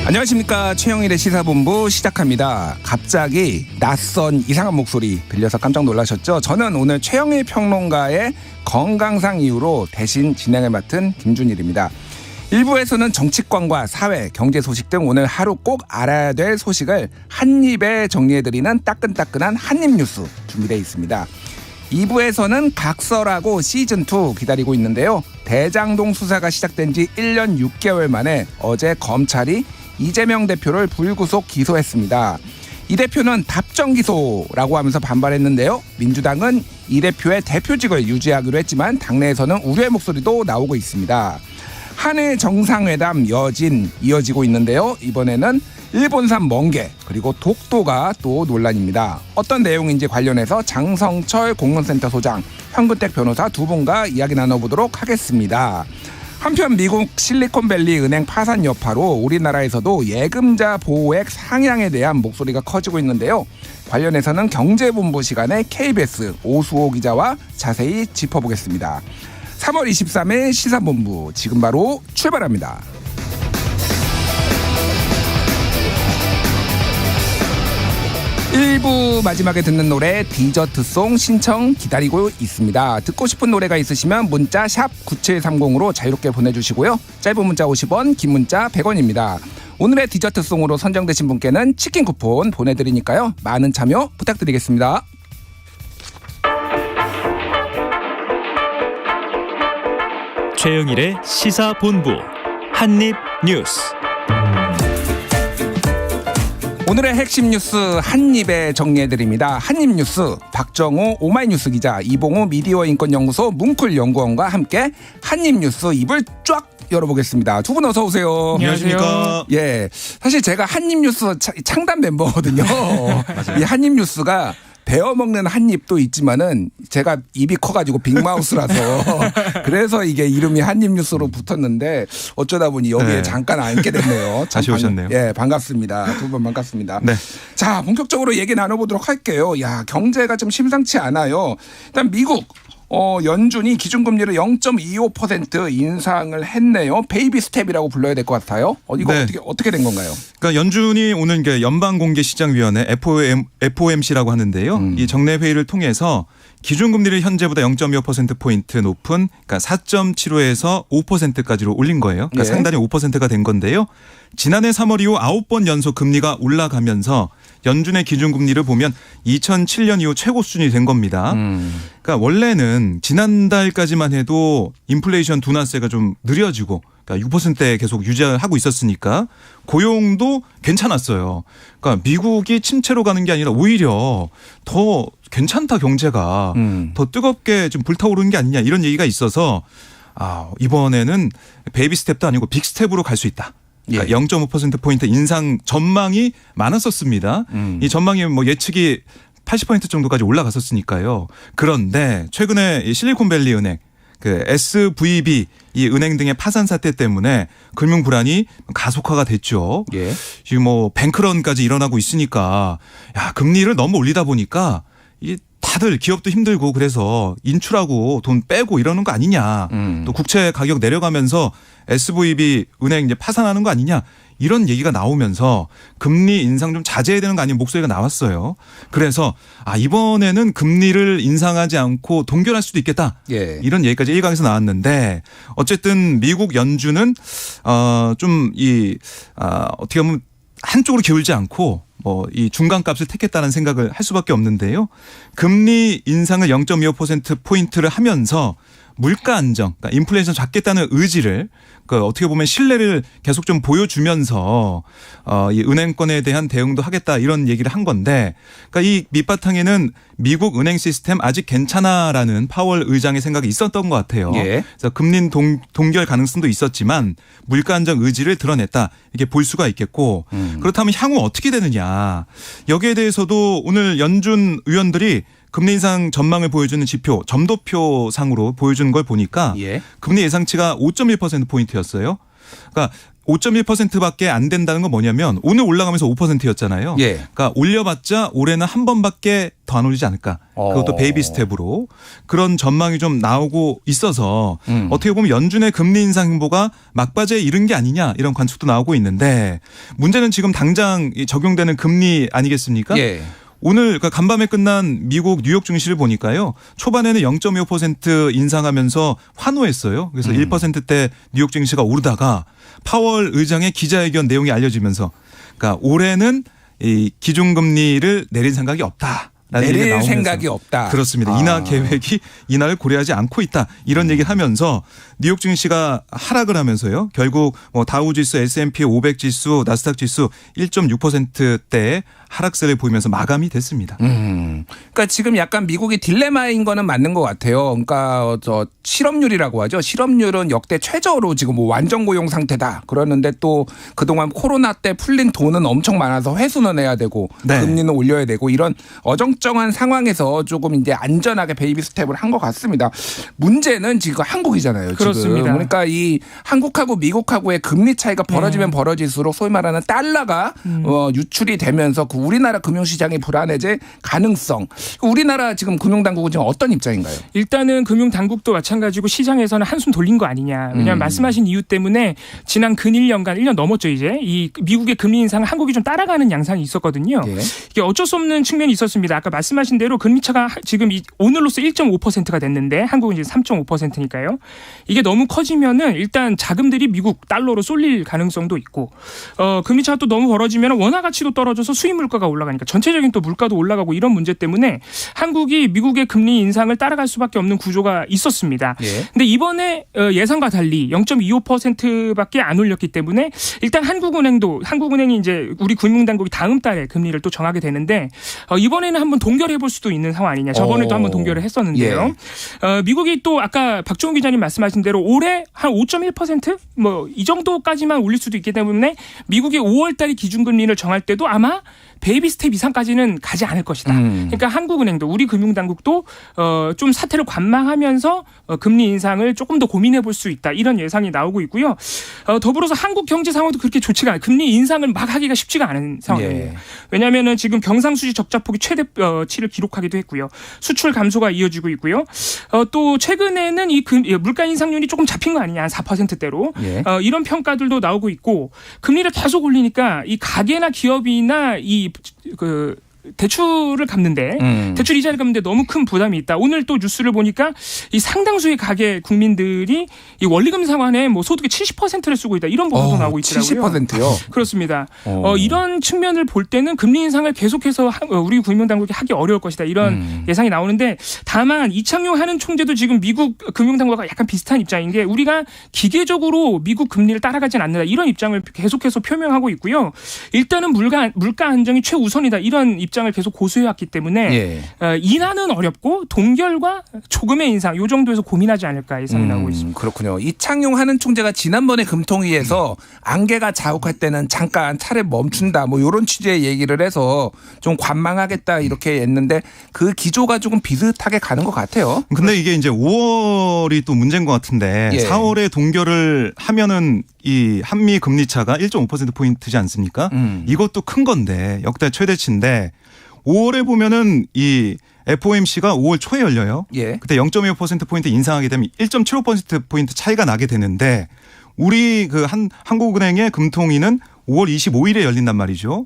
안녕하십니까. 최영일의 시사본부 시작합니다. 갑자기 낯선 이상한 목소리 들려서 깜짝 놀라셨죠? 저는 오늘 최영일 평론가의 건강상 이유로 대신 진행을 맡은 김준일입니다. 1부에서는 정치권과 사회, 경제 소식 등 오늘 하루 꼭 알아야 될 소식을 한입에 정리해드리는 따끈따끈한 한입뉴스 준비되어 있습니다. 2부에서는 각설하고 시즌2 기다리고 있는데요. 대장동 수사가 시작된 지 1년 6개월 만에 어제 검찰이 이재명 대표를 불구속 기소했습니다. 이 대표는 답정기소라고 하면서 반발했는데요. 민주당은 이 대표의 대표직을 유지하기로 했지만 당내에서는 우려의 목소리도 나오고 있습니다. 한일 정상회담 여진 이어지고 있는데요. 이번에는 일본산 멍게 그리고 독도가 또 논란입니다. 어떤 내용인지 관련해서 장성철 공론센터 소장, 현근택 변호사 두 분과 이야기 나눠보도록 하겠습니다. 한편 미국 실리콘밸리 은행 파산 여파로 우리나라에서도 예금자 보호액 상향에 대한 목소리가 커지고 있는데요. 관련해서는 경제본부 시간에 KBS 오수호 기자와 자세히 짚어보겠습니다. 3월 23일 시사본부 지금 바로 출발합니다. 1부 마지막에 듣는 노래 디저트송 신청 기다리고 있습니다. 듣고 싶은 노래가 있으시면 문자 샵 9730으로 자유롭게 보내주시고요. 짧은 문자 50원, 긴 문자 100원입니다. 오늘의 디저트송으로 선정되신 분께는 치킨 쿠폰 보내드리니까요. 많은 참여 부탁드리겠습니다. 최영일의 시사본부 한입뉴스. 오늘의 핵심 뉴스 한입에 정리해드립니다. 한입뉴스 박정호 오마이뉴스 기자, 이봉우 미디어인권연구소 뭉클연구원과 함께 한입뉴스 입을 쫙 열어보겠습니다. 두 분 어서 오세요. 안녕하십니까. 예, 사실 제가 한입뉴스 창단 멤버거든요. 이 한입뉴스가 베어먹는 한입도 있지만은 제가 입이 커가지고 빅마우스라서 그래서 이게 이름이 한입뉴스로 붙었는데 어쩌다 보니 여기에 잠깐 앉게 됐네요. 다시 오셨네요. 예, 반갑습니다. 두 분 반갑습니다. 네. 자, 본격적으로 얘기 나눠보도록 할게요. 야, 경제가 좀 심상치 않아요. 일단 미국 연준이 기준금리를 0.25% 인상을 했네요. 베이비 스텝이라고 불러야 될 것 같아요. 이거 네. 어떻게 된 건가요? 그러니까 연준이 오늘 연방공개시장위원회 FOMC라고 하는데요. 이 정례 회의를 통해서 기준금리를 현재보다 0.25%포인트 높은 그러니까 4.75에서 5%까지로 올린 거예요. 그러니까 예. 상단이 5%가 된 건데요. 지난해 3월 이후 9번 연속 금리가 올라가면서 연준의 기준금리를 보면 2007년 이후 최고 수준이 된 겁니다. 그러니까 원래는 지난달까지만 해도 인플레이션 둔화세가 좀 느려지고 그러니까 6%대 계속 유지하고 있었으니까 고용도 괜찮았어요. 그러니까 미국이 침체로 가는 게 아니라 오히려 더 괜찮다 경제가 더 뜨겁게 좀 불타오르는 게 아니냐 이런 얘기가 있어서 이번에는 베이비 스텝도 아니고 빅 스텝으로 갈 수 있다. 그러니까 예. 0.5%포인트 인상 전망이 많았었습니다. 이 전망이 뭐 예측이 80% 정도까지 올라갔었으니까요. 그런데 최근에 실리콘밸리 은행 그 SVB 이 은행 등의 파산 사태 때문에 금융 불안이 가속화가 됐죠. 예. 지금 뭐 뱅크런까지 일어나고 있으니까 금리를 너무 올리다 보니까 이 다들 기업도 힘들고 그래서 인출하고 돈 빼고 이러는 거 아니냐. 또 국채 가격 내려가면서 SVB 은행 이제 파산하는 거 아니냐. 이런 얘기가 나오면서 금리 인상 좀 자제해야 되는 거 아니냐 목소리가 나왔어요. 그래서 이번에는 금리를 인상하지 않고 동결할 수도 있겠다. 예. 이런 얘기까지 일각에서 나왔는데 어쨌든 미국 연준은 좀 어떻게 보면 한쪽으로 기울지 않고 이 중간값을 택했다는 생각을 할 수밖에 없는데요. 금리 인상을 0.25%포인트를 하면서 물가 안정, 그러니까 인플레이션 잡겠다는 의지를 어떻게 보면 신뢰를 계속 좀 보여주면서 이 은행권에 대한 대응도 하겠다 이런 얘기를 한 건데, 그러니까 이 밑바탕에는 미국 은행 시스템 아직 괜찮아라는 파월 의장의 생각이 있었던 것 같아요. 예. 그래서 금리 동결 가능성도 있었지만 물가 안정 의지를 드러냈다 이렇게 볼 수가 있겠고, 그렇다면 향후 어떻게 되느냐 여기에 대해서도 오늘 연준 의원들이 금리 인상 전망을 보여주는 지표 점도표 상으로 보여주는 걸 보니까 예. 금리 예상치가 5.1%포인트였어요. 그러니까 5.1%밖에 안 된다는 건 뭐냐면 오늘 올라가면서 5%였잖아요. 예. 그러니까 올려봤자 올해는 한 번밖에 더 안 올리지 않을까. 그것도 베이비 스텝으로 그런 전망이 좀 나오고 있어서 어떻게 보면 연준의 금리 인상 행보가 막바지에 이른 게 아니냐 이런 관측도 나오고 있는데 문제는 지금 당장 적용되는 금리 아니겠습니까? 예. 오늘 간밤에 끝난 미국 뉴욕 증시를 보니까요. 초반에는 0.25% 인상하면서 환호했어요. 그래서 1%대 뉴욕 증시가 오르다가 파월 의장의 기자회견 내용이 알려지면서 그러니까 올해는 이 기준금리를 내릴 생각이 없다. 내릴 생각이 없다. 그렇습니다. 인하 계획이 인하를 고려하지 않고 있다. 이런 얘기를 하면서 뉴욕 증시가 하락을 하면서요. 결국 뭐 다우지수, S&P 500 지수, 나스닥 지수 1.6%대의 하락세를 보이면서 마감이 됐습니다. 그러니까 지금 약간 미국이 딜레마인 거는 맞는 것 같아요. 그러니까 저 실업률이라고 하죠. 실업률은 역대 최저로 지금 뭐 완전 고용 상태다. 그러는데 또 그동안 코로나 때 풀린 돈은 엄청 많아서 회수는 해야 되고 네. 금리는 올려야 되고 이런 어정쩡한 상황에서 조금 이제 안전하게 베이비 스텝을 한 것 같습니다. 문제는 지금 한국이잖아요. 그렇습니다. 지금. 그러니까 이 한국하고 미국하고의 금리 차이가 벌어지면 벌어질수록 소위 말하는 달러가 유출이 되면서 그 우리나라 금융시장이 불안해질 가능성. 우리나라 지금 금융당국은 지금 어떤 입장인가요? 일단은 금융당국도 마찬가지고 시장에서는 한숨 돌린 거 아니냐. 왜냐하면 말씀하신 이유 때문에 지난 근 1년간 1년 넘었죠 이제. 이 미국의 금리 인상을 한국이 좀 따라가는 양상이 있었거든요. 예. 이게 어쩔 수 없는 측면이 있었습니다. 아까 말씀하신 대로 금리차가 지금 오늘로써 1.5%가 됐는데 한국은 이제 3.5%니까요. 이게 너무 커지면은 일단 자금들이 미국 달러로 쏠릴 가능성도 있고 금리차가 또 너무 벌어지면 원화 가치도 떨어져서 수입 물가가 올라가니까 전체적인 또 물가도 올라가고 이런 문제 때문에 한국이 미국의 금리 인상을 따라갈 수밖에 없는 구조가 있었습니다. 예. 근데 이번에 예상과 달리 0.25%밖에 안 올렸기 때문에 일단 한국은행이 이제 우리 금융당국이 다음 달에 금리를 또 정하게 되는데 이번에는 한번 동결해 볼 수도 있는 상황 아니냐. 저번에도 한번 동결을 했었는데요. 예. 미국이 또 아까 박종훈 기자님 말씀하신 대로 올해 한 5.1% 뭐 이 정도까지만 올릴 수도 있기 때문에 미국이 5월 달에 기준금리를 정할 때도 아마 베이비 스텝 이상까지는 가지 않을 것이다. 그러니까 한국은행도 우리 금융당국도 좀 사태를 관망하면서 금리 인상을 조금 더 고민해 볼 수 있다. 이런 예상이 나오고 있고요. 더불어서 한국 경제 상황도 그렇게 좋지가 않아요. 금리 인상을 막 하기가 쉽지가 않은 상황이에요. 예. 왜냐하면 지금 경상수지 적자폭이 최대치를 기록하기도 했고요. 수출 감소가 이어지고 있고요. 또 최근에는 이 물가 인상률이 조금 잡힌 거 아니냐. 한 4%대로. 예. 이런 평가들도 나오고 있고 금리를 계속 올리니까 이 가계나 기업이나 대출을 갚는데 대출 이자를 갚는데 너무 큰 부담이 있다. 오늘 또 뉴스를 보니까 이 상당수의 가계 국민들이 이 원리금 상환에 뭐 소득의 70%를 쓰고 있다. 이런 보도도 나오고 있더라고요. 70%요? 그렇습니다. 이런 측면을 볼 때는 금리 인상을 계속해서 우리 금융당국이 하기 어려울 것이다. 이런 예상이 나오는데 다만 이창용 하는 총재도 지금 미국 금융당국과 약간 비슷한 입장인 게 우리가 기계적으로 미국 금리를 따라가진 않는다. 이런 입장을 계속해서 표명하고 있고요. 일단은 물가 안정이 최우선이다. 이런 입장을 계속 고수해왔기 때문에 인하는 어렵고 동결과 조금의 인상 이 정도에서 고민하지 않을까 예상이 나오고 있습니다. 그렇군요. 이창용 하는 총재가 지난번에 금통위에서 안개가 자욱할 때는 잠깐 차를 멈춘다 뭐 이런 취지의 얘기를 해서 좀 관망하겠다 이렇게 했는데 그 기조가 조금 비슷하게 가는 것 같아요. 근데 이게 이제 5월이 또 문제인 것 같은데 예. 4월에 동결을 하면은 이 한미 금리 차가 1.5%포인트지 않습니까? 이것도 큰 건데 역대 최대치인데 5월에 보면은 이 FOMC가 5월 초에 열려요. 예. 그때 0.25%포인트 인상하게 되면 1.75%포인트 차이가 나게 되는데 우리 한국은행의 금통위는 5월 25일에 열린단 말이죠.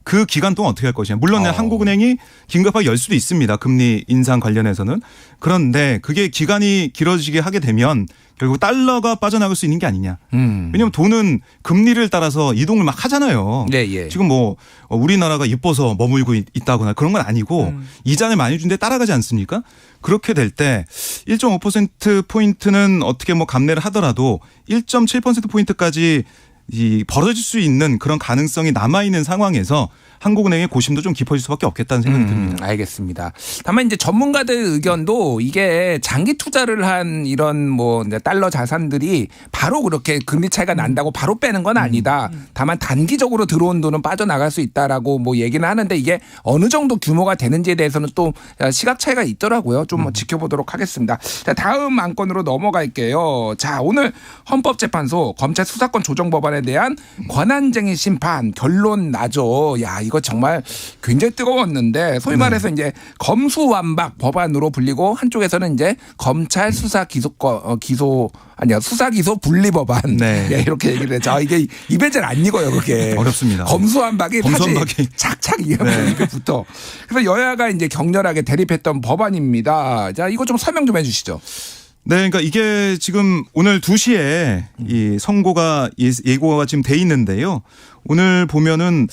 그 기간 동안 어떻게 할 것이냐. 물론 한국은행이 긴급하게 열 수도 있습니다. 금리 인상 관련해서는. 그런데 그게 기간이 길어지게 하게 되면 결국 달러가 빠져나갈 수 있는 게 아니냐. 왜냐하면 돈은 금리를 따라서 이동을 막 하잖아요. 예. 지금 뭐 우리나라가 이뻐서 머물고 있다거나 그런 건 아니고 이자를 많이 준데 따라가지 않습니까? 그렇게 될 때 1.5%포인트는 어떻게 뭐 감내를 하더라도 1.7%포인트까지 이 벌어질 수 있는 그런 가능성이 남아 있는 상황에서 한국은행의 고심도 좀 깊어질 수밖에 없겠다는 생각이 듭니다. 알겠습니다. 다만 이제 전문가들 의견도 이게 장기 투자를 한 이런 뭐 달러 자산들이 바로 그렇게 금리 차이가 난다고 바로 빼는 건 아니다. 다만 단기적으로 들어온 돈은 빠져나갈 수 있다라고 뭐 얘기는 하는데 이게 어느 정도 규모가 되는지에 대해서는 또 시각 차이가 있더라고요. 좀 지켜보도록 하겠습니다. 자, 다음 안건으로 넘어갈게요. 자, 오늘 헌법재판소 검찰 수사권 조정 법안에 대한 권한쟁의 심판 결론 나죠. 야, 이거 정말 굉장히 뜨거웠는데 소위 말해서 이제 검수완박 법안으로 불리고 한쪽에서는 이제 검찰 수사 수사 기소 분리 법안 네. 예, 이렇게 얘기를 해요. 이게 입에 잘 안 익어요, 그게. 어렵습니다. 검수완박이 착착 네. 입에 붙어. 그래서 여야가 이제 격렬하게 대립했던 법안입니다. 자, 이거 좀 설명 좀 해주시죠. 네, 그러니까 이게 지금 오늘 2시에 이 선고가 예고가 지금 돼 있는데요. 오늘 보면은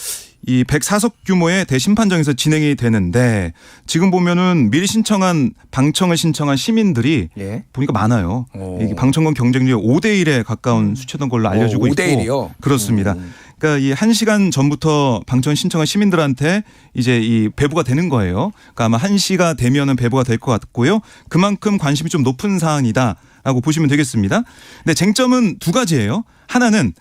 이 104석 규모의 대심판정에서 진행이 되는데 지금 보면은 미리 방청을 신청한 시민들이 예. 보니까 많아요. 이게 방청권 경쟁률이 5대1에 가까운 수치였던 걸로 알려지고 5대1이요? 있고 그렇습니다. 그러니까 이 1시간 전부터 방청 신청한 시민들한테 이제 이 배부가 되는 거예요. 그러니까 아마 1시가 되면은 배부가 될 것 같고요. 그만큼 관심이 좀 높은 사안이다라고 보시면 되겠습니다. 근데 쟁점은 두 가지예요. 하나는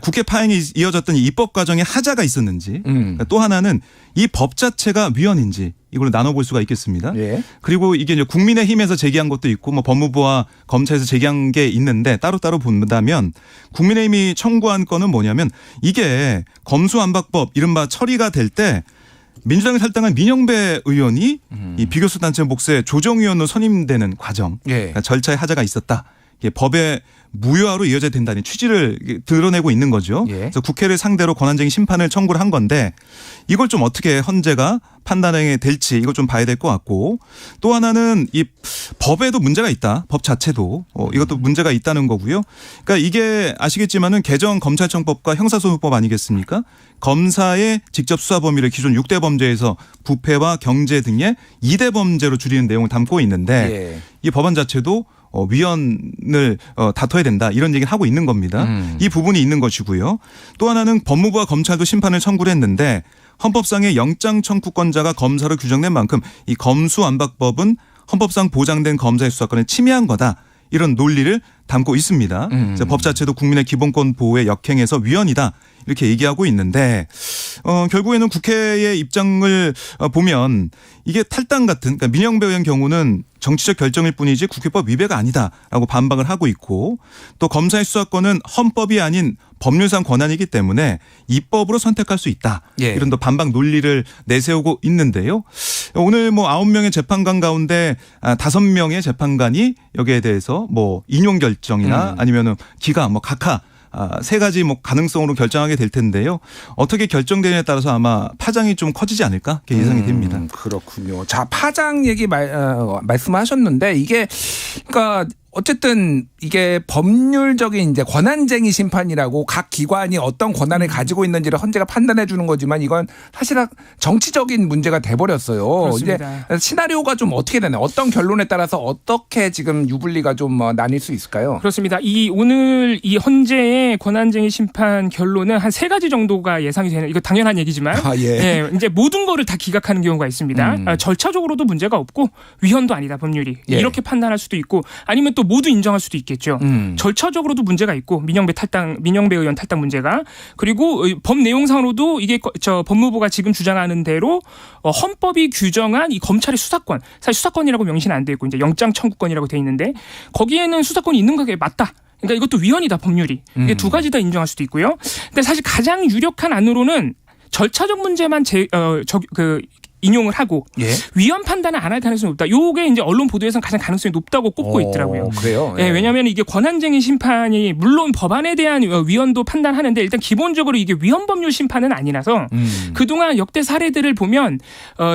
국회 파행이 이어졌던 이 입법 과정에 하자가 있었는지 또 하나는 이 법 자체가 위헌인지 이걸 나눠볼 수가 있겠습니다. 예. 그리고 이게 이제 국민의힘에서 제기한 것도 있고 뭐 법무부와 검찰에서 제기한 게 있는데 따로따로 본다면 국민의힘이 청구한 건은 뭐냐면 이게 검수완박법 이른바 처리가 될 때 민주당을 탈당한 민영배 의원이 이 비교섭 단체 몫의 조정위원으로 선임되는 과정 그러니까 절차에 하자가 있었다. 이게 법의 무효화로 이어져야 된다는 취지를 드러내고 있는 거죠. 예. 그래서 국회를 상대로 권한쟁의 심판을 청구를 한 건데 이걸 좀 어떻게 헌재가 판단하게 될지 이걸 좀 봐야 될 것 같고 또 하나는 이 법에도 문제가 있다. 법 자체도 이것도 문제가 있다는 거고요. 그러니까 이게 아시겠지만은 개정 검찰청법과 형사소송법 아니겠습니까? 검사의 직접 수사 범위를 기존 6대 범죄에서 부패와 경제 등의 2대 범죄로 줄이는 내용을 담고 있는데 이 법안 자체도 위헌을 다퉈야 된다 이런 얘기를 하고 있는 겁니다. 이 부분이 있는 것이고요. 또 하나는 법무부와 검찰도 심판을 청구를 했는데 헌법상의 영장 청구권자가 검사로 규정된 만큼 이 검수완박법은 헌법상 보장된 검사의 수사권을 침해한 거다. 이런 논리를 담고 있습니다. 법 자체도 국민의 기본권 보호에 역행해서 위헌이다. 이렇게 얘기하고 있는데 결국에는 국회의 입장을 보면 이게 탈당 같은 그러니까 민영배 의원 경우는 정치적 결정일 뿐이지 국회법 위배가 아니다라고 반박을 하고 있고 또 검사의 수사권은 헌법이 아닌 법률상 권한이기 때문에 입법으로 선택할 수 있다. 이런 또 반박 논리를 내세우고 있는데요. 오늘 뭐 9명의 재판관 가운데 5명의 재판관이 여기에 대해서 뭐 인용 결정이나 아니면은 기각 뭐 각하 세 가지 뭐 가능성으로 결정하게 될 텐데요. 어떻게 결정되느냐에 따라서 아마 파장이 좀 커지지 않을까 이렇게 예상이 됩니다. 그렇군요. 자, 파장 얘기 말씀하셨는데 이게 그러니까 어쨌든 이게 법률적인 이제 권한쟁의 심판이라고 각 기관이 어떤 권한을 가지고 있는지를 헌재가 판단해 주는 거지만 이건 사실 정치적인 문제가 돼버렸어요. 그렇습니다. 이제 시나리오가 좀 어떻게 되나요? 어떤 결론에 따라서 어떻게 지금 유불리가 좀 나뉠 수 있을까요? 그렇습니다. 오늘 이 헌재의 권한쟁의 심판 결론은 한 3가지 정도가 예상이 되는 이거 당연한 얘기지만 이제 모든 거를 다 기각하는 경우가 있습니다. 절차적으로도 문제가 없고 위헌도 아니다 법률이 이렇게 판단할 수도 있고 아니면 또 모두 인정할 수도 있겠죠. 절차적으로도 문제가 있고 민영배 의원 탈당 문제가 그리고 법 내용상으로도 이게 법무부가 지금 주장하는 대로 헌법이 규정한 이 검찰의 수사권 사실 수사권이라고 명시는 안 돼 있고 이제 영장 청구권이라고 돼 있는데 거기에는 수사권이 있는 게 맞다. 그러니까 이것도 위헌이다 법률이. 이게 두 가지 다 인정할 수도 있고요. 근데 사실 가장 유력한 안으로는 절차적 문제만 인용을 하고 위헌 판단은 안 할 가능성이 높다. 요게 이제 언론 보도에서는 가장 가능성이 높다고 꼽고 있더라고요. 그래요? 왜냐하면 이게 권한쟁의 심판이 물론 법안에 대한 위헌도 판단하는데 일단 기본적으로 이게 위헌 법률 심판은 아니라서 그동안 역대 사례들을 보면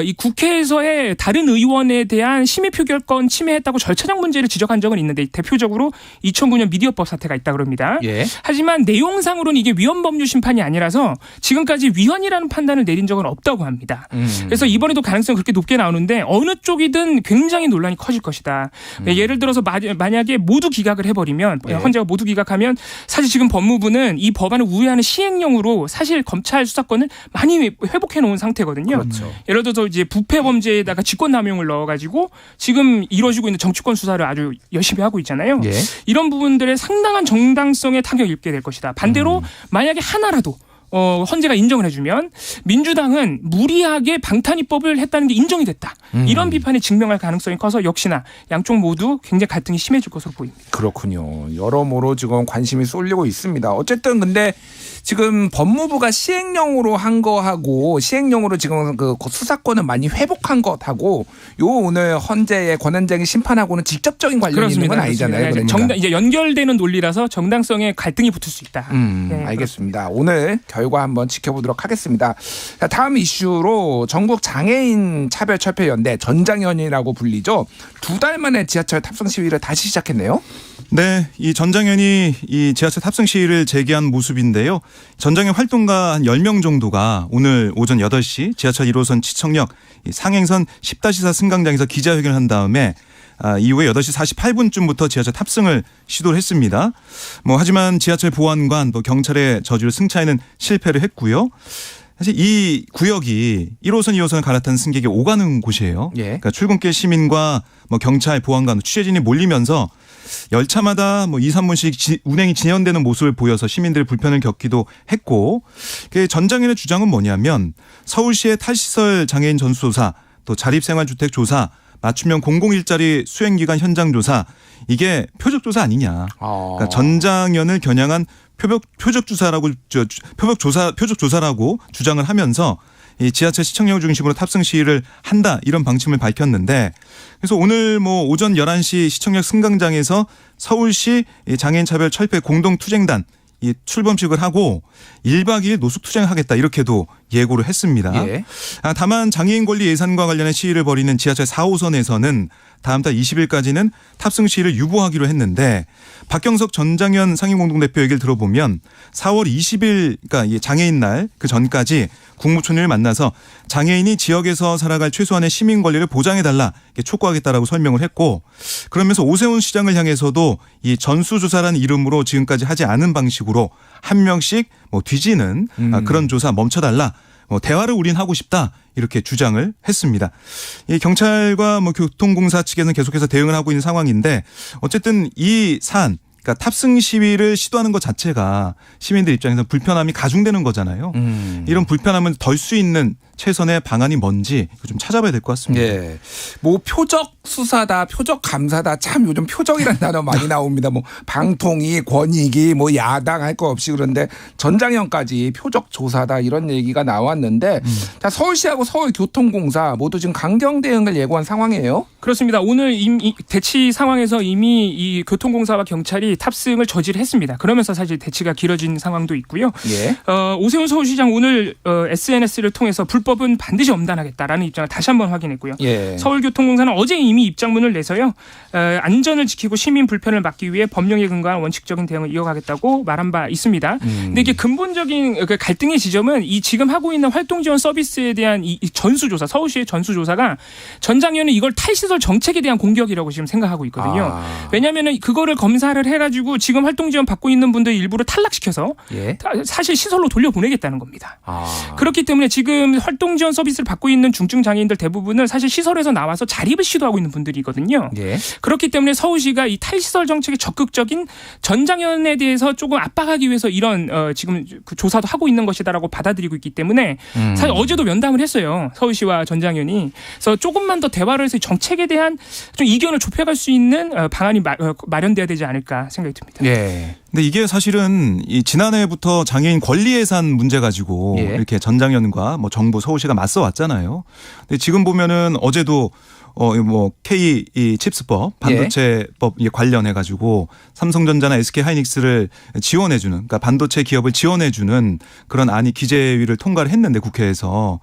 이 국회에서의 다른 의원에 대한 심의 표결권 침해했다고 절차적 문제를 지적한 적은 있는데 대표적으로 2009년 미디어법 사태가 있다 그럽니다. 하지만 내용상으로는 이게 위헌 법률 심판이 아니라서 지금까지 위헌이라는 판단을 내린 적은 없다고 합니다. 그래서 이 이번에도 가능성이 그렇게 높게 나오는데 어느 쪽이든 굉장히 논란이 커질 것이다. 예를 들어서 만약에 모두 기각을 해버리면 헌재가 모두 기각하면 사실 지금 법무부는 이 법안을 우회하는 시행령으로 사실 검찰 수사권을 많이 회복해 놓은 상태거든요. 그렇죠. 예를 들어서 이제 부패 범죄에다가 직권남용을 넣어가지고 지금 이루어지고 있는 정치권 수사를 아주 열심히 하고 있잖아요. 예. 이런 부분들의 상당한 정당성에 타격을 입게 될 것이다. 반대로 만약에 하나라도 헌재가 인정을 해주면 민주당은 무리하게 방탄입법을 했다는 게 인정이 됐다. 이런 비판이 증명할 가능성이 커서 역시나 양쪽 모두 굉장히 갈등이 심해질 것으로 보입니다. 그렇군요. 여러모로 지금 관심이 쏠리고 있습니다. 어쨌든 근데 지금 법무부가 시행령으로 한 거하고 시행령으로 지금 그 수사권을 많이 회복한 것하고 요 오늘 헌재의 권한쟁의 심판하고는 직접적인 관련이 있는 건 아니잖아요. 그러니까. 이제 연결되는 논리라서 정당성에 갈등이 붙을 수 있다. 네, 알겠습니다. 오늘 결과 한번 지켜보도록 하겠습니다. 자, 다음 이슈로 전국 장애인 차별철폐연대 전장연이라고 불리죠. 2달 만에 지하철 탑승 시위를 다시 시작했네요. 네, 이 전장현이 이 지하철 탑승 시위를 재개한 모습인데요. 전장현 활동가 한 10명 정도가 오늘 오전 8시 지하철 1호선 지청역 상행선 10-4 승강장에서 기자회견을 한 다음에 이후에 8시 48분쯤부터 지하철 탑승을 시도를 했습니다. 하지만 지하철 보안관 또 경찰의 저지로 승차에는 실패를 했고요. 사실 이 구역이 1호선, 2호선을 갈아탄 승객이 오가는 곳이에요. 예. 그러니까 출근길 시민과 경찰, 보안관, 취재진이 몰리면서 열차마다 2, 3분씩 운행이 진행되는 모습을 보여서 시민들이 불편을 겪기도 했고, 전장현의 주장은 뭐냐면 서울시의 탈시설 장애인 전수조사, 또 자립생활주택 조사, 맞춤형 공공일자리 수행기간 현장 조사, 이게 표적조사 아니냐. 그러니까 전장현을 겨냥한 표적조사라고 주장을 하면서 이 지하철 시청역 중심으로 탑승 시위를 한다, 이런 방침을 밝혔는데, 그래서 오늘 오전 11시 시청역 승강장에서 서울시 장애인 차별 철폐 공동투쟁단 이 출범식을 하고 1박 2일 노숙투쟁을 하겠다, 이렇게도 예고를 했습니다. 예. 다만 장애인 권리 예산과 관련한 시위를 벌이는 지하철 4호선에서는 다음 달 20일까지는 탑승 시위를 유보하기로 했는데, 박경석 전장현 상임공동대표 얘기를 들어보면 4월 20일, 그러니까 장애인 날 그 전까지 국무총리를 만나서 장애인이 지역에서 살아갈 최소한의 시민 권리를 보장해달라 촉구하겠다라고 설명을 했고, 그러면서 오세훈 시장을 향해서도 이 전수조사라는 이름으로 지금까지 하지 않은 방식으로 한 명씩 뒤지는 그런 조사 멈춰달라, 대화를 우린 하고 싶다, 이렇게 주장을 했습니다. 이 경찰과 교통공사 측에서는 계속해서 대응을 하고 있는 상황인데, 어쨌든 이 사안, 그러니까 탑승 시위를 시도하는 것 자체가 시민들 입장에서 불편함이 가중되는 거잖아요. 이런 불편함을 덜 수 있는 최선의 방안이 뭔지 좀 찾아봐야 될 것 같습니다. 예. 표적 수사다, 표적 감사다. 참 요즘 표적이라는 단어 많이 나옵니다. 방통위, 권익위, 야당 할 거 없이. 그런데 전장현까지 표적 조사다, 이런 얘기가 나왔는데, 자, 서울시하고 서울교통공사 모두 지금 강경 대응을 예고한 상황이에요. 그렇습니다. 오늘 이미 대치 상황에서 이미 이 교통공사와 경찰이 탑승을 저지를 했습니다. 그러면서 사실 대치가 길어진 상황도 있고요. 예. 오세훈 서울시장 오늘 SNS를 통해서 불법은 반드시 엄단하겠다라는 입장을 다시 한번 확인했고요. 예. 서울교통공사는 어제 이미 입장문을 내서요. 안전을 지키고 시민 불편을 막기 위해 법령에 근거한 원칙적인 대응을 이어가겠다고 말한 바 있습니다. 근데 이게 근본적인 갈등의 지점은 이 지금 하고 있는 활동지원 서비스에 대한 이 전수조사, 서울시의 전수조사가 전장현은 이걸 탈시설 정책에 대한 공격이라고 지금 생각하고 있거든요. 왜냐하면 그거를 검사를 해가지고 지금 활동지원 받고 있는 분들 일부를 탈락시켜서 예. 사실 시설로 돌려보내겠다는 겁니다. 그렇기 때문에 지금 활동지원 서비스를 받고 있는 중증 장애인들 대부분은 사실 시설에서 나와서 자립을 시도하고 있는 분들이거든요. 예. 그렇기 때문에 서울시가 이 탈시설 정책에 적극적인 전장현에 대해서 조금 압박하기 위해서 이런 지금 그 조사도 하고 있는 것이다라고 받아들이고 있기 때문에 사실 어제도 면담을 했어요. 서울시와 전장현이. 그래서 조금만 더 대화를 해서 정책에 대한 좀 이견을 좁혀갈 수 있는 방안이 마련돼야 되지 않을까 생각이 듭니다. 예. 근데 이게 사실은 이 지난해부터 장애인 권리 예산 문제 가지고 예. 이렇게 전장현과 정부 서울시가 맞서 왔잖아요. 근데 지금 보면은 어제도 K 이 칩스법, 반도체법 관련해 가지고 삼성전자나 SK 하이닉스를 지원해주는, 그러니까 반도체 기업을 지원해주는 그런 안이 기재위를 통과를 했는데 국회에서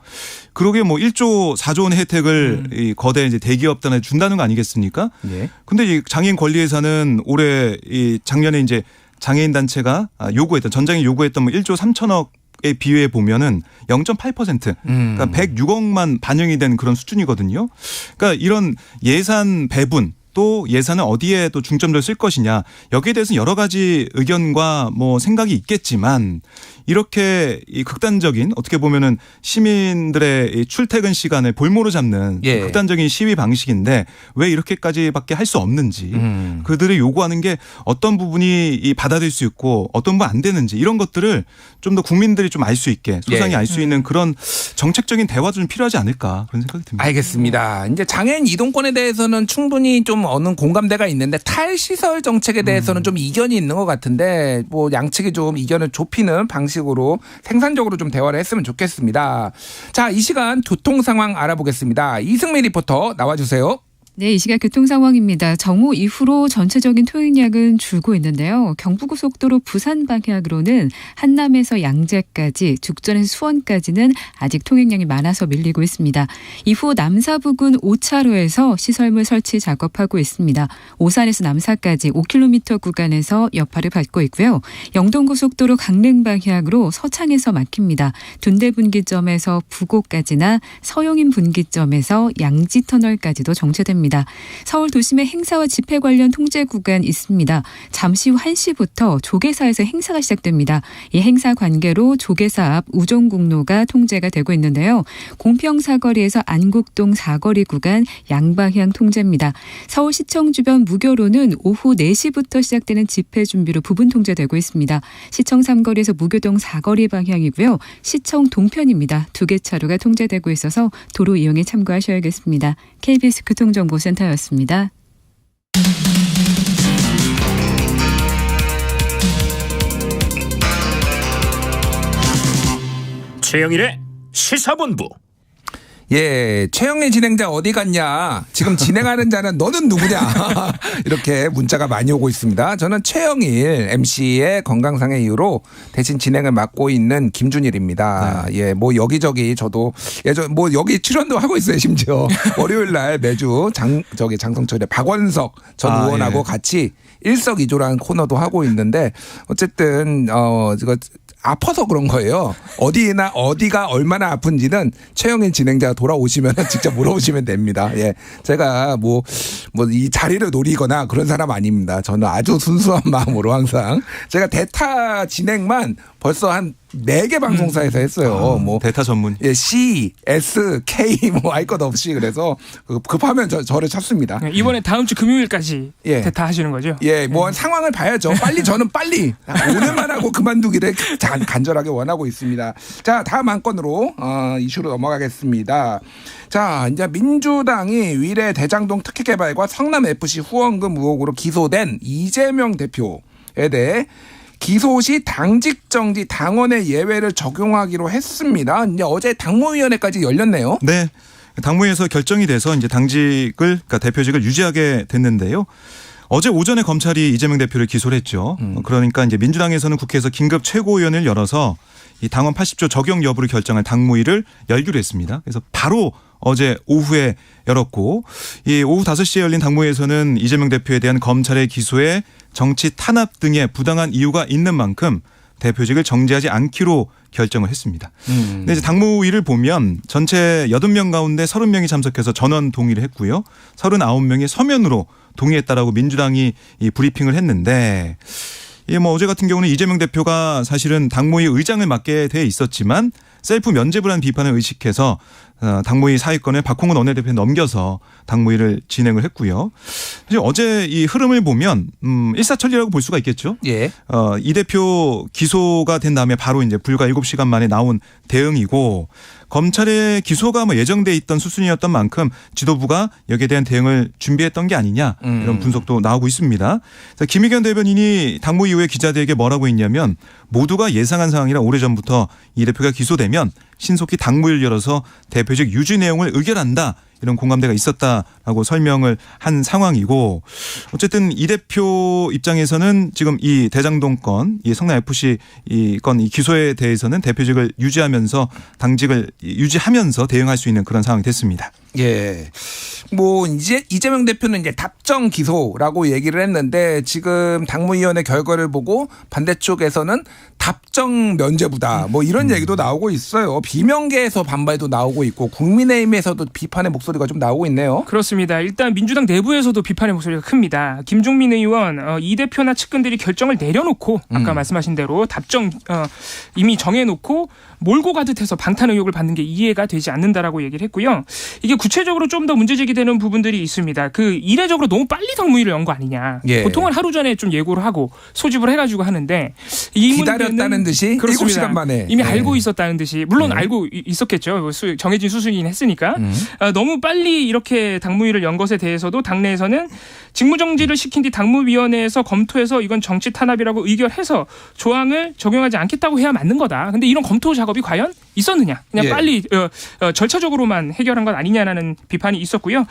그러게 1조 4조 원의 혜택을 이 거대 이제 대기업단에 준다는 거 아니겠습니까? 예. 근데 이 장애인 권리 예산은 올해 이 작년에 이제 장애인 단체가 요구했던, 전장이 요구했던 1조 3천억 에 비해 보면은 0.8%, 그러니까 106억만 반영이 된 그런 수준이거든요. 그러니까 이런 예산 배분 또 예산을 어디에 또 중점적으로 쓸 것이냐 여기에 대해서는 여러 가지 의견과 뭐 생각이 있겠지만 이렇게 이 극단적인 어떻게 보면은 시민들의 이 출퇴근 시간을 볼모로 잡는 예. 극단적인 시위 방식인데 왜 이렇게까지밖에 할 수 없는지 그들이 요구하는 게 어떤 부분이 이 받아들일 수 있고 어떤 부분 안 되는지 이런 것들을 좀 더 국민들이 좀 알 수 있게 소상히 예. 알 수 있는 그런 정책적인 대화도 좀 필요하지 않을까 그런 생각이 듭니다. 알겠습니다. 이제 장애인 이동권에 대해서는 충분히 좀 어느 공감대가 있는데 탈시설 정책에 대해서는 좀 이견이 있는 것 같은데 뭐 양측이 좀 이견을 좁히는 방식으로 생산적으로 좀 대화를 했으면 좋겠습니다. 자, 이 시간 교통 상황 알아보겠습니다. 이승미 리포터 나와주세요. 네, 이 시각 교통 상황입니다. 정오 이후로 전체적인 토행량은 줄고 있는데요. 경부고속도로 부산 방향으로는 한남에서 양재까지, 죽전에서 수원까지는 아직 통행량이 많아서 밀리고 있습니다. 이후 남사 부근 5차로에서 시설물 설치 작업하고 있습니다. 오산에서 남사까지 5km 구간에서 여파를 받고 있고요. 영동고속도로 강릉 방향으로 서창에서 막힙니다. 둔대 분기점에서 부곡까지나 서용인 분기점에서 양지터널까지도 정체됩니다. 서울 도심에 행사와 집회 관련 통제 구간 있습니다. 잠시 후 1시부터 조계사에서 행사가 시작됩니다. 이 행사 관계로 조계사 앞 우종국로가 통제가 되고 있는데요. 공평사거리에서 안국동 사거리 구간 양방향 통제입니다. 서울시청 주변 무교로는 오후 4시부터 시작되는 집회 준비로 부분 통제되고 있습니다. 시청 3거리에서 무교동 사거리 방향이고요. 시청 동편입니다. 2개 차로가 통제되고 있어서 도로 이용에 참고하셔야겠습니다. KBS 교통정보센터였습니다. 최영일의 시사본부. 예, 최영일 진행자 어디 갔냐? 지금 진행하는 자는 너는 누구냐? 이렇게 문자가 많이 오고 있습니다. 저는 최영일 MC의 건강상의 이유로 대신 진행을 맡고 있는 김준일입니다. 네. 예, 뭐 여기저기 저도 예전 뭐 여기 출연도 하고 있어요. 심지어 월요일 날 매주 장성철의 박원석 전 의원하고 예. 같이 일석이조라는 코너도 하고 있는데 어쨌든 이거 아파서 그런 거예요. 어디가 얼마나 아픈지는 최영일 진행자가 돌아오시면 직접 물어보시면 됩니다. 예. 제가 뭐 이 자리를 노리거나 그런 사람 아닙니다. 저는 아주 순수한 마음으로 항상 제가 대타 진행만 벌써 한 4개 방송사에서 했어요. 뭐 대타 전문. 예, C, S, K 뭐 할 것 없이 그래서 급하면 저를 찾습니다. 이번에 다음 주 금요일까지 예. 대타 하시는 거죠? 예, 뭐 상황을 봐야죠. 저는 빨리 오늘만 하고 그만두기를 간절하게 원하고 있습니다. 자, 다음 한 건으로 이슈로 넘어가겠습니다. 자, 이제 민주당이 위례 대장동 특혜개발과 성남FC 후원금 의혹으로 기소된 이재명 대표에 대해 기소 시 당직 정지 당원의 예외를 적용하기로 했습니다. 이제 어제 당무위원회까지 열렸네요. 네. 당무위에서 결정이 돼서 이제 그러니까 대표직을 유지하게 됐는데요. 어제 오전에 검찰이 이재명 대표를 기소를 했죠. 그러니까 이제 민주당에서는 국회에서 긴급 최고위원회를 열어서 이 당원 80조 적용 여부를 결정할 당무위를 열기로 했습니다. 그래서 바로 어제 오후에 열었고 이 오후 5시에 열린 당무위에서는 이재명 대표에 대한 검찰의 기소에 정치 탄압 등의 부당한 이유가 있는 만큼 대표직을 정지하지 않기로 결정을 했습니다. 근데 이제 당무위를 보면 전체 80명 가운데 30명이 참석해서 전원 동의를 했고요. 39명이 서면으로 동의했다라고 민주당이 이 브리핑을 했는데 예, 뭐 어제 같은 경우는 이재명 대표가 사실은 당무위 의장을 맡게 돼 있었지만 셀프 면접을 한 비판을 의식해서 당무위 사회권을 박홍근 원내대표에 넘겨서 당무위를 진행을 했고요. 사실 어제 이 흐름을 보면 일사천리라고 볼 수가 있겠죠. 예. 이 대표 기소가 된 다음에 바로 이제 불과 7시간 만에 나온 대응이고 검찰의 기소가 뭐 예정돼 있던 수순이었던 만큼 지도부가 여기에 대한 대응을 준비했던 게 아니냐 이런 분석도 나오고 있습니다. 김의겸 대변인이 당무 이후에 기자들에게 뭐라고 했냐면 모두가 예상한 상황이라 오래전부터 이 대표가 기소되면 신속히 당무위를 열어서 대표직 유지 내용을 의결한다 이런 공감대가 있었다라고 설명을 한 상황이고 어쨌든 이 대표 입장에서는 지금 이 대장동 건, 이 성남 FC 이 건 이 기소에 대해서는 대표직을 유지하면서 당직을 유지하면서 대응할 수 있는 그런 상황이 됐습니다. 예. 뭐 이제 이재명 대표는 이제 답정 기소라고 얘기를 했는데 지금 당무위원회 결과를 보고 반대쪽에서는 답정 면죄부다. 뭐 이런 얘기도 나오고 있어요. 비명계에서 반발도 나오고 있고 국민의힘에서도 비판의 목소리가 좀 나오고 있네요. 그렇습니다. 일단 민주당 내부에서도 비판의 목소리가 큽니다. 김종민 의원 이 대표나 측근들이 결정을 내려놓고 아까 말씀하신 대로 답정 이미 정해놓고 몰고 가듯 해서 방탄 의혹을 받는 게 이해가 되지 않는다라고 얘기를 했고요. 이게 구체적으로 좀 더 문제 제기되는 부분들이 있습니다. 그 이례적으로 너무 빨리 당무위를 연 거 아니냐. 예. 보통은 하루 전에 좀 예고를 하고 소집을 해가지고 하는데 이 기다렸다는 듯이 그렇습니다. 7시간 만에. 이미 예. 알고 있었다는 듯이 물론 알고 있었겠죠. 정해진 수순이긴 했으니까 너무 빨리 이렇게 당무위를 연 것에 대해서도 당내에서는 직무정지를 시킨 뒤 당무위원회에서 검토해서 이건 정치 탄압이라고 의결해서 조항을 적용하지 않겠다고 해야 맞는 거다. 근데 이런 검토 작업이 과연 있었느냐. 그냥 예. 빨리 절차적으로만 해결한 건 아니냐라는 비판이 있었고요.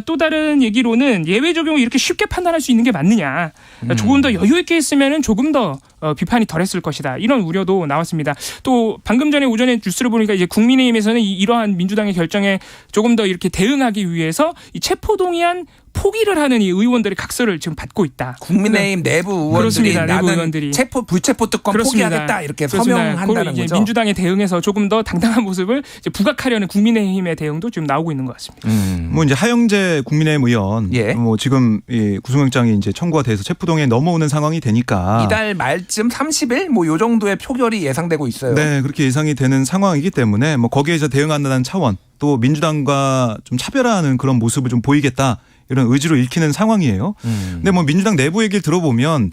또 다른 얘기로는 예외 적용을 이렇게 쉽게 판단할 수 있는 게 맞느냐. 조금 더 여유 있게 했으면 조금 더 비판이 덜했을 것이다. 이런 우려도 나왔습니다. 또 방금 전에 오전에 뉴스를 보니까 이제 국민의힘에서는 이러한 민주당의 결정에 조금 더 이렇게 대응하기 위해서 이 체포동의안 포기를 하는 이 의원들의 각서를 지금 받고 있다. 국민의힘 내부 의원들이 그렇습니다. 나는 내부 의원들이. 불체포 특권 그렇습니다. 포기하겠다 이렇게 그렇습니다. 서명한다는 이제 거죠. 민주당에 대응해서 조금 더 당당한 모습을 이제 부각하려는 국민의힘의 대응도 지금 나오고 있는 것 같습니다. 뭐 이제 하영재 국민의힘 의원, 예. 뭐 지금 이 구속영장이 이제 청구가 돼서 체포동에 넘어오는 상황이 되니까 이달 말쯤 30일 뭐 요 정도의 표결이 예상되고 있어요. 네, 그렇게 예상이 되는 상황이기 때문에 뭐 거기에서 대응한다는 차원, 또 민주당과 좀 차별화하는 그런 모습을 좀 보이겠다. 이런 의지로 읽히는 상황이에요. 근데 뭐 민주당 내부 얘기를 들어보면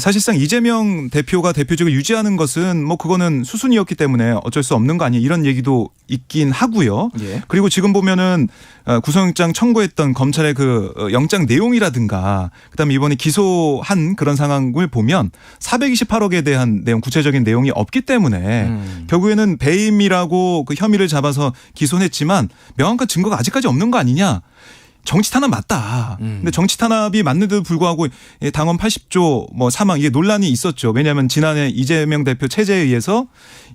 사실상 이재명 대표가 대표직을 유지하는 것은 뭐 그거는 수순이었기 때문에 어쩔 수 없는 거 아니에요. 이런 얘기도 있긴 하고요. 예. 그리고 지금 보면은 구속영장 청구했던 검찰의 그 영장 내용이라든가 그다음에 이번에 기소한 그런 상황을 보면 428억에 대한 내용, 구체적인 내용이 없기 때문에 결국에는 배임이라고 그 혐의를 잡아서 기소했지만 명확한 증거가 아직까지 없는 거 아니냐. 정치 탄압 맞다. 근데 정치 탄압이 맞는데도 불구하고 당원 80조 뭐 사망 이게 논란이 있었죠. 왜냐하면 지난해 이재명 대표 체제에 의해서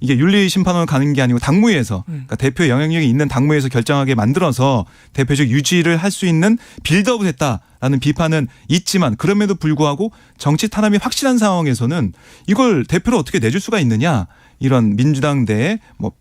이게 윤리심판원을 가는 게 아니고 당무위에서 그러니까 대표 영향력이 있는 당무위에서 결정하게 만들어서 대표직 유지를 할 수 있는 빌드업을 했다라는 비판은 있지만 그럼에도 불구하고 정치 탄압이 확실한 상황에서는 이걸 대표로 어떻게 내줄 수가 있느냐. 이런 민주당 내에 뭐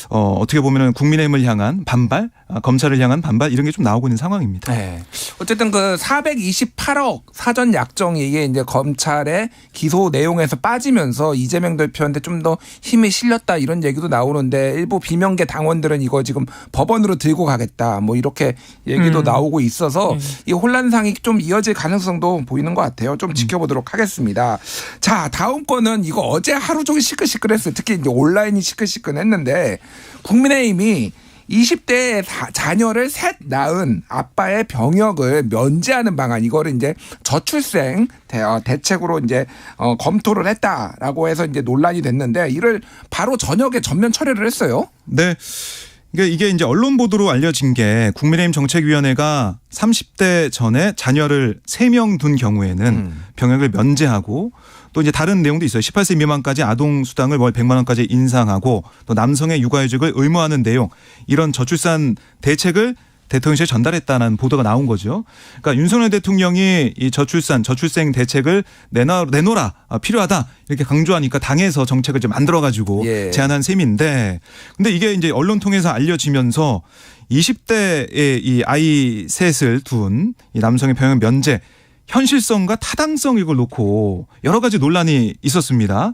어떻게 보면은 국민의힘을 향한 반발, 검찰을 향한 반발 이런 게 좀 나오고 있는 상황입니다. 네. 어쨌든 그 428억 사전 약정이 이게 이제 검찰의 기소 내용에서 빠지면서 이재명 대표한테 좀 더 힘이 실렸다 이런 얘기도 나오는데 일부 비명계 당원들은 이거 지금 법원으로 들고 가겠다 뭐 이렇게 얘기도 나오고 있어서 이 혼란상이 좀 이어질 가능성도 보이는 것 같아요. 좀 지켜보도록 하겠습니다. 자, 다음 건은 이거 어제 하루 종일 시끌시끌했어요. 특히 이제 온라인이 시끌시끌했는데 국민의힘이 20대 자녀를 셋 낳은 아빠의 병역을 면제하는 방안 이거를 이제 저출생 대책으로 이제 검토를 했다라고 해서 이제 논란이 됐는데 이를 바로 저녁에 전면 철회를 했어요. 네. 이게 이제 언론 보도로 알려진 게 국민의힘 정책위원회가 30대 전에 자녀를 3명 둔 경우에는 병역을 면제하고 또 이제 다른 내용도 있어요. 18세 미만까지 아동 수당을 월 100만 원까지 인상하고 또 남성의 육아휴직을 의무화하는 내용 이런 저출산 대책을 대통령실에 전달했다는 보도가 나온 거죠. 그러니까 윤석열 대통령이 이 저출생 대책을 내놓으라 필요하다 이렇게 강조하니까 당에서 정책을 좀 만들어가지고 예. 제안한 셈인데 근데 이게 이제 언론 통해서 알려지면서 20대의 이 아이 셋을 둔 이 남성의 병역 면제 현실성과 타당성 이걸 놓고 여러 가지 논란이 있었습니다.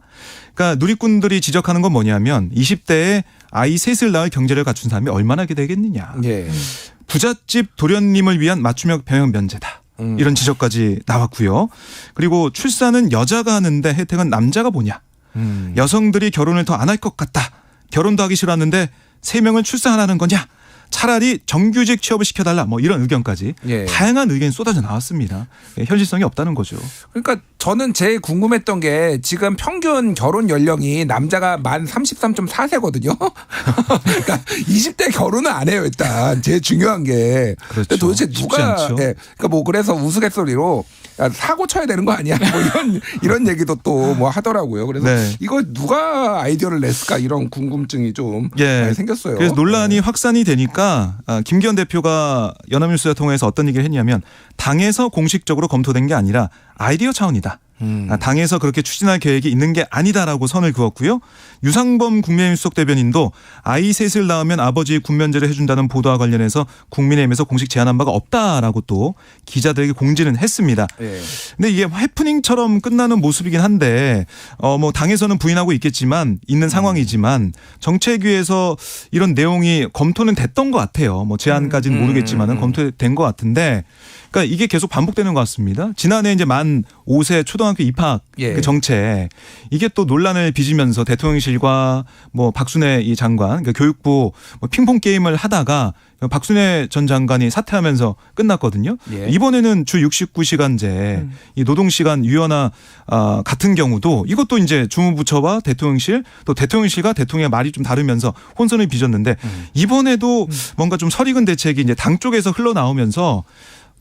그러니까 누리꾼들이 지적하는 건 뭐냐면 20대에 아이 셋을 낳을 경제를 갖춘 사람이 얼마나 되겠느냐. 예. 부잣집 도련님을 위한 맞춤형 병역 면제다. 이런 지적까지 나왔고요. 그리고 출산은 여자가 하는데 혜택은 남자가 보냐. 여성들이 결혼을 더 안 할 것 같다. 결혼도 하기 싫었는데 3명을 출산하라는 거냐. 차라리 정규직 취업을 시켜달라 뭐 이런 의견까지 예. 다양한 의견이 쏟아져 나왔습니다. 현실성이 없다는 거죠. 그러니까 저는 제일 궁금했던 게 지금 평균 결혼 연령이 남자가 만 33.4세거든요. 그러니까 20대 결혼은 안 해요 일단. 제일 중요한 게. 그렇죠. 도대체 쉽지 누가? 않죠. 예. 그러니까 뭐 그래서 우스갯소리로 야, 사고 쳐야 되는 거 아니야? 뭐 이런 얘기도 또 뭐 하더라고요. 그래서 네. 이거 누가 아이디어를 냈을까 이런 궁금증이 좀 많이 생겼어요. 그래서 논란이 확산이 되니까 김기현 대표가 연합뉴스와 통해서 어떤 얘기를 했냐면 당에서 공식적으로 검토된 게 아니라 아이디어 차원이다. 당에서 그렇게 추진할 계획이 있는 게 아니다라고 선을 그었고요. 유상범 국민의힘 수석 대변인도 아이 셋을 낳으면 아버지 군면제를 해준다는 보도와 관련해서 국민의힘에서 공식 제안한 바가 없다라고 또 기자들에게 공지는 했습니다. 예. 근데 이게 해프닝처럼 끝나는 모습이긴 한데 뭐 당에서는 부인하고 있겠지만 있는 상황이지만 정책위에서 이런 내용이 검토는 됐던 것 같아요. 뭐 제안까지는 모르겠지만은 검토된 것 같은데. 그러니까 이게 계속 반복되는 것 같습니다. 지난해 이제 만 5세 초등학교 입학 예. 그 정책 이게 또 논란을 빚으면서 대통령실과 뭐 박순애 이 장관 그러니까 교육부 뭐 핑퐁 게임을 하다가 박순애 전 장관이 사퇴하면서 끝났거든요. 예. 이번에는 주 69시간제 이 노동시간 유연화 같은 경우도 이것도 이제 주무부처와 대통령실 또 대통령실과 대통령의 말이 좀 다르면서 혼선을 빚었는데 이번에도 뭔가 좀 설익은 대책이 이제 당 쪽에서 흘러나오면서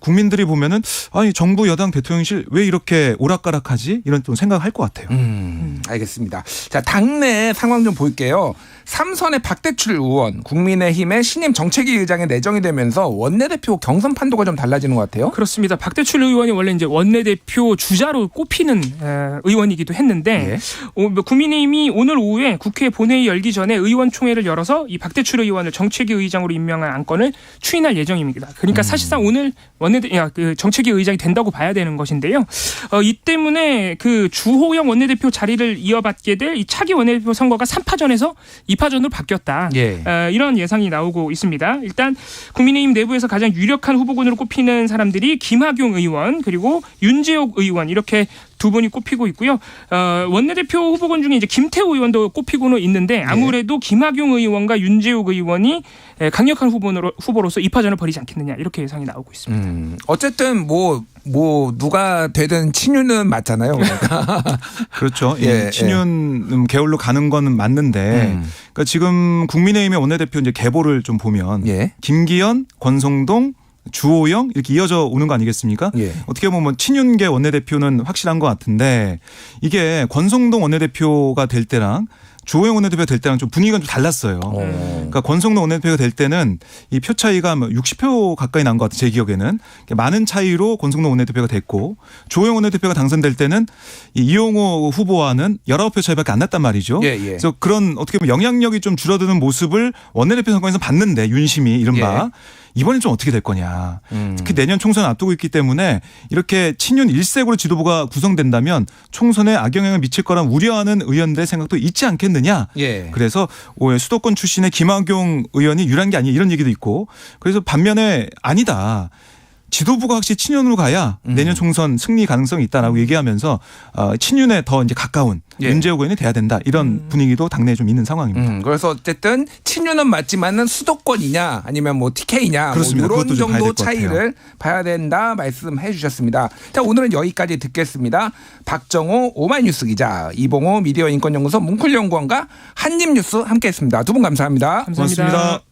국민들이 보면은 아니 정부 여당 대통령실 왜 이렇게 오락가락하지 이런 좀 생각할 것 같아요. 알겠습니다. 자, 당내 상황 좀 볼게요. 삼선의 박대출 의원 국민의힘의 신임 정책위 의장에 내정이 되면서 원내대표 경선 판도가 좀 달라지는 것 같아요. 그렇습니다. 박대출 의원이 원래 이제 원내대표 주자로 꼽히는 의원이기도 했는데 국민의힘이 오늘 오후에 국회 본회의 열기 전에 의원총회를 열어서 이 박대출 의원을 정책위 의장으로 임명한 안건을 추인할 예정입니다. 그러니까 사실상 오늘 그 정책위 의장이 된다고 봐야 되는 것인데요. 이 때문에 그 주호영 원내대표 자리를 이어받게 될 이 차기 원내대표 선거가 3파전에서 2파전으로 바뀌었다. 예. 이런 예상이 나오고 있습니다. 일단 국민의힘 내부에서 가장 유력한 후보군으로 꼽히는 사람들이 김학용 의원 그리고 윤재옥 의원 이렇게 두 분이 꼽히고 있고요. 원내대표 후보군 중에 이제 김태우 의원도 꼽히고는 있는데 아무래도 김학용 의원과 윤재욱 의원이 강력한 후보로서 2파전을 벌이지 않겠느냐 이렇게 예상이 나오고 있습니다. 어쨌든 뭐 누가 되든 친윤은 맞잖아요. 그러니까. 그렇죠. 예, 친윤 계열로 가는 거는 맞는데 그러니까 지금 국민의힘의 원내대표 이제 계보를 좀 보면 예. 김기현, 권성동 주호영 이렇게 이어져 오는 거 아니겠습니까? 예. 어떻게 보면 친윤계 원내대표는 확실한 것 같은데 이게 권성동 원내대표가 될 때랑 주호영 원내대표가 될 때랑 좀 분위기가 좀 달랐어요. 그러니까 권성동 원내대표가 될 때는 이 표 차이가 60표 가까이 난 것 같아요. 제 기억에는. 많은 차이로 권성동 원내대표가 됐고 주호영 원내대표가 당선될 때는 이 이용호 후보와는 19표 차이밖에 안 났단 말이죠. 예, 예. 그래서 그런 어떻게 보면 영향력이 좀 줄어드는 모습을 원내대표 선거에서 봤는데 윤심이 이른바. 이번엔 좀 어떻게 될 거냐. 특히 내년 총선 앞두고 있기 때문에 이렇게 친윤 일색으로 지도부가 구성된다면 총선에 악영향을 미칠 거란 우려하는 의원들의 생각도 있지 않겠느냐. 예. 그래서 수도권 출신의 김학용 의원이 유리한 게 아니냐 이런 얘기도 있고 그래서 반면에 아니다. 지도부가 확실히 친윤으로 가야 내년 총선 승리 가능성이 있다라고 얘기하면서 친윤에 더 이제 가까운 윤재욱 의원이 돼야 된다 이런 분위기도 당내에 좀 있는 상황입니다. 그래서 어쨌든 친윤은 맞지만은 수도권이냐 아니면 뭐 TK냐 그렇습니다. 뭐 이런 그것도 좀 봐야 정도 될것 같아요. 차이를 봐야 된다 말씀해 주셨습니다. 자, 오늘은 여기까지 듣겠습니다. 박정호 오마이뉴스 기자, 이봉호 미디어 인권연구소 뭉클연구원과 한입뉴스 함께했습니다. 두 분 감사합니다. 고맙습니다.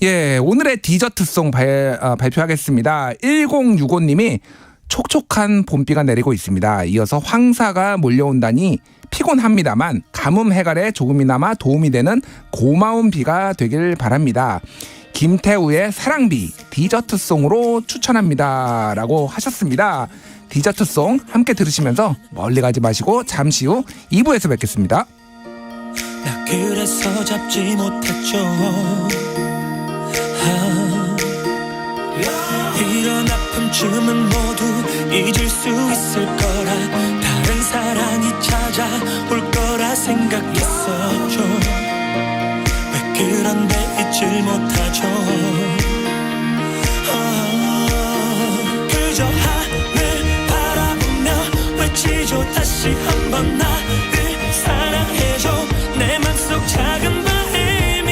예, 오늘의 디저트송 발표하겠습니다. 1065님이 촉촉한 봄비가 내리고 있습니다. 이어서 황사가 몰려온다니 피곤합니다만 가뭄 해결에 조금이나마 도움이 되는 고마운 비가 되길 바랍니다. 김태우의 사랑비 디저트송으로 추천합니다. 라고 하셨습니다. 디저트송 함께 들으시면서 멀리 가지 마시고 잠시 후 2부에서 뵙겠습니다. 나 그래서 잡지 못했죠. 이런 아픔쯤은 모두 잊을 수 있을 거라 다른 사랑이 찾아올 거라 생각했었죠. 왜 그런데 잊질 못하죠. 그저 하늘 바라보며 외치죠. 다시 한번 나를 사랑해줘. 내 맘속 작은 바람이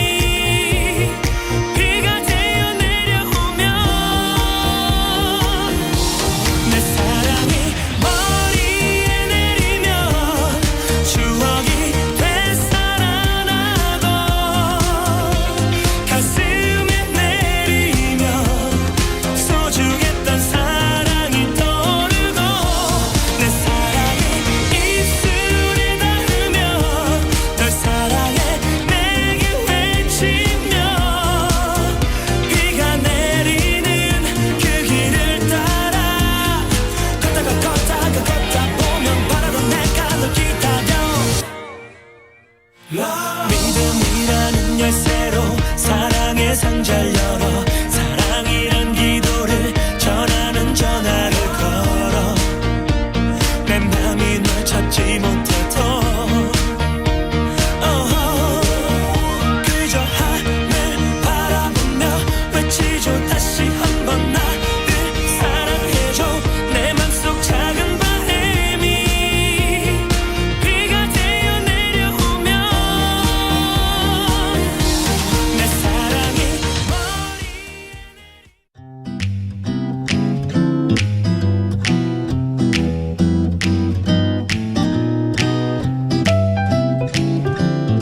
믿음이라는 열쇠로 사랑의 상자를 열어 사랑이란 기도를 전하는 전화를 걸어 내 맘이 널 찾지 못해도 그저 하늘 바라보며 외치죠 다시 한번 나를 사랑해줘 내 맘속 작은 바람이 비가 되어 내려오면 내 사랑이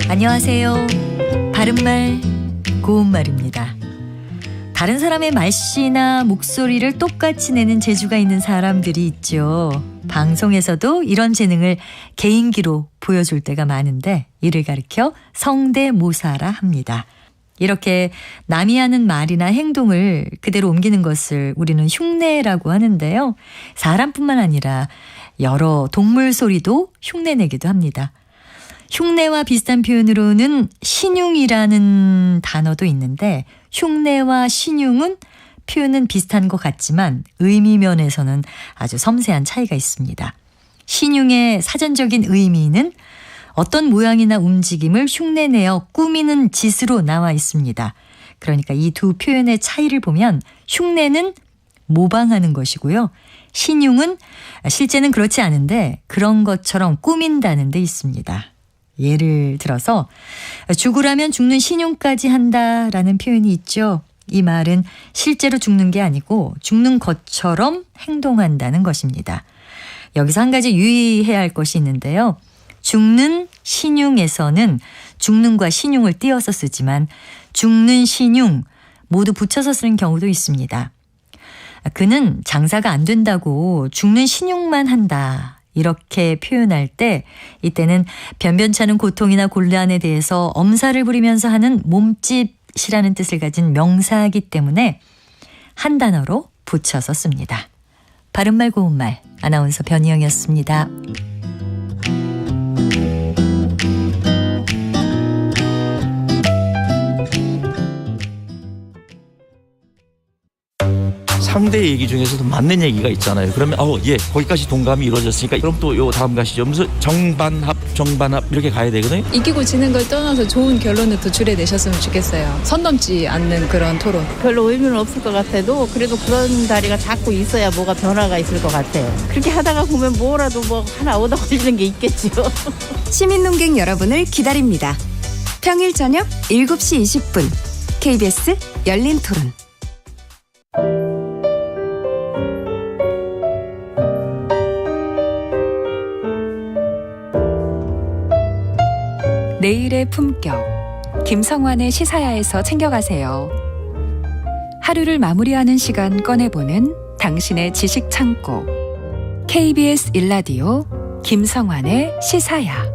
안녕하세요. 바른말 고운말입니다. 다른 사람의 말씨나 목소리를 똑같이 내는 재주가 있는 사람들이 있죠. 방송에서도 이런 재능을 개인기로 보여줄 때가 많은데 이를 가리켜 성대모사라 합니다. 이렇게 남이 하는 말이나 행동을 그대로 옮기는 것을 우리는 흉내라고 하는데요. 사람뿐만 아니라 여러 동물 소리도 흉내내기도 합니다. 흉내와 비슷한 표현으로는 신용이라는 단어도 있는데 흉내와 신용은 표현은 비슷한 것 같지만 의미 면에서는 아주 섬세한 차이가 있습니다. 신용의 사전적인 의미는 어떤 모양이나 움직임을 흉내내어 꾸미는 짓으로 나와 있습니다. 그러니까 이 두 표현의 차이를 보면 흉내는 모방하는 것이고요. 신용은 실제는 그렇지 않은데 그런 것처럼 꾸민다는 데 있습니다. 예를 들어서 죽으라면 죽는 신용까지 한다라는 표현이 있죠. 이 말은 실제로 죽는 게 아니고 죽는 것처럼 행동한다는 것입니다. 여기서 한 가지 유의해야 할 것이 있는데요. 죽는 신용에서는 죽는과 신용을 띄어서 쓰지만 죽는 신용 모두 붙여서 쓰는 경우도 있습니다. 그는 장사가 안 된다고 죽는 신용만 한다. 이렇게 표현할 때 이때는 변변찮은 고통이나 곤란에 대해서 엄살을 부리면서 하는 몸짓이라는 뜻을 가진 명사이기 때문에 한 단어로 붙여서 씁니다. 바른말 고운말 아나운서 변희영이었습니다. 상대 얘기 중에서도 맞는 얘기가 있잖아요. 그러면 예, 거기까지 동감이 이루어졌으니까 그럼 또 요 다음 가시죠. 하면서 정반합 이렇게 가야 되거든요. 이기고 지는 걸 떠나서 좋은 결론을 도출해내셨으면 좋겠어요. 선 넘지 않는 그런 토론. 별로 의미는 없을 것 같아도 그래도 그런 자리가 자꾸 있어야 뭐가 변화가 있을 것 같아요. 그렇게 하다가 보면 뭐라도 뭐 하나 얻어 걸리는 게 있겠죠. 시민논객 여러분을 기다립니다. 평일 저녁 7시 20분 KBS 열린 토론. 내일의 품격 김성환의 시사야에서 챙겨가세요. 하루를 마무리하는 시간 꺼내보는 당신의 지식 창고 KBS 1라디오 김성환의 시사야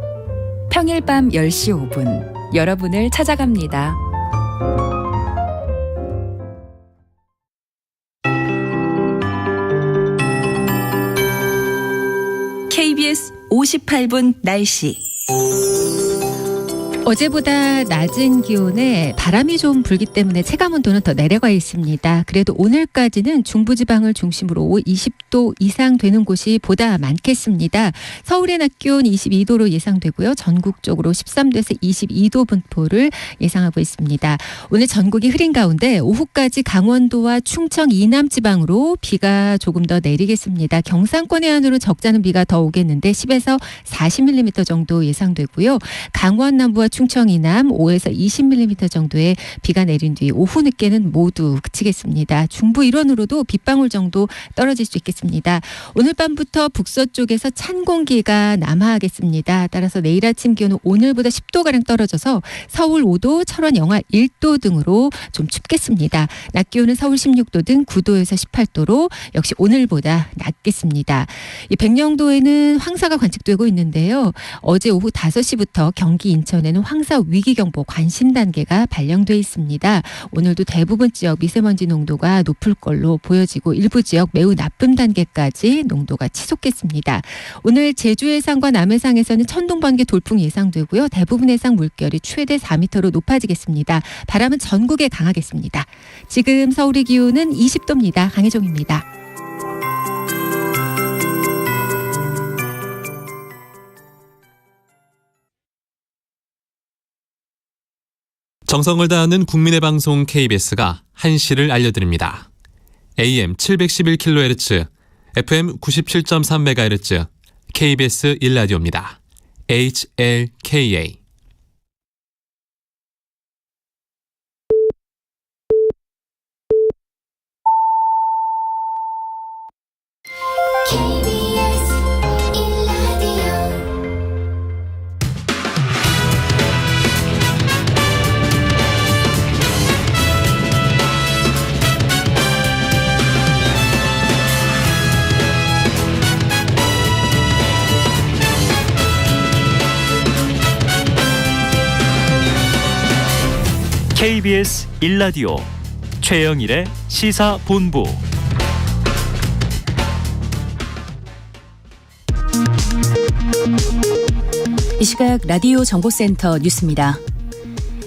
평일 밤 10시 5분 여러분을 찾아갑니다. KBS 58분 날씨. 어제보다 낮은 기온에 바람이 좀 불기 때문에 체감온도는 더 내려가 있습니다. 그래도 오늘까지는 중부지방을 중심으로 20도 이상 되는 곳이 보다 많겠습니다. 서울의 낮 기온 22도로 예상되고요. 전국적으로 13도에서 22도 분포를 예상하고 있습니다. 오늘 전국이 흐린 가운데 오후까지 강원도와 충청 이남 지방으로 비가 조금 더 내리겠습니다. 경상권 해안으로 적잖은 비가 더 오겠는데 10에서 40mm 정도 예상되고요. 강원 남부와 충청 이남 5에서 20mm 정도의 비가 내린 뒤 오후 늦게는 모두 그치겠습니다. 중부 일원으로도 빗방울 정도 떨어질 수 있겠습니다. 오늘 밤부터 북서쪽에서 찬 공기가 남하하겠습니다. 따라서 내일 아침 기온은 오늘보다 10도가량 떨어져서 서울 5도, 철원 영하 1도 등으로 좀 춥겠습니다. 낮 기온은 서울 16도 등 9도에서 18도로 역시 오늘보다 낮겠습니다. 이 백령도에는 황사가 관측되고 있는데요. 어제 오후 5시부터 경기 인천에는 황사 위기경보 관심 단계가 발령돼 있습니다. 오늘도 대부분 지역 미세먼지 농도가 높을 걸로 보여지고 일부 지역 매우 나쁨 단계까지 농도가 치솟겠습니다. 오늘 제주 해상과 남해상에서는 천둥번개 돌풍 예상되고요. 대부분 해상 물결이 최대 4m로 높아지겠습니다. 바람은 전국에 강하겠습니다. 지금 서울의 기온은 20도입니다. 강혜종입니다. 정성을 다하는 국민의 방송 KBS가 한시를 알려드립니다. AM 711kHz, FM 97.3MHz, KBS 1라디오입니다. HLKA. KBS 1라디오 최영일의 시사본부. 이 시각 라디오 정보센터 뉴스입니다.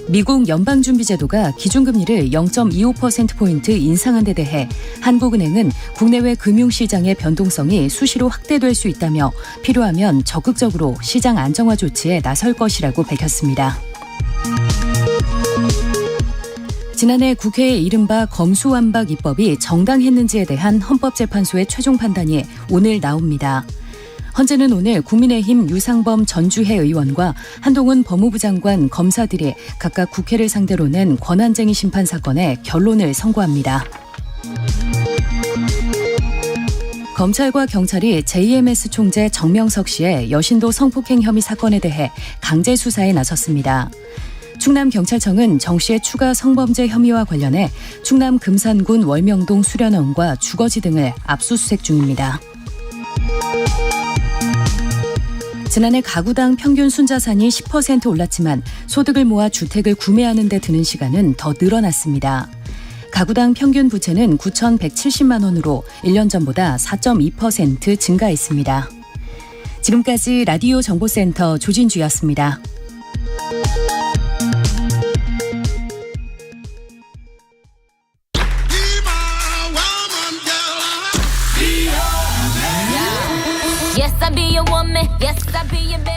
미국 연방준비제도가 기준금리를 0.25%포인트 인상한 데 대해 한국은행은 국내외 금융시장의 변동성이 수시로 확대될 수 있다며 필요하면 적극적으로 시장 안정화 조치에 나설 것이라고 밝혔습니다. 지난해 국회의 이른바 검수완박 입법이 정당했는지에 대한 헌법재판소의 최종 판단이 오늘 나옵니다. 헌재는 오늘 국민의힘 유상범 전주회 의원과 한동훈 법무부 장관 검사들이 각각 국회를 상대로 낸 권한쟁의 심판 사건에 결론을 선고합니다. 검찰과 경찰이 JMS 총재 정명석 씨의 여신도 성폭행 혐의 사건에 대해 강제 수사에 나섰습니다. 충남경찰청은 정 씨의 추가 성범죄 혐의와 관련해 충남 금산군 월명동 수련원과 주거지 등을 압수수색 중입니다. 지난해 가구당 평균 순자산이 10% 올랐지만 소득을 모아 주택을 구매하는 데 드는 시간은 더 늘어났습니다. 가구당 평균 부채는 9,170만 원으로 1년 전보다 4.2% 증가했습니다. 지금까지 라디오 정보센터 조진주였습니다.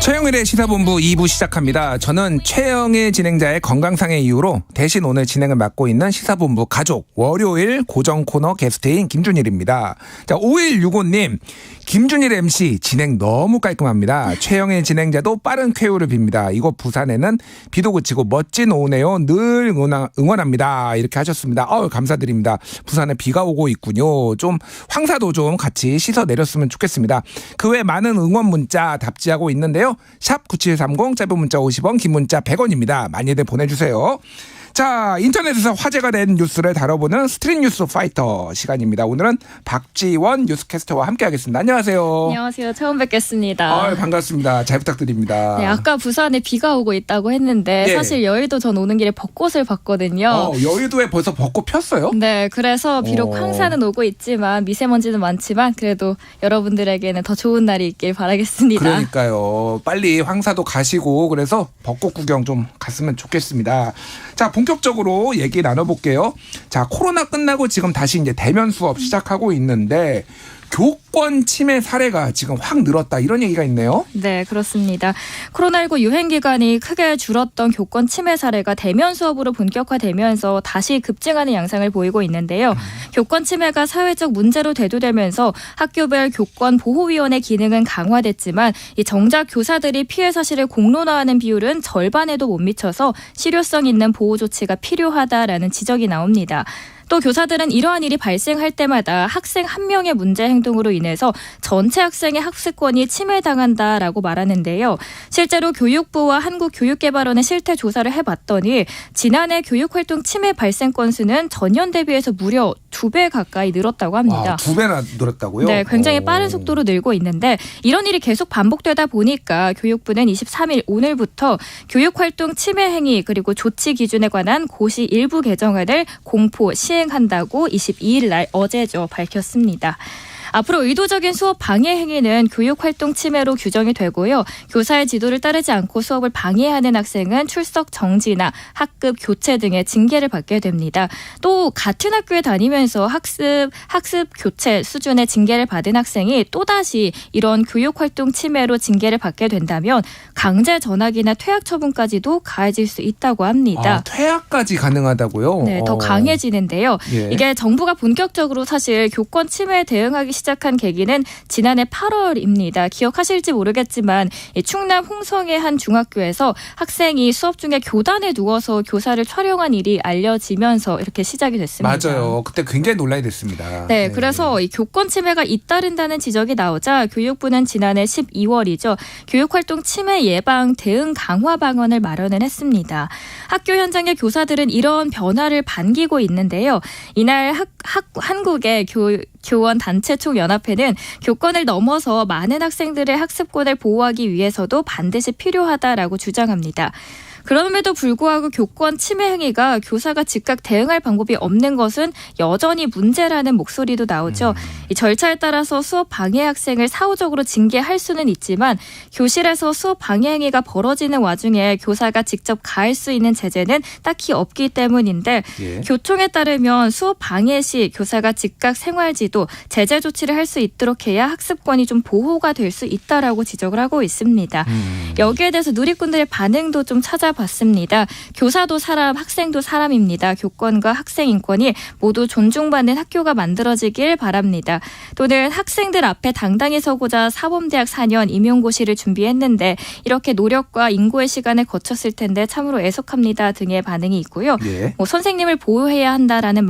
최영일의 시사본부 2부 시작합니다. 저는 최영일 진행자의 건강상의 이유로 대신 오늘 진행을 맡고 있는 시사본부 가족 월요일 고정 코너 게스트인 김준일입니다. 자, 5165님, 김준일 MC 진행 너무 깔끔합니다. 최영일 진행자도 빠른 쾌유를 빕니다. 이곳 부산에는 비도 그치고 멋진 오후네요. 늘 응원합니다. 이렇게 하셨습니다. 감사드립니다. 부산에 비가 오고 있군요. 좀 황사도 좀 같이 씻어 내렸으면 좋겠습니다. 그 외 많은 응원 문자 답지하고 있는데요. 샵 9730 짧은 문자 50원 긴 문자 100원입니다. 많이들 보내주세요. 자, 인터넷에서 화제가 된 뉴스를 다뤄보는 스트릿 뉴스 파이터 시간입니다. 오늘은 박지원 뉴스캐스터와 함께하겠습니다. 안녕하세요. 안녕하세요. 처음 뵙겠습니다. 반갑습니다. 잘 부탁드립니다. 네, 아까 부산에 비가 오고 있다고 했는데 네. 사실 여의도 전 오는 길에 벚꽃을 봤거든요. 여의도에 벌써 벚꽃 폈어요? 네, 그래서 비록 황사는 오고 있지만 미세먼지는 많지만 그래도 여러분들에게는 더 좋은 날이 있길 바라겠습니다. 그러니까요. 빨리 황사도 가시고 그래서 벚꽃 구경 좀 갔으면 좋겠습니다. 자, 본격적으로 얘기 나눠볼게요. 자, 코로나 끝나고 지금 다시 이제 대면 수업 시작하고 있는데 교권 침해 사례가 지금 확 늘었다 이런 얘기가 있네요. 네, 그렇습니다. 코로나19 유행 기간이 크게 줄었던 교권 침해 사례가 대면 수업으로 본격화되면서 다시 급증하는 양상을 보이고 있는데요. 교권 침해가 사회적 문제로 대두되면서 학교별 교권 보호위원회 기능은 강화됐지만 이 정작 교사들이 피해 사실을 공론화하는 비율은 절반에도 못 미쳐서 실효성 있는 보호 조치가 필요하다라는 지적이 나옵니다. 또 교사들은 이러한 일이 발생할 때마다 학생 한 명의 문제 행동으로 인해서 전체 학생의 학습권이 침해당한다라고 말하는데요. 실제로 교육부와 한국교육개발원의 실태 조사를 해봤더니 지난해 교육활동 침해 발생 건수는 전년 대비해서 무려 2배 가까이 늘었다고 합니다. 2배나 늘었다고요? 네, 굉장히 빠른 속도로 늘고 있는데 이런 일이 계속 반복되다 보니까 교육부는 23일 오늘부터 교육활동 침해 행위 그리고 조치 기준에 관한 고시 일부 개정안을 공포 시행한다고 22일 날 어제죠 밝혔습니다. 앞으로 의도적인 수업 방해 행위는 교육활동 침해로 규정이 되고요. 교사의 지도를 따르지 않고 수업을 방해하는 학생은 출석 정지나 학급 교체 등의 징계를 받게 됩니다. 또 같은 학교에 다니면서 학습 교체 수준의 징계를 받은 학생이 또다시 이런 교육활동 침해로 징계를 받게 된다면 강제 전학이나 퇴학 처분까지도 가해질 수 있다고 합니다. 퇴학까지 가능하다고요? 네, 더 강해지는데요. 예. 이게 정부가 본격적으로 사실 교권 침해에 대응하기 시작한 계기는 지난해 8월입니다. 기억하실지 모르겠지만 충남 홍성의 한 중학교에서 학생이 수업 중에 교단에 누워서 교사를 촬영한 일이 알려지면서 이렇게 시작이 됐습니다. 맞아요. 그때 굉장히 논란이 됐습니다. 네, 그래서 이 교권 침해가 잇따른다는 지적이 나오자 교육부는 지난해 12월이죠. 교육활동 침해 예방 대응 강화 방안을 마련을 했습니다. 학교 현장의 교사들은 이런 변화를 반기고 있는데요. 이날 한국의 교원 단체 총연합회는 교권을 넘어서 많은 학생들의 학습권을 보호하기 위해서도 반드시 필요하다라고 주장합니다. 그럼에도 불구하고 교권 침해 행위가 교사가 즉각 대응할 방법이 없는 것은 여전히 문제라는 목소리도 나오죠. 이 절차에 따라서 수업 방해 학생을 사후적으로 징계할 수는 있지만 교실에서 수업 방해 행위가 벌어지는 와중에 교사가 직접 가할 수 있는 제재는 딱히 없기 때문인데 교총에 따르면 수업 방해 시 교사가 즉각 생활지도 제재 조치를 할 수 있도록 해야 학습권이 좀 보호가 될 수 있다라고 지적을 하고 있습니다. 여기에 대해서 누리꾼들의 반응도 좀 찾아봤습니다. 교사도 사람, 학생도 사람입니다. 교권과 학생 인권이 모두 존중받는 학교가 만들어지길 바랍니다. 또는 학생들 앞에 당당히 서고자 사범대학 4년 임용고시를 준비했는데 이렇게 노력과 인고의 시간을 거쳤을 텐데 참으로 애석합니다 등의 반응이 있고요. 선생님을 보호해야 한다라는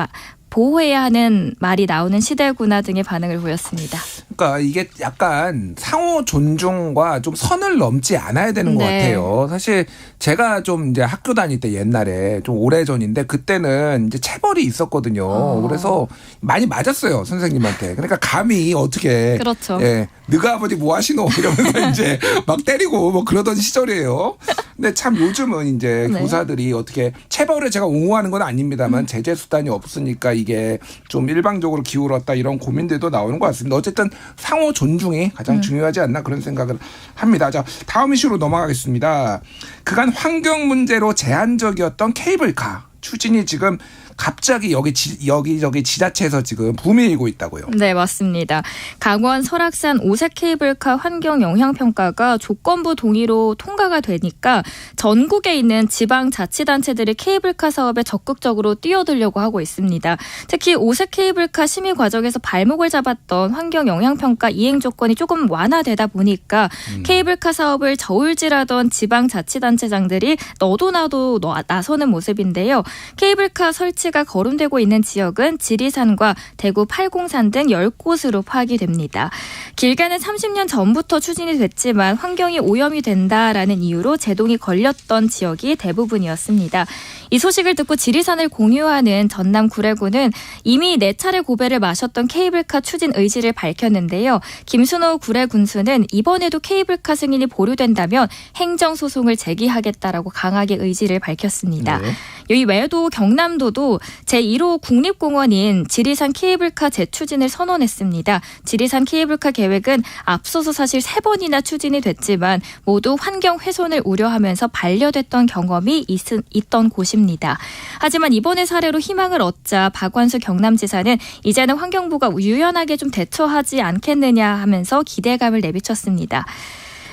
보호해야 하는 말이 나오는 시대구나 등의 반응을 보였습니다. 그러니까 이게 약간 상호 존중과 좀 선을 넘지 않아야 되는 것 같아요. 사실 제가 좀 이제 학교 다닐 때 옛날에 좀 오래전인데 그때는 이제 체벌이 있었거든요. 그래서 많이 맞았어요, 선생님한테. 그러니까 감히 어떻게 그렇죠. 너가 아버지 뭐 하시노 이러면서 이제 막 때리고 뭐 그러던 시절이에요. 근데 참 요즘은 이제 교사들이 어떻게 체벌을 제가 옹호하는 건 아닙니다만 제재 수단이 없으니까 이게 좀 일방적으로 기울었다 이런 고민들도 나오는 것 같습니다. 어쨌든 상호 존중이 가장 중요하지 않나 그런 생각을 합니다. 자, 다음 이슈로 넘어가겠습니다. 그간 환경 문제로 제한적이었던 케이블카 추진이 지금 갑자기 여기저기 지자체에서 지금 붐이 일고 있다고요. 네, 맞습니다. 강원 설악산 오색 케이블카 환경 영향 평가가 조건부 동의로 통과가 되니까 전국에 있는 지방자치단체들이 케이블카 사업에 적극적으로 뛰어들려고 하고 있습니다. 특히 오색 케이블카 심의 과정에서 발목을 잡았던 환경 영향 평가 이행 조건이 조금 완화되다 보니까 케이블카 사업을 저울질하던 지방자치단체장들이 너도 나도 나서는 모습인데요. 케이블카 설치가 거론되고 있는 지역은 지리산과 대구 팔공산 등 10곳으로 파악이 됩니다. 길게는 30년 전부터 추진이 됐지만 환경이 오염이 된다라는 이유로 제동이 걸렸던 지역이 대부분이었습니다. 이 소식을 듣고 지리산을 공유하는 전남 구례구는 이미 4차례 고배를 마셨던 케이블카 추진 의지를 밝혔는데요. 김순호 구례 군수는 이번에도 케이블카 승인이 보류된다면 행정소송을 제기하겠다라고 강하게 의지를 밝혔습니다. 이 외에도 경남도도 제1호 국립공원인 지리산 케이블카 재추진을 선언했습니다. 지리산 케이블카 계획은 앞서서 사실 3번이나 추진이 됐지만 모두 환경 훼손을 우려하면서 반려됐던 경험이 있던 곳입니다. 하지만 이번의 사례로 희망을 얻자 박완수 경남지사는 이제는 환경부가 유연하게 좀 대처하지 않겠느냐 하면서 기대감을 내비쳤습니다.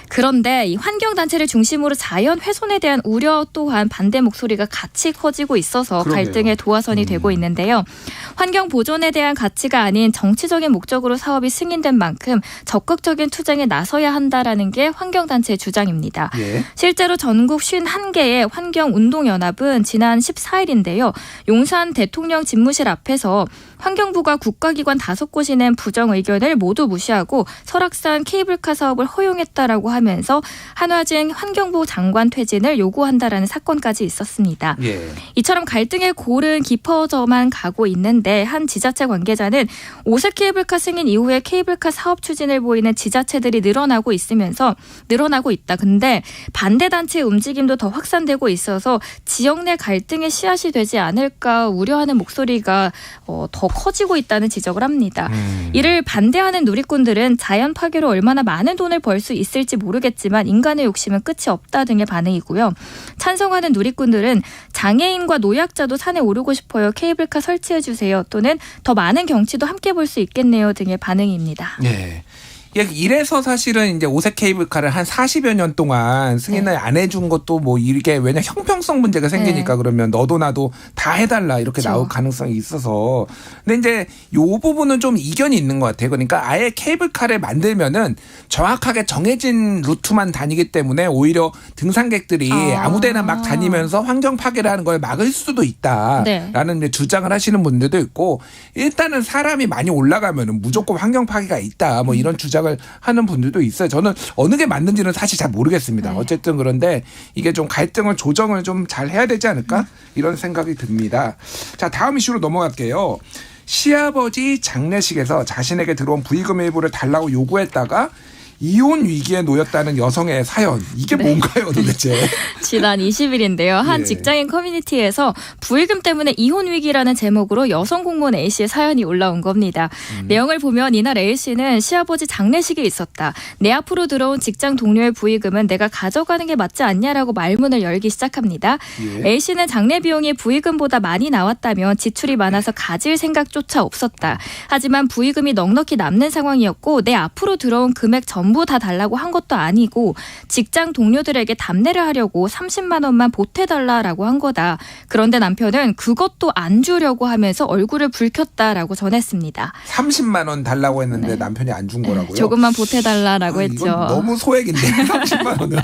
그런데 이 환경단체를 중심으로 자연 훼손에 대한 우려 또한 반대 목소리가 같이 커지고 있어서 그러게요. 갈등의 도화선이 되고 있는데요. 환경 보존에 대한 가치가 아닌 정치적인 목적으로 사업이 승인된 만큼 적극적인 투쟁에 나서야 한다라는 게 환경단체의 주장입니다. 예. 실제로 전국 51개의 환경운동연합은 지난 14일인데요. 용산 대통령 집무실 앞에서 환경부가 국가기관 5곳이 낸 부정 의견을 모두 무시하고 설악산 케이블카 사업을 허용했다라고 하면서 한화진 환경부 장관 퇴진을 요구한다라는 사건까지 있었습니다. 예. 이처럼 갈등의 골은 깊어져만 가고 있는데 한 지자체 관계자는 5세 케이블카 승인 이후에 케이블카 사업 추진을 보이는 지자체들이 늘어나고 있다. 근데 반대 단체의 움직임도 더 확산되고 있어서 지역 내 갈등의 씨앗이 되지 않을까 우려하는 목소리가 더 커지고 있다는 지적을 합니다. 이를 반대하는 누리꾼들은 자연 파괴로 얼마나 많은 돈을 벌 수 있을지 모르겠지만 인간의 욕심은 끝이 없다 등의 반응이고요. 찬성하는 누리꾼들은 장애인과 노약자도 산에 오르고 싶어요. 케이블카 설치해 주세요. 또는 더 많은 경치도 함께 볼 수 있겠네요 등의 반응입니다. 예. 이래서 사실은 이제 5세 케이블카를 한 40여 년 동안 승인을 안 해준 것도 뭐 이게 왜냐 형평성 문제가 생기니까 그러면 너도 나도 다 해달라 이렇게 나올 가능성이 있어서. 근데 이제 요 부분은 좀 이견이 있는 것 같아요. 그러니까 아예 케이블카를 만들면은 정확하게 정해진 루트만 다니기 때문에 오히려 등산객들이 아무데나 막 다니면서 환경 파괴를 하는 걸 막을 수도 있다라는 이제 주장을 하시는 분들도 있고 일단은 사람이 많이 올라가면은 무조건 환경 파괴가 있다 뭐 이런 주장을 하는 분들도 있어요. 저는 어느 게 맞는지는 사실 잘 모르겠습니다. 어쨌든 그런데 이게 좀 갈등을 조정을 좀 잘 해야 되지 않을까 이런 생각이 듭니다. 자, 다음 이슈로 넘어갈게요. 시아버지 장례식에서 자신에게 들어온 부의금 일부를 달라고 요구했다가 이혼 위기에 놓였다는 여성의 사연. 이게 뭔가요 도대체? 지난 20일인데요. 한 직장인 커뮤니티에서 부의금 때문에 이혼 위기라는 제목으로 여성 공무원 A씨의 사연이 올라온 겁니다. 내용을 보면 이날 A씨는 시아버지 장례식이 있었다. 내 앞으로 들어온 직장 동료의 부의금은 내가 가져가는 게 맞지 않냐라고 말문을 열기 시작합니다. A씨는 장례 비용이 부의금보다 많이 나왔다면 지출이 많아서 가질 생각조차 없었다. 하지만 부의금이 넉넉히 남는 상황이었고 내 앞으로 들어온 금액 전부 다 달라고 한 것도 아니고 직장 동료들에게 답례를 하려고 30만 원만 보태달라라고 한 거다. 그런데 남편은 그것도 안 주려고 하면서 얼굴을 붉혔다라고 전했습니다. 30만 원 달라고 했는데 남편이 안 준 거라고요? 조금만 보태달라라고 했죠. 이건 너무 소액인데 30만 원은.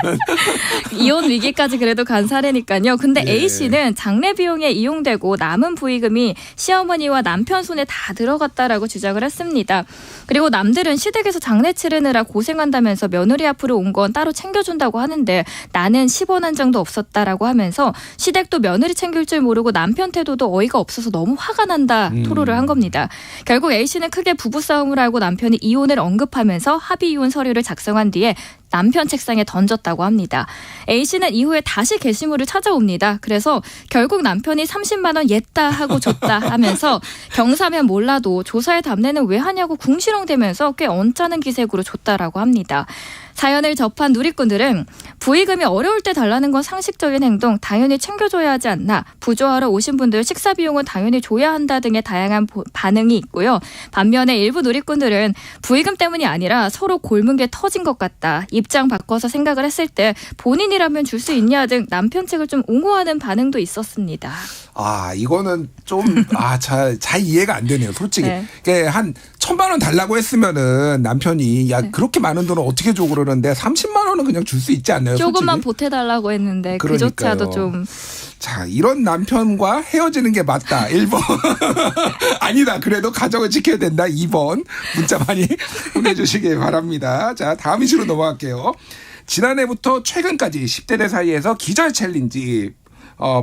이혼 위기까지 그래도 간 사례니까요. 근데 A씨는 장례 비용에 이용되고 남은 부의금이 시어머니와 남편 손에 다 들어갔다라고 주장을 했습니다. 그리고 남들은 시댁에서 장례 치르느라 고생한다면서 며느리 앞으로 온 건 따로 챙겨준다고 하는데 나는 10원 한 장도 없었다라고 하면서 시댁도 며느리 챙길 줄 모르고 남편 태도도 어이가 없어서 너무 화가 난다 토로를 한 겁니다. 결국 A씨는 크게 부부싸움을 하고 남편이 이혼을 언급하면서 합의 이혼 서류를 작성한 뒤에 남편 책상에 던졌다고 합니다. A씨는 이후에 다시 게시물을 찾아옵니다. 그래서 결국 남편이 30만 원 옜다 하고 줬다 하면서 경사면 몰라도 조사에 답례는 왜 하냐고 궁시렁대면서 꽤 언짢은 기색으로 줬다라고 합니다. 사연을 접한 누리꾼들은 부의금이 어려울 때 달라는 건 상식적인 행동, 당연히 챙겨줘야 하지 않나, 부조하러 오신 분들 식사 비용은 당연히 줘야 한다 등의 다양한 반응이 있고요. 반면에 일부 누리꾼들은 부의금 때문이 아니라 서로 골문 게 터진 것 같다. 입장 바꿔서 생각을 했을 때 본인이라면 줄 수 있냐 등 남편 측을 좀 옹호하는 반응도 있었습니다. 아, 이거는 좀, 잘 이해가 안 되네요, 솔직히. 이게 한 1,000만 원 달라고 했으면은 남편이, 그렇게 많은 돈을 어떻게 줘 그러는데 30만 원은 그냥 줄 수 있지 않나요? 조금만 솔직히? 보태달라고 했는데, 그러니까요. 그조차도 좀. 자, 이런 남편과 헤어지는 게 맞다. 1번. 아니다. 그래도 가정을 지켜야 된다. 2번. 문자 많이 보내주시기 바랍니다. 자, 다음 이슈로 넘어갈게요. 지난해부터 최근까지 10대들 사이에서 기절 챌린지,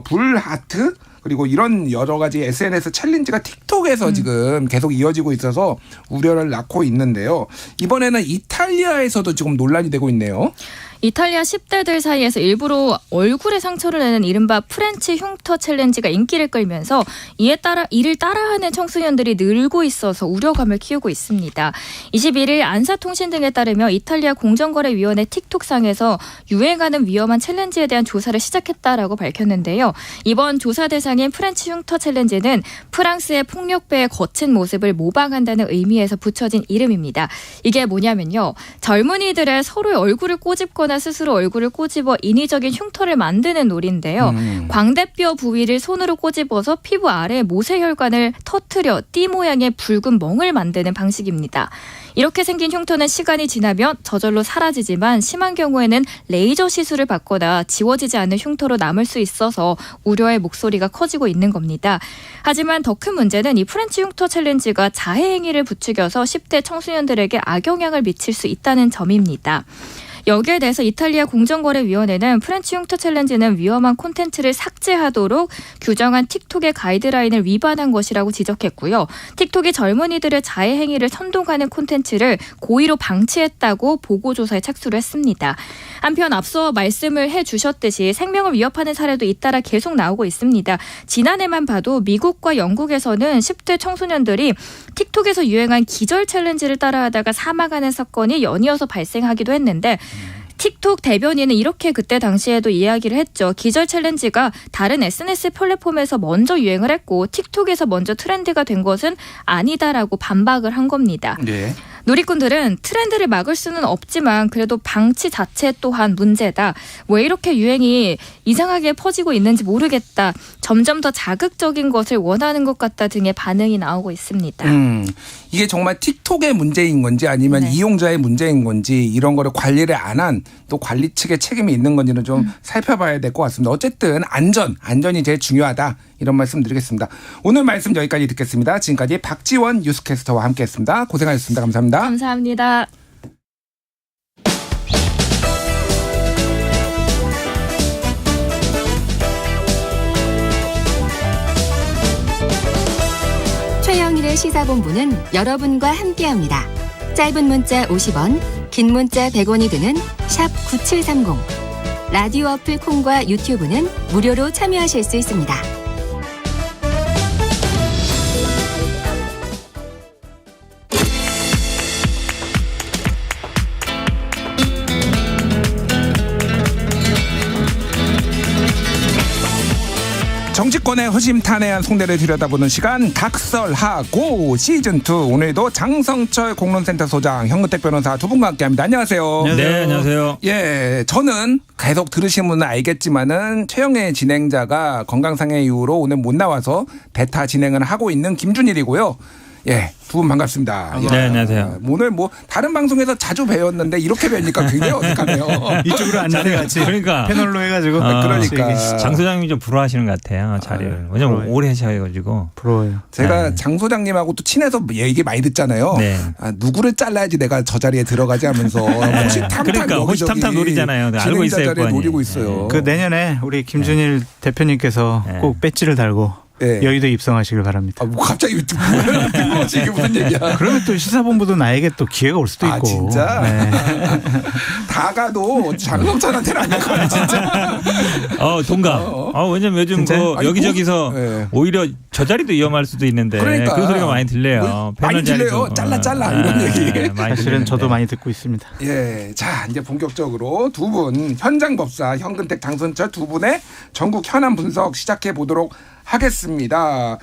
불하트, 그리고 이런 여러 가지 SNS 챌린지가 틱톡에서 지금 계속 이어지고 있어서 우려를 낳고 있는데요. 이번에는 이탈리아에서도 지금 논란이 되고 있네요. 이탈리아 10대들 사이에서 일부러 얼굴에 상처를 내는 이른바 프렌치 흉터 챌린지가 인기를 끌면서 이를 따라하는 청소년들이 늘고 있어서 우려감을 키우고 있습니다. 21일 안사통신 등에 따르며 이탈리아 공정거래위원회 틱톡상에서 유행하는 위험한 챌린지에 대한 조사를 시작했다라고 밝혔는데요. 이번 조사 대상인 프렌치 흉터 챌린지는 프랑스의 폭력배의 거친 모습을 모방한다는 의미에서 붙여진 이름입니다. 이게 뭐냐면요. 젊은이들의 서로의 얼굴을 꼬집거나 스스로 얼굴을 꼬집어 인위적인 흉터를 만드는 놀이인데요. 광대뼈 부위를 손으로 꼬집어서 피부 아래 모세혈관을 터뜨려 띠 모양의 붉은 멍을 만드는 방식입니다. 이렇게 생긴 흉터는 시간이 지나면 저절로 사라지지만 심한 경우에는 레이저 시술을 받거나 지워지지 않는 흉터로 남을 수 있어서 우려의 목소리가 커지고 있는 겁니다. 하지만 더 큰 문제는 이 프렌치 흉터 챌린지가 자해 행위를 부추겨서 10대 청소년들에게 악영향을 미칠 수 있다는 점입니다. 여기에 대해서 이탈리아 공정거래위원회는 프렌치 흉터 챌린지는 위험한 콘텐츠를 삭제하도록 규정한 틱톡의 가이드라인을 위반한 것이라고 지적했고요. 틱톡이 젊은이들의 자해 행위를 선동하는 콘텐츠를 고의로 방치했다고 보고조사에 착수를 했습니다. 한편 앞서 말씀을 해주셨듯이 생명을 위협하는 사례도 잇따라 계속 나오고 있습니다. 지난해만 봐도 미국과 영국에서는 10대 청소년들이 틱톡에서 유행한 기절 챌린지를 따라하다가 사망하는 사건이 연이어서 발생하기도 했는데 틱톡 대변인은 이렇게 그때 당시에도 이야기를 했죠. 기절 챌린지가 다른 SNS 플랫폼에서 먼저 유행을 했고 틱톡에서 먼저 트렌드가 된 것은 아니다라고 반박을 한 겁니다. 네. 누리꾼들은 트렌드를 막을 수는 없지만 그래도 방치 자체 또한 문제다. 왜 이렇게 유행이 이상하게 퍼지고 있는지 모르겠다. 점점 더 자극적인 것을 원하는 것 같다 등의 반응이 나오고 있습니다. 이게 정말 틱톡의 문제인 건지 아니면 이용자의 문제인 건지 이런 거를 관리를 안 한 또 관리 측의 책임이 있는 건지는 좀 살펴봐야 될 것 같습니다. 어쨌든 안전이 제일 중요하다. 이런 말씀 드리겠습니다. 오늘 말씀 여기까지 듣겠습니다. 지금까지 박지원 뉴스캐스터와 함께했습니다. 고생하셨습니다. 감사합니다. 감사합니다. 최영일의 시사본부는 여러분과 함께합니다. 짧은 문자 50원, 긴 문자 100원이 드는 샵 9730. 라디오 어플 콩과 유튜브는 무료로 참여하실 수 있습니다. 정치권의 허심탄회한 속내를 들여다보는 시간 각설하고 시즌2 오늘도 장성철 공론센터 소장 현근택 변호사 두 분과 함께합니다. 안녕하세요. 네, 안녕하세요. 예, 저는 계속 들으신 분은 알겠지만은 최영애 진행자가 건강상의 이유로 오늘 못 나와서 대타 진행을 하고 있는 김준일이고요. 예, 두 분 반갑습니다. 네, 안녕하세요. 오늘 뭐 다른 방송에서 자주 뵈었는데 이렇게 뵈니까 굉장히 어색하네요. 이쪽으로 앉아서 같이 그러니까 패널로 해가지고 그러니까 장 소장님이 좀 부러워하시는 것 같아요. 자리를. 왜냐면 오래 하셔가지고 부러워요. 제가 장 소장님하고 또 친해서 얘기 많이 듣잖아요. 네. 누구를 잘라야지 내가 저 자리에 들어가지 하면서 호시탐탐 노리잖아요. 알고 있어요. 노리고 있어요. 그 내년에 우리 김준일 대표님께서 꼭 배지를 달고 여의도 입성하시길 바랍니다. 뭐 갑자기 뜬금없이 이게 무슨 얘기야? 그러면 또 시사본부도 나에게 또 기회가 올 수도 있고. 진짜? 네. 다 가도 장성철한테는 안 갈 거야 진짜. 동감. 왜냐면 요즘 여기저기서 오히려 저 자리도 위험할 수도 있는데 그러니까. 그런 소리가 많이 들려요. 많이 들려요. 잘라 이런 얘기. 사실은 저도 많이 듣고 있습니다. 예, 자 이제 본격적으로 두 분 현장 법사 현근택 장성철 두 분의 전국 현안 분석 시작해 보도록 하겠습니다.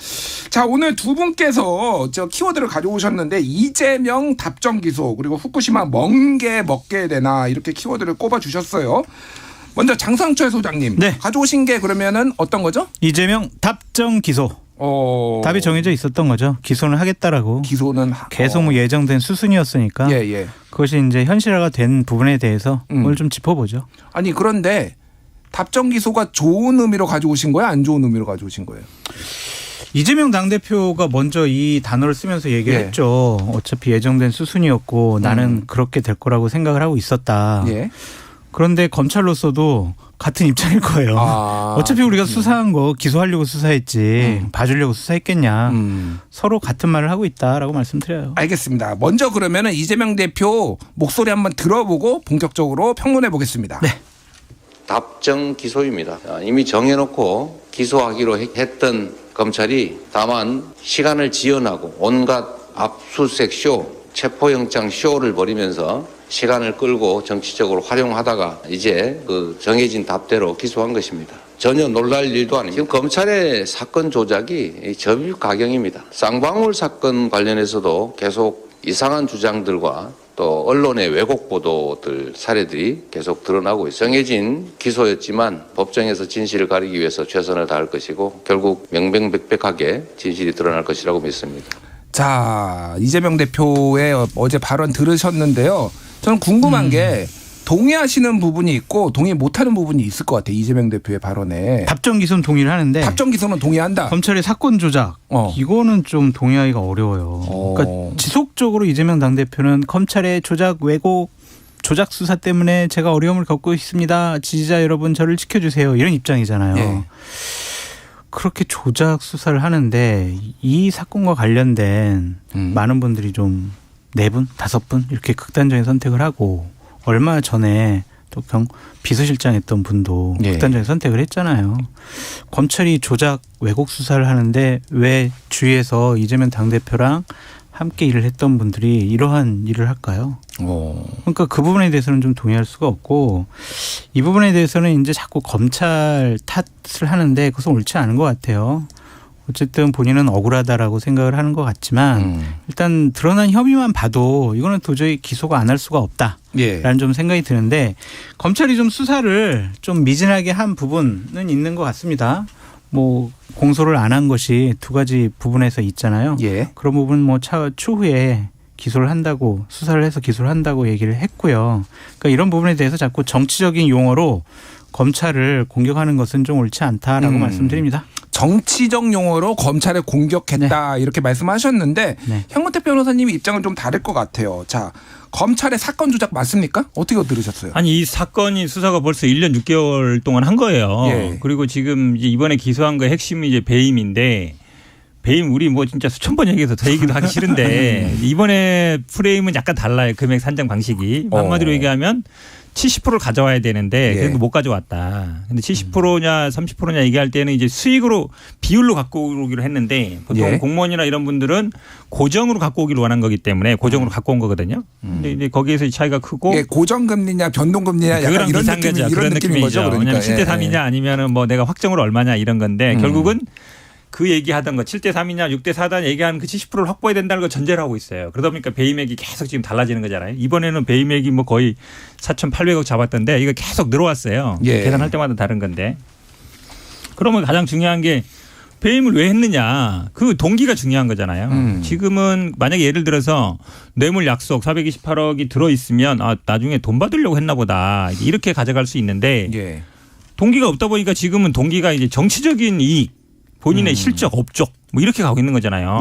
자, 오늘 두 분께서 저 키워드를 가져오셨는데 이재명 답정 기소 그리고 후쿠시마 멍게 먹게 되나 이렇게 키워드를 꼽아 주셨어요. 먼저 장성철 소장님 가져오신 게 그러면은 어떤 거죠? 이재명 답정 기소. 답이 정해져 있었던 거죠. 기소는 하겠다라고. 기소는 계속 뭐 예정된 수순이었으니까. 그것이 이제 현실화가 된 부분에 대해서 오늘 좀 짚어보죠. 아니 그런데 답정 기소가 좋은 의미로 가져오신 거예요? 안 좋은 의미로 가져오신 거예요? 이재명 당대표가 먼저 이 단어를 쓰면서 얘기를 했죠. 어차피 예정된 수순이었고 나는 그렇게 될 거라고 생각을 하고 있었다. 그런데 검찰로서도 같은 입장일 거예요. 어차피 우리가 수사한 거 기소하려고 수사했지 봐주려고 수사했겠냐. 서로 같은 말을 하고 있다라고 말씀드려요. 알겠습니다. 먼저 그러면은 이재명 대표 목소리 한번 들어보고 본격적으로 평론해 보겠습니다. 네. 답정 기소입니다. 이미 정해놓고 기소하기로 했던 검찰이 다만 시간을 지연하고 온갖 압수수색 쇼, 체포영장 쇼를 벌이면서 시간을 끌고 정치적으로 활용하다가 이제 그 정해진 답대로 기소한 것입니다. 전혀 놀랄 일도 아닙니다. 지금 검찰의 사건 조작이 저비가경입니다. 쌍방울 사건 관련해서도 계속 이상한 주장들과 또 언론의 왜곡 보도들 사례들이 계속 드러나고 있습니다. 정해진 기소였지만 법정에서 진실을 가리기 위해서 최선을 다할 것이고 결국 명명백백하게 진실이 드러날 것이라고 믿습니다. 자, 이재명 대표의 어제 발언 들으셨는데요. 저는 궁금한 게 동의하시는 부분이 있고 동의 못하는 부분이 있을 것 같아요. 이재명 대표의 발언에. 답정 기소는 동의를 하는데. 답정 기소는 동의한다. 검찰의 사건 조작. 이거는 좀 동의하기가 어려워요. 그러니까 지속적으로 이재명 당대표는 검찰의 조작 왜곡 조작 수사 때문에 제가 어려움을 겪고 있습니다. 지지자 여러분 저를 지켜주세요. 이런 입장이잖아요. 네. 그렇게 조작 수사를 하는데 이 사건과 관련된 많은 분들이 좀 4분, 5분 이렇게 극단적인 선택을 하고 얼마 전에 또 비서실장 했던 분도 극단적인 선택을 했잖아요. 검찰이 조작 왜곡 수사를 하는데 왜 주위에서 이재명 당대표랑 함께 일을 했던 분들이 이러한 일을 할까요? 그러니까 그 부분에 대해서는 좀 동의할 수가 없고 이 부분에 대해서는 이제 자꾸 검찰 탓을 하는데 그것은 옳지 않은 것 같아요. 어쨌든 본인은 억울하다라고 생각을 하는 것 같지만 일단 드러난 혐의만 봐도 이거는 도저히 기소가 안 할 수가 없다라는 좀 생각이 드는데 검찰이 좀 수사를 좀 미진하게 한 부분은 있는 것 같습니다. 뭐 공소를 안 한 것이 2가지 부분에서 있잖아요. 그런 부분 뭐 추후에 기소를 한다고 수사를 해서 기소를 한다고 얘기를 했고요. 그러니까 이런 부분에 대해서 자꾸 정치적인 용어로 검찰을 공격하는 것은 좀 옳지 않다라고 말씀드립니다. 정치적 용어로 검찰을 공격했다 이렇게 말씀하셨는데 현근택 변호사님의 입장은 좀 다를 것 같아요. 자, 검찰의 사건 조작 맞습니까? 어떻게 들으셨어요? 아니 이 사건이 수사가 벌써 1년 6개월 동안 한 거예요. 그리고 지금 이제 이번에 기소한 거의 핵심이 이제 배임인데 배임 우리 뭐 진짜 수천 번 얘기해서 더 얘기도 하기 싫은데 이번에 프레임은 약간 달라요. 금액 산정 방식이. 한마디로 얘기하면 70%를 가져와야 되는데 그래도 못 가져왔다. 근데 70%냐 30%냐 얘기할 때는 이제 수익으로 비율로 갖고 오기로 했는데 보통 공무원이나 이런 분들은 고정으로 갖고 오기로 원한 거기 때문에 고정으로 갖고 온 거거든요. 근데 이제 거기에서 차이가 크고 고정금리냐 변동금리냐 약간 이런 느낌인 거죠. 그러니까. 왜냐하면 7대 3이냐 아니면은 뭐 내가 확정으로 얼마냐 이런 건데 결국은 그 얘기하던 거 7대 3이냐 6대 4다 얘기하는 그 70%를 확보해야 된다는 걸 전제를 하고 있어요. 그러다 보니까 배임액이 계속 지금 달라지는 거잖아요. 이번에는 배임액이 뭐 거의 4,800억 잡았던데 이거 계속 늘어왔어요. 계산할 때마다 다른 건데. 그러면 가장 중요한 게 배임을 왜 했느냐. 그 동기가 중요한 거잖아요. 지금은 만약에 예를 들어서 뇌물 약속 428억이 들어있으면 나중에 돈 받으려고 했나 보다. 이렇게 가져갈 수 있는데 동기가 없다 보니까 지금은 동기가 이제 정치적인 이익 본인의 실적, 업적 뭐 이렇게 가고 있는 거잖아요.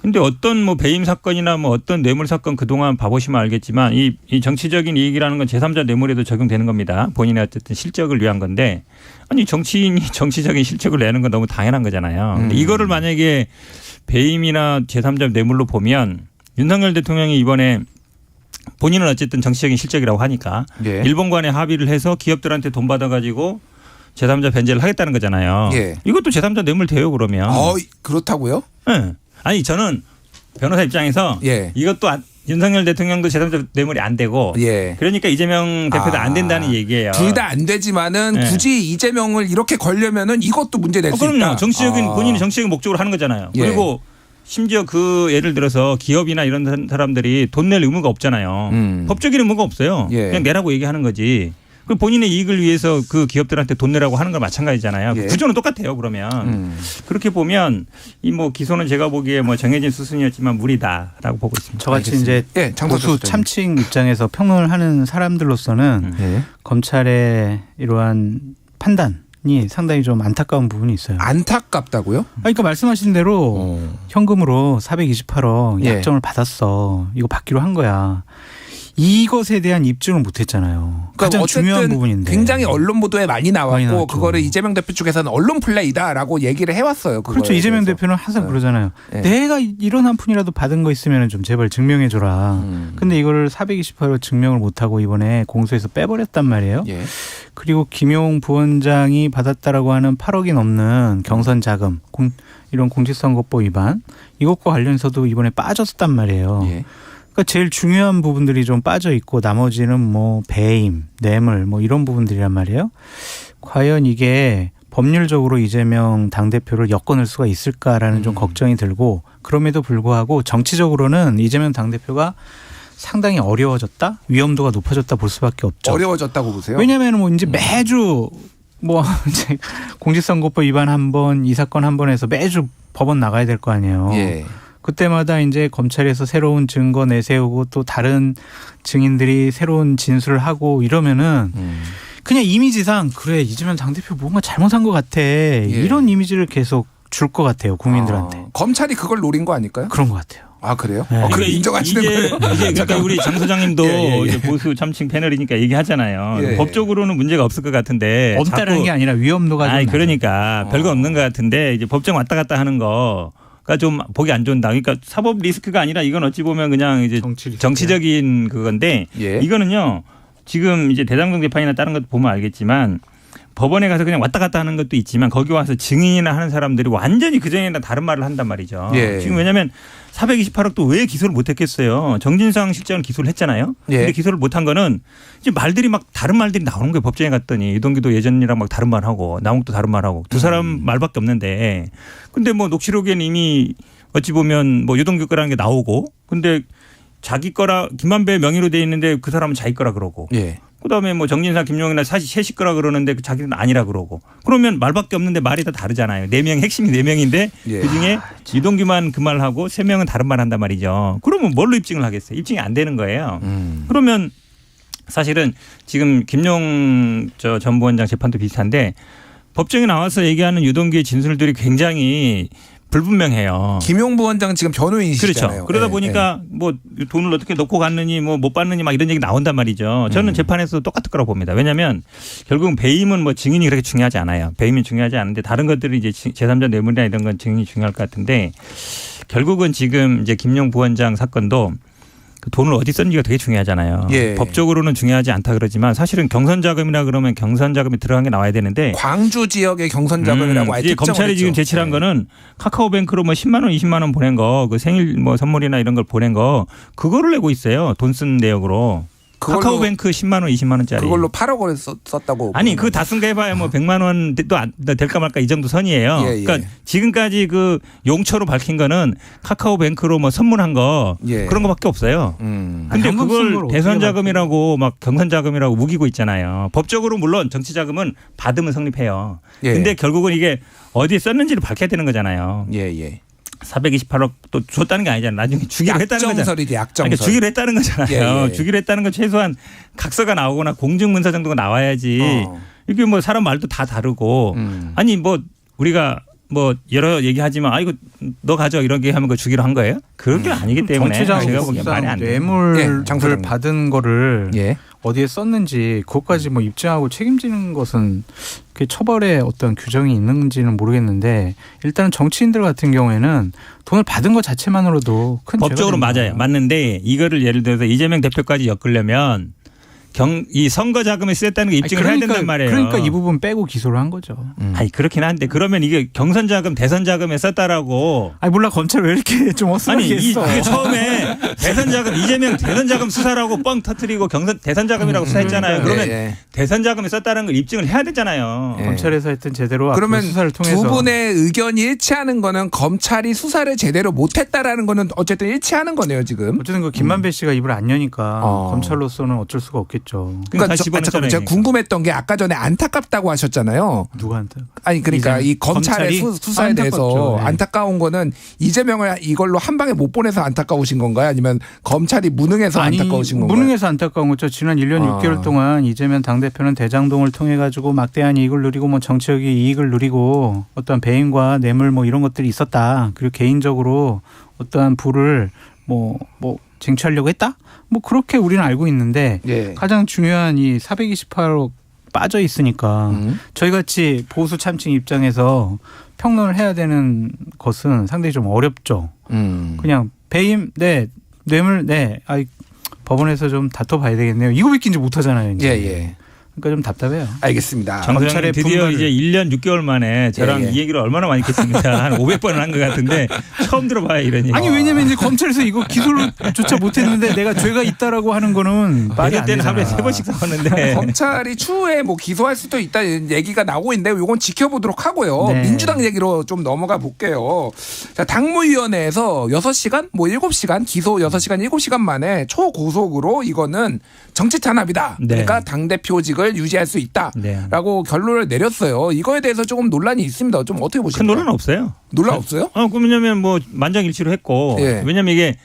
근데 어떤 뭐 배임 사건이나 뭐 어떤 뇌물 사건 그동안 봐보시면 알겠지만 이 정치적인 이익이라는 건 제3자 뇌물에도 적용되는 겁니다. 본인의 어쨌든 실적을 위한 건데 아니 정치인이 정치적인 실적을 내는 건 너무 당연한 거잖아요. 근데 이거를 만약에 배임이나 제3자 뇌물로 보면 윤석열 대통령이 이번에 본인은 어쨌든 정치적인 실적이라고 하니까 일본과의 합의를 해서 기업들한테 돈 받아가지고 제3자 변제를 하겠다는 거잖아요. 이것도 제3자 뇌물 돼요 그러면. 그렇다고요? 네. 아니 저는 변호사 입장에서 이것도 윤석열 대통령도 제3자 뇌물이 안 되고 그러니까 이재명 대표도 안 된다는 얘기예요. 둘 다 안 되지만은 굳이 이재명을 이렇게 걸려면은 이것도 문제 낼 수 있다. 그럼요. 정치적인 본인이 정치적인 목적으로 하는 거잖아요. 그리고 심지어 그 예를 들어서 기업이나 이런 사람들이 돈 낼 의무가 없잖아요. 법적인 의무가 없어요. 그냥 내라고 얘기하는 거지. 그 본인의 이익을 위해서 그 기업들한테 돈 내라고 하는 건 마찬가지잖아요. 구조는 똑같아요. 그러면 그렇게 보면 이 뭐 기소는 제가 보기에 뭐 정해진 수순이었지만 무리다라고 보고 있습니다. 저같이 이제 보수 참칭 입장에서 평론을 하는 사람들로서는 검찰의 이러한 판단이 상당히 좀 안타까운 부분이 있어요. 안타깝다고요? 그러니까 말씀하신 대로 현금으로 428억 약정을 받았어. 이거 받기로 한 거야. 이것에 대한 입증을 못했잖아요. 가장 중요한 부분인데. 굉장히 언론 보도에 많이 나왔고 많이 나왔죠. 그거를 이재명 대표 쪽에서는 언론 플레이다라고 얘기를 해왔어요. 그렇죠. 이재명 대표는 항상 그러잖아요. 내가 이런 한 푼이라도 받은 거 있으면 좀 제발 증명해줘라. 근데 이거를 428로 증명을 못하고 이번에 공소에서 빼버렸단 말이에요. 그리고 김용 부원장이 받았다라고 하는 8억이 넘는 경선 자금, 이런 공직선거법 위반 이것과 관련해서도 이번에 빠졌단 말이에요. 그러니까 제일 중요한 부분들이 좀 빠져 있고 나머지는 뭐 배임, 뇌물 뭐 이런 부분들이란 말이에요. 과연 이게 법률적으로 이재명 당대표를 엮어낼 수가 있을까라는 좀 걱정이 들고 그럼에도 불구하고 정치적으로는 이재명 당대표가 상당히 어려워졌다? 위험도가 높아졌다 볼 수밖에 없죠. 어려워졌다고 보세요? 왜냐하면 뭐 이제 매주 뭐 이제 공직선거법 위반 한 번, 이 사건 한 번에서 매주 법원 나가야 될 거 아니에요. 그때마다 이제 검찰에서 새로운 증거 내세우고 또 다른 증인들이 새로운 진술을 하고 이러면은 그냥 이미지상 그래 이재명 당대표 뭔가 잘못한 것 같아 이런 이미지를 계속 줄 것 같아요 국민들한테. 검찰이 그걸 노린 거 아닐까요? 그런 것 같아요. 아 그래요? 네. 그래 인정하시는 거예요? 이제 그러니까 우리 장 소장님도 이제 보수 참칭 패널이니까 얘기하잖아요. 법적으로는 문제가 없을 것 같은데 없다는 게 아니라 위험도가 좀 그러니까 별거 없는 것 같은데 이제 법정 왔다 갔다 하는 거가 좀 보기 안 좋다. 그러니까 사법 리스크가 아니라 이건 어찌 보면 그냥 이제 정치적인 그건데 이거는요. 지금 이제 대장동 재판이나 다른 것 보면 알겠지만 법원에 가서 그냥 왔다 갔다 하는 것도 있지만 거기 와서 증인이나 하는 사람들이 완전히 그전에나 다른 말을 한단 말이죠. 지금 왜냐하면 428억도 왜 기소를 못했겠어요. 정진상 실장을 기소를 했잖아요. 근데 기소를 못한 거는 이제 말들이 막 다른 말들이 나오는 거예요. 법정에 갔더니 유동규도 예전이랑 막 다른 말하고 남욱도 다른 말하고 두 사람 말밖에 없는데 근데 뭐 녹취록에는 이미 어찌 보면 뭐 유동규 거라는 게 나오고 근데 자기 거라 김만배 명의로 돼 있는데 그 사람은 자기 거라 그러고 그다음에 뭐 정진상 김용이나 사실 셋이 거라 그러는데 자기는 아니라 그러고 그러면 말밖에 없는데 말이 다 다르잖아요. 4명 핵심이 4명인데 그중에 유동규만 그 말하고 3명은 다른 말 한단 말이죠. 그러면 뭘로 입증을 하겠어요. 입증이 안 되는 거예요. 그러면 사실은 지금 김용 전 부원장 재판도 비슷한데 법정에 나와서 얘기하는 유동규의 진술들이 굉장히 불분명해요. 김용 부원장 지금 변호인이시잖아요. 그렇죠. 그러다 보니까 뭐 돈을 어떻게 넣고 갔느니 뭐 못 받느니 막 이런 얘기 나온단 말이죠. 저는 재판에서 똑같을 거라고 봅니다. 왜냐하면 결국은 배임은 뭐 증인이 그렇게 중요하지 않아요. 배임이 중요하지 않은데 다른 것들이 이제 제3자 뇌물이나 이런 건 증인이 중요할 것 같은데 결국은 지금 이제 김용 부원장 사건도 그 돈을 어디 썼는지가 되게 중요하잖아요. 법적으로는 중요하지 않다 그러지만 사실은 경선 자금이라 그러면 경선 자금이 들어간 게 나와야 되는데 광주 지역의 경선 자금이라고 아예 검찰이 지금 제출한 거는 카카오뱅크로 뭐 10만 원, 20만 원 보낸 거, 그 생일 뭐 선물이나 이런 걸 보낸 거 그거를 내고 있어요. 돈 쓴 내역으로. 카카오뱅크 10만 원, 20만 원짜리. 그걸로 8억 원을 썼다고. 아니 그거 다 쓴 거 해봐야 뭐 100만 원도 될까 말까 이 정도 선이에요. 그러니까 지금까지 그 용처로 밝힌 거는 카카오뱅크로 뭐 선물한 거 그런 거밖에 없어요. 근데 그걸 대선 자금이라고 막 경선 자금이라고 우기고 있잖아요. 법적으로 물론 정치 자금은 받으면 성립해요. 근데 결국은 이게 어디에 썼는지를 밝혀야 되는 거잖아요. 428억 또 줬다는 게 아니잖아요. 나중에 주기로 했다는 거잖아요. 약정설이지 약정설. 그러니까 주기로 했다는 거잖아요. 주기로 했다는 건 최소한 각서가 나오거나 공증문서 정도가 나와야지. 이게 뭐 사람 말도 다 다르고 아니 뭐 우리가 뭐 여러 얘기하지만 이거 너 가져 이렇게 하면 그 주기로 한 거예요? 그런 게 아니기 때문에 제가 보기엔 말이 안 돼요. 뇌물을 받은 거를 어디에 썼는지 그것까지 뭐 입증하고 책임지는 것은 그 처벌에 어떤 규정이 있는지는 모르겠는데 일단은 정치인들 같은 경우에는 돈을 받은 것 자체만으로도 큰 법적으로 맞아요. 맞는데 이거를 예를 들어서 이재명 대표까지 엮으려면 이 선거 자금에 쓰였다는 게 입증을 해야 된단 말이에요. 그러니까 이 부분 빼고 기소를 한 거죠. 아니 그렇긴 한데 그러면 이게 경선 자금, 대선 자금에 썼다라고. 아니 몰라 검찰 왜 이렇게 좀 어수선하게 했어. 이게 처음에 대선 자금 이재명 대선 자금 수사라고 뻥 터뜨리고 경선 대선 자금이라고 수사했잖아요. 그러면 대선 자금에 썼다는 걸 입증을 해야 되잖아요. 검찰에서 했던 제대로 그러면 수사를 통해서 두 분의 의견이 일치하는 거는 검찰이 수사를 제대로 못했다라는 거는 어쨌든 일치하는 거네요 지금. 어쨌든 그 김만배 씨가 입을 안 여니까 검찰로서는 어쩔 수가 없겠죠. 그러니까 잠깐만 제가 궁금했던 게 아까 전에 안타깝다고 하셨잖아요. 누가 안타? 아니 그러니까 이 검찰의 수사에 대해서 안타까운 거는 이재명을 이걸로 한 방에 못 보내서 안타까우신 건가요? 아니면 검찰이 무능해서 안타까우신 건가요? 무능해서 안타까운 거죠. 지난 1년 6개월 동안 이재명 당대표는 대장동을 통해 가지고 막대한 이익을 누리고 뭐 정치적인 이익을 누리고 어떠한 배임과 뇌물 뭐 이런 것들이 있었다. 그리고 개인적으로 어떠한 부를 뭐 쟁취하려고 했다? 뭐 그렇게 우리는 알고 있는데 예. 가장 중요한 이 428억 빠져 있으니까 저희 같이 보수 참칭 입장에서 평론을 해야 되는 것은 상당히 좀 어렵죠. 그냥 배임 네, 뇌물 네, 법원에서 좀 다퉈봐야 되겠네요. 이거밖에 이제 못하잖아요. 이제. 예. 그러니까 좀 답답해요. 알겠습니다. 검찰의 드디어 이제 1년 6개월 만에 저랑 이 얘기를 얼마나 많이 했습니까? 한 500번은 한 것 같은데 처음 들어봐요 이런 얘기. 아니 왜냐면 이제 검찰에서 이거 기소를조차 못했는데 내가 죄가 있다라고 하는 거는 말이 안 되잖아. 하루에 3번씩 싸웠는데 검찰이 추후에 뭐 기소할 수도 있다 얘기가 나오고 있는데 이건 지켜보도록 하고요. 네. 민주당 얘기로 좀 넘어가 볼게요. 자, 당무위원회에서 6시간, 뭐 7시간 기소 6시간, 7시간 만에 초고속으로 이거는 정치 탄압이다. 네. 그러니까 당대표직을 유지할 수 있다라고 결론을 내렸어요. 이거에 대해서 조금 논란이 있습니다. 좀 어떻게 보십니까? 큰 논란은 없어요. 논란 없어요? 왜냐면 뭐 만장일치로 했고 예. 왜냐면 이게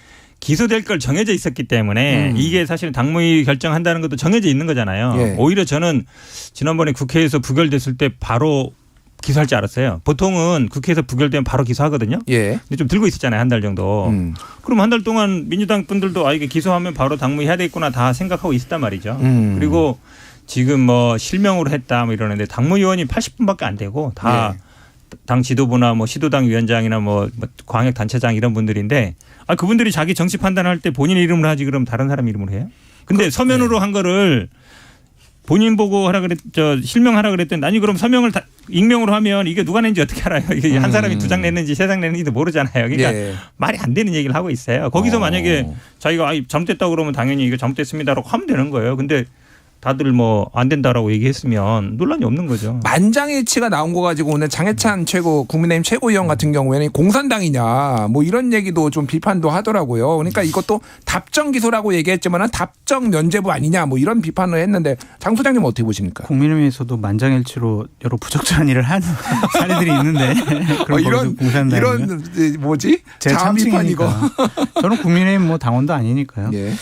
기소될 걸 정해져 있었기 때문에 이게 사실 당무위 결정한다는 것도 정해져 있는 거잖아요. 예. 오히려 저는 지난번에 국회에서 부결됐을 때 바로 기소할 줄 알았어요. 보통은 국회에서 부결되면 바로 기소하거든요. 예. 근데 좀 들고 있었잖아요. 한 달 정도. 그럼 한 달 동안 민주당 분들도 이게 기소하면 바로 당무위 해야 되겠구나 다 생각하고 있었단 말이죠. 그리고 지금 뭐 실명으로 했다 뭐 이러는데 당무위원이 80분밖에 안 되고 다 당 지도부나 뭐 시도당 위원장이나 뭐 광역 단체장 이런 분들인데 그분들이 자기 정치 판단할 때 본인 이름으로 하지 그럼 다른 사람 이름으로 해요? 근데 서면으로 한 거를 본인 보고 하라 실명하라 그랬더니 아니 그럼 서명을 익명으로 하면 이게 누가 냈는지 어떻게 알아요? 이게 한 사람이 2장 냈는지 3장 냈는지도 모르잖아요. 그러니까 말이 안 되는 얘기를 하고 있어요. 거기서 만약에 자기가 잘못됐다고 그러면 당연히 이거 잘못됐습니다라고 하면 되는 거예요. 근데 다들 뭐 안 된다라고 얘기했으면 논란이 없는 거죠. 만장일치가 나온 거 가지고 오늘 장해찬 국민의힘 최고위원 같은 경우에는 공산당이냐 뭐 이런 얘기도 좀 비판도 하더라고요. 그러니까 이것도 답정 기소라고 얘기했지만 답정 면죄부 아니냐 뭐 이런 비판을 했는데 장 소장님 어떻게 보십니까? 국민의힘에서도 만장일치로 여러 부적절한 일을 한 사례들이 있는데 이런 뭐지? 자비판 이거. 저는 국민의힘 뭐 당원도 아니니까요. 예.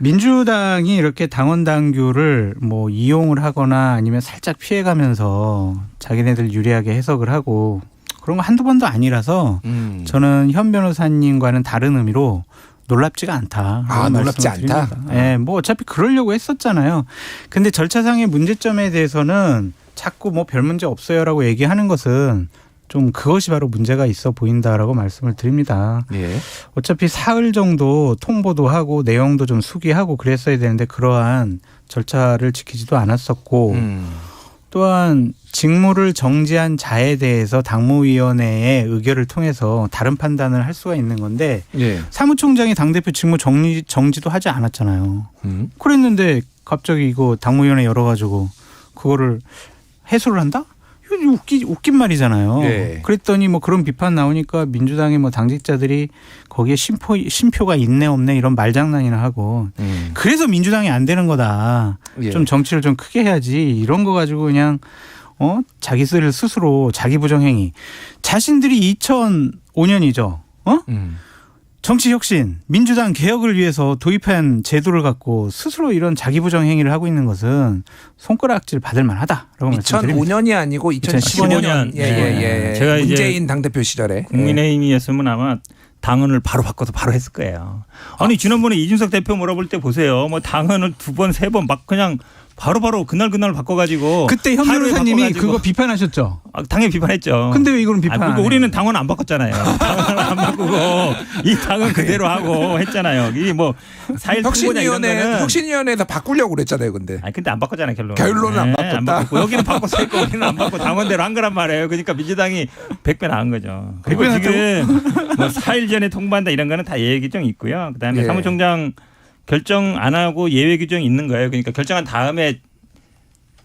민주당이 이렇게 당원 당규를 뭐 이용을 하거나 아니면 살짝 피해가면서 자기네들 유리하게 해석을 하고 그런 거 한두 번도 아니라서 저는 현 변호사님과는 다른 의미로 놀랍지가 않다. 놀랍지 않다? 네, 뭐 어차피 그러려고 했었잖아요. 근데 절차상의 문제점에 대해서는 자꾸 뭐 별 문제 없어요라고 얘기하는 것은 좀 그것이 바로 문제가 있어 보인다라고 말씀을 드립니다. 예. 어차피 사흘 정도 통보도 하고 내용도 좀 수기하고 그랬어야 되는데 그러한 절차를 지키지도 않았었고 또한 직무를 정지한 자에 대해서 당무위원회의 의결을 통해서 다른 판단을 할 수가 있는 건데 사무총장이 당대표 직무 정지도 하지 않았잖아요. 그랬는데 갑자기 이거 당무위원회 열어가지고 그거를 해소를 한다? 웃긴 말이잖아요. 네. 그랬더니 뭐 그런 비판 나오니까 민주당의 뭐 당직자들이 거기에 심표가 있네 없네 이런 말장난이나 하고 그래서 민주당이 안 되는 거다. 좀 정치를 좀 크게 해야지 이런 거 가지고 그냥 자기들 스스로 자기 부정행위. 자신들이 2005년이죠. 정치혁신, 민주당 개혁을 위해서 도입한 제도를 갖고 스스로 이런 자기부정 행위를 하고 있는 것은 손가락질 받을 만하다라고 말씀드립니다. 2005년이 아니고 2015년. 예. 제가 문재인 당대표 시절에. 국민의힘이었으면 아마 당헌을 바로 바꿔서 바로 했을 거예요. 아니 지난번에 이준석 대표 물어볼 때 보세요. 뭐 당헌을 2번, 3번 막 그냥 바로 그날 바꿔가지고 그때 현 변호사님이 그거 비판하셨죠? 당연히 비판했죠. 근데 왜 이거는 비판 안 해요? 우리는 당원 안 바꿨잖아요. 당원 안 바꾸고 이 당은 그대로 하고 했잖아요. 이 뭐 4일 혁신위원회에서 바꾸려고 그랬잖아요. 근데 안 바꿨잖아요. 결론은 안 바꿨다. 안 바꿨고 여기는 바꿔서 했고 우리는 안 바꾸고 당원대로 한 거란 말이에요. 그러니까 민주당이 100배 나은 거죠. 그리고 지금 뭐 4일 전에 통보한다 이런 거는 다 예외 규정이 있고요. 그다음에 사무총장 결정 안 하고 예외 규정이 있는 거예요. 그러니까 결정한 다음에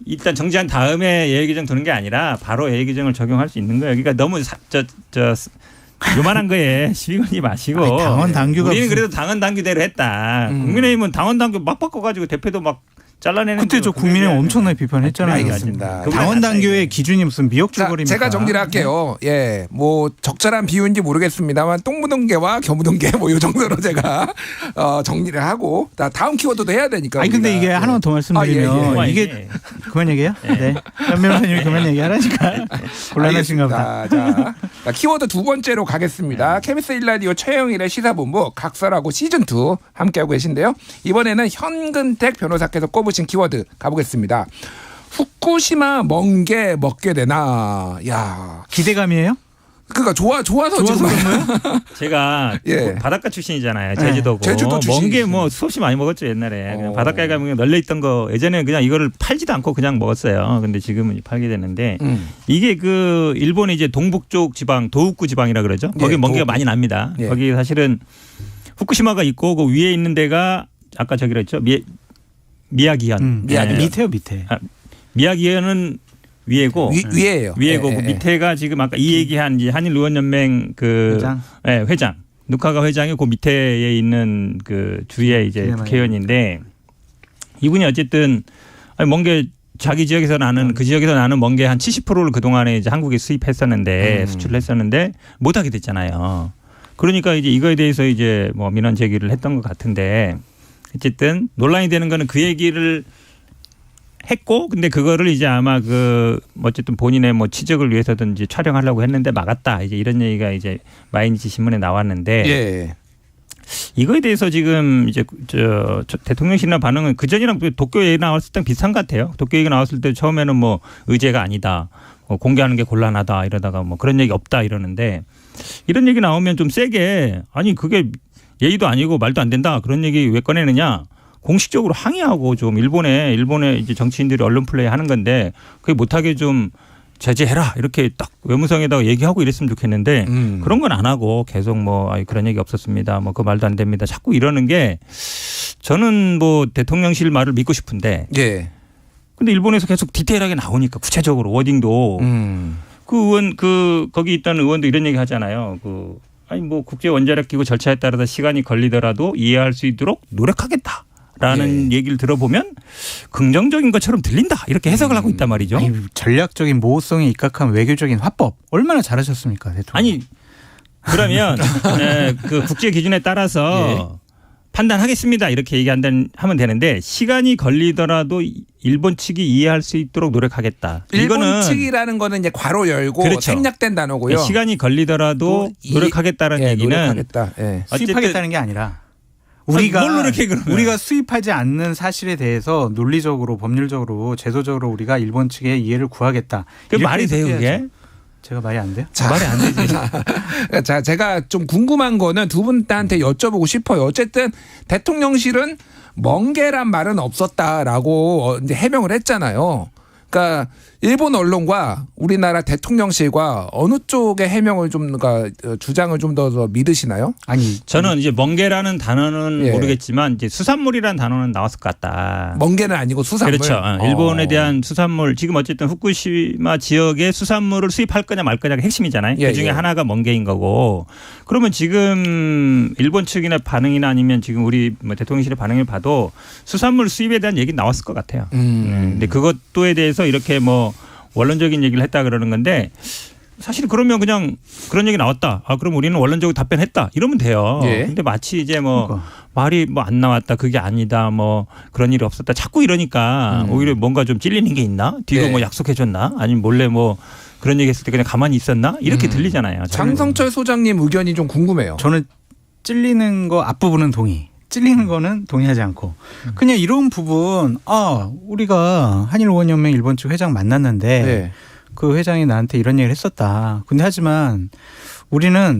일단 정지한 다음에 예외 규정 두는 게 아니라 바로 예외 규정을 적용할 수 있는 거예요. 그러니까 너무 요만한 거에 시비 걸지 마시고. 당원 당규가 우리는 그래도 당원 당규대로 했다. 국민의힘은 당원 당규 막 바꿔가지고 대표도 막 잘라내는. 그때 저 국민의힘 엄청나게 비판했잖아요. 알겠습니다. 당원 당규의 기준이 무슨 미역줄거리입니까? 제가 정리를 할게요. 예, 뭐 적절한 비유인지 모르겠습니다만 똥무동개와 겨무동개 뭐 이 정도로 제가 정리를 하고 다음 키워드도 해야 되니까. 아니 근데 이게 하나만 더 말씀드리면 이게 그만 얘기해요? 네. 현 변호사님이 그만 얘기하라니까 곤란하신가 보다. 자, 키워드 두 번째로 가겠습니다. KBS 1라디오 최영일의 시사본부 각설하고 시즌2 함께하고 계신데요. 이번에는 현근택 변호사께서 꼽으신 키워드 가보겠습니다. 후쿠시마 멍게 먹게 되나. 야, 기대감이에요? 그러니까 좋아서 지금 제가 예. 바닷가 출신이잖아요. 제주도고. 제주도 멍게 뭐 수없이 많이 먹었죠 옛날에. 그냥 바닷가에 가면 널려 있던 거 예전에는 그냥 이거를 팔지도 않고 그냥 먹었어요. 근데 지금은 팔게 됐는데 이게 그 일본의 이제 동북쪽 지방 도우쿠 지방이라 그러죠. 거기 멍게가 많이 납니다. 거기 사실은 후쿠시마가 있고 그 위에 있는 데가 아까 저기로 했죠. 미야기현. 밑에요 밑에. 미야기현은 위에고 위에요. 위에고 그 밑에가 지금 아까 이 얘기한 이제 한일 의원연맹 그 회장 누카가 회장이 그 밑에에 있는 그 주위에 이제 국회의원인데 이분이 어쨌든 멍게 자기 지역에서 나는 그 지역에서 나는 멍게 한 70%를 그 동안에 이제 한국에 수입했었는데 수출을 했었는데 못하게 됐잖아요. 그러니까 이제 이거에 대해서 이제 뭐 민원 제기를 했던 것 같은데 어쨌든 논란이 되는 거는 그 얘기를 했고 근데 그거를 이제 아마 그 어쨌든 본인의 뭐 취직을 위해서든지 촬영하려고 했는데 막았다 이제 이런 얘기가 이제 마이니치 신문에 나왔는데 이거에 대해서 지금 이제 저 대통령실이나 반응은 그 전이랑 도쿄 얘기 나왔을 때 비슷한 것 같아요. 도쿄 얘기 나왔을 때 처음에는 뭐 의제가 아니다, 공개하는 게 곤란하다 이러다가 뭐 그런 얘기 없다 이러는데 이런 얘기 나오면 좀 세게 아니 그게 예의도 아니고 말도 안 된다 그런 얘기 왜 꺼내느냐. 공식적으로 항의하고 좀 일본에 이제 정치인들이 언론 플레이 하는 건데 그게 못하게 좀 제재해라 이렇게 딱 외무성에다가 얘기하고 이랬으면 좋겠는데 그런 건 안 하고 계속 뭐 그런 얘기 없었습니다. 뭐 그 말도 안 됩니다. 자꾸 이러는 게 저는 뭐 대통령실 말을 믿고 싶은데 근데 일본에서 계속 디테일하게 나오니까 구체적으로 워딩도 그 의원 거기 있던 의원도 이런 얘기 하잖아요. 아니 뭐 국제 원자력 기구 절차에 따라서 시간이 걸리더라도 이해할 수 있도록 노력하겠다. 라는 얘기를 들어보면 긍정적인 것처럼 들린다 이렇게 해석을 하고 있단 말이죠. 아니, 전략적인 모호성에 입각한 외교적인 화법 얼마나 잘하셨습니까 대통령. 아니 그러면 그 국제 기준에 따라서 판단하겠습니다 이렇게 하면 되는데 시간이 걸리더라도 일본 측이 이해할 수 있도록 노력하겠다. 일본 측이라는 거는 이제 괄호 열고 그렇죠. 생략된 단어고요. 시간이 걸리더라도 노력하겠다는 얘기는 노력하겠다. 수입하겠다는 게 아니라 우리가 수입하지 않는 사실에 대해서 논리적으로 법률적으로 제도적으로 우리가 일본 측의 이해를 구하겠다. 그 말이 돼요 그게? 제가 말이 안 돼요? 말이 안 되지. 자, 제가 좀 궁금한 거는 두 분한테 여쭤보고 싶어요. 어쨌든 대통령실은 멍게란 말은 없었다라고 이제 해명을 했잖아요. 그러니까 일본 언론과 우리나라 대통령실과 어느 쪽의 해명을 좀 그러니까 주장을 좀 더 믿으시나요? 아니 저는 이제 멍게라는 단어는 모르겠지만 이제 수산물이라는 단어는 나왔을 것 같다. 멍게는 아니고 수산물. 그렇죠. 일본에 대한 수산물 지금 어쨌든 후쿠시마 지역에 수산물을 수입할 거냐 말 거냐가 핵심이잖아요. 그 중에 하나가 멍게인 거고. 그러면 지금 일본 측이나 반응이나 아니면 지금 우리 뭐 대통령실의 반응을 봐도 수산물 수입에 대한 얘기 나왔을 것 같아요. 근데 그것도에 대해서 이렇게 뭐 원론적인 얘기를 했다 그러는 건데 사실 그러면 그냥 그런 얘기 나왔다. 그럼 우리는 원론적으로 답변했다. 이러면 돼요. 근데 마치 이제 뭐 말이 뭐 안 나왔다. 그게 아니다. 뭐 그런 일이 없었다. 자꾸 이러니까 오히려 뭔가 좀 찔리는 게 있나? 뒤로 뭐 약속해 줬나? 아니면 몰래 뭐 그런 얘기 했을 때 그냥 가만히 있었나? 이렇게 들리잖아요. 장성철 소장님 의견이 좀 궁금해요. 저는 찔리는 거 앞부분은 동의. 찔리는 거는 동의하지 않고 그냥 이런 부분 우리가 한일의원연맹 일본 측 회장 만났는데 그 회장이 나한테 이런 얘기를 했었다. 근데 하지만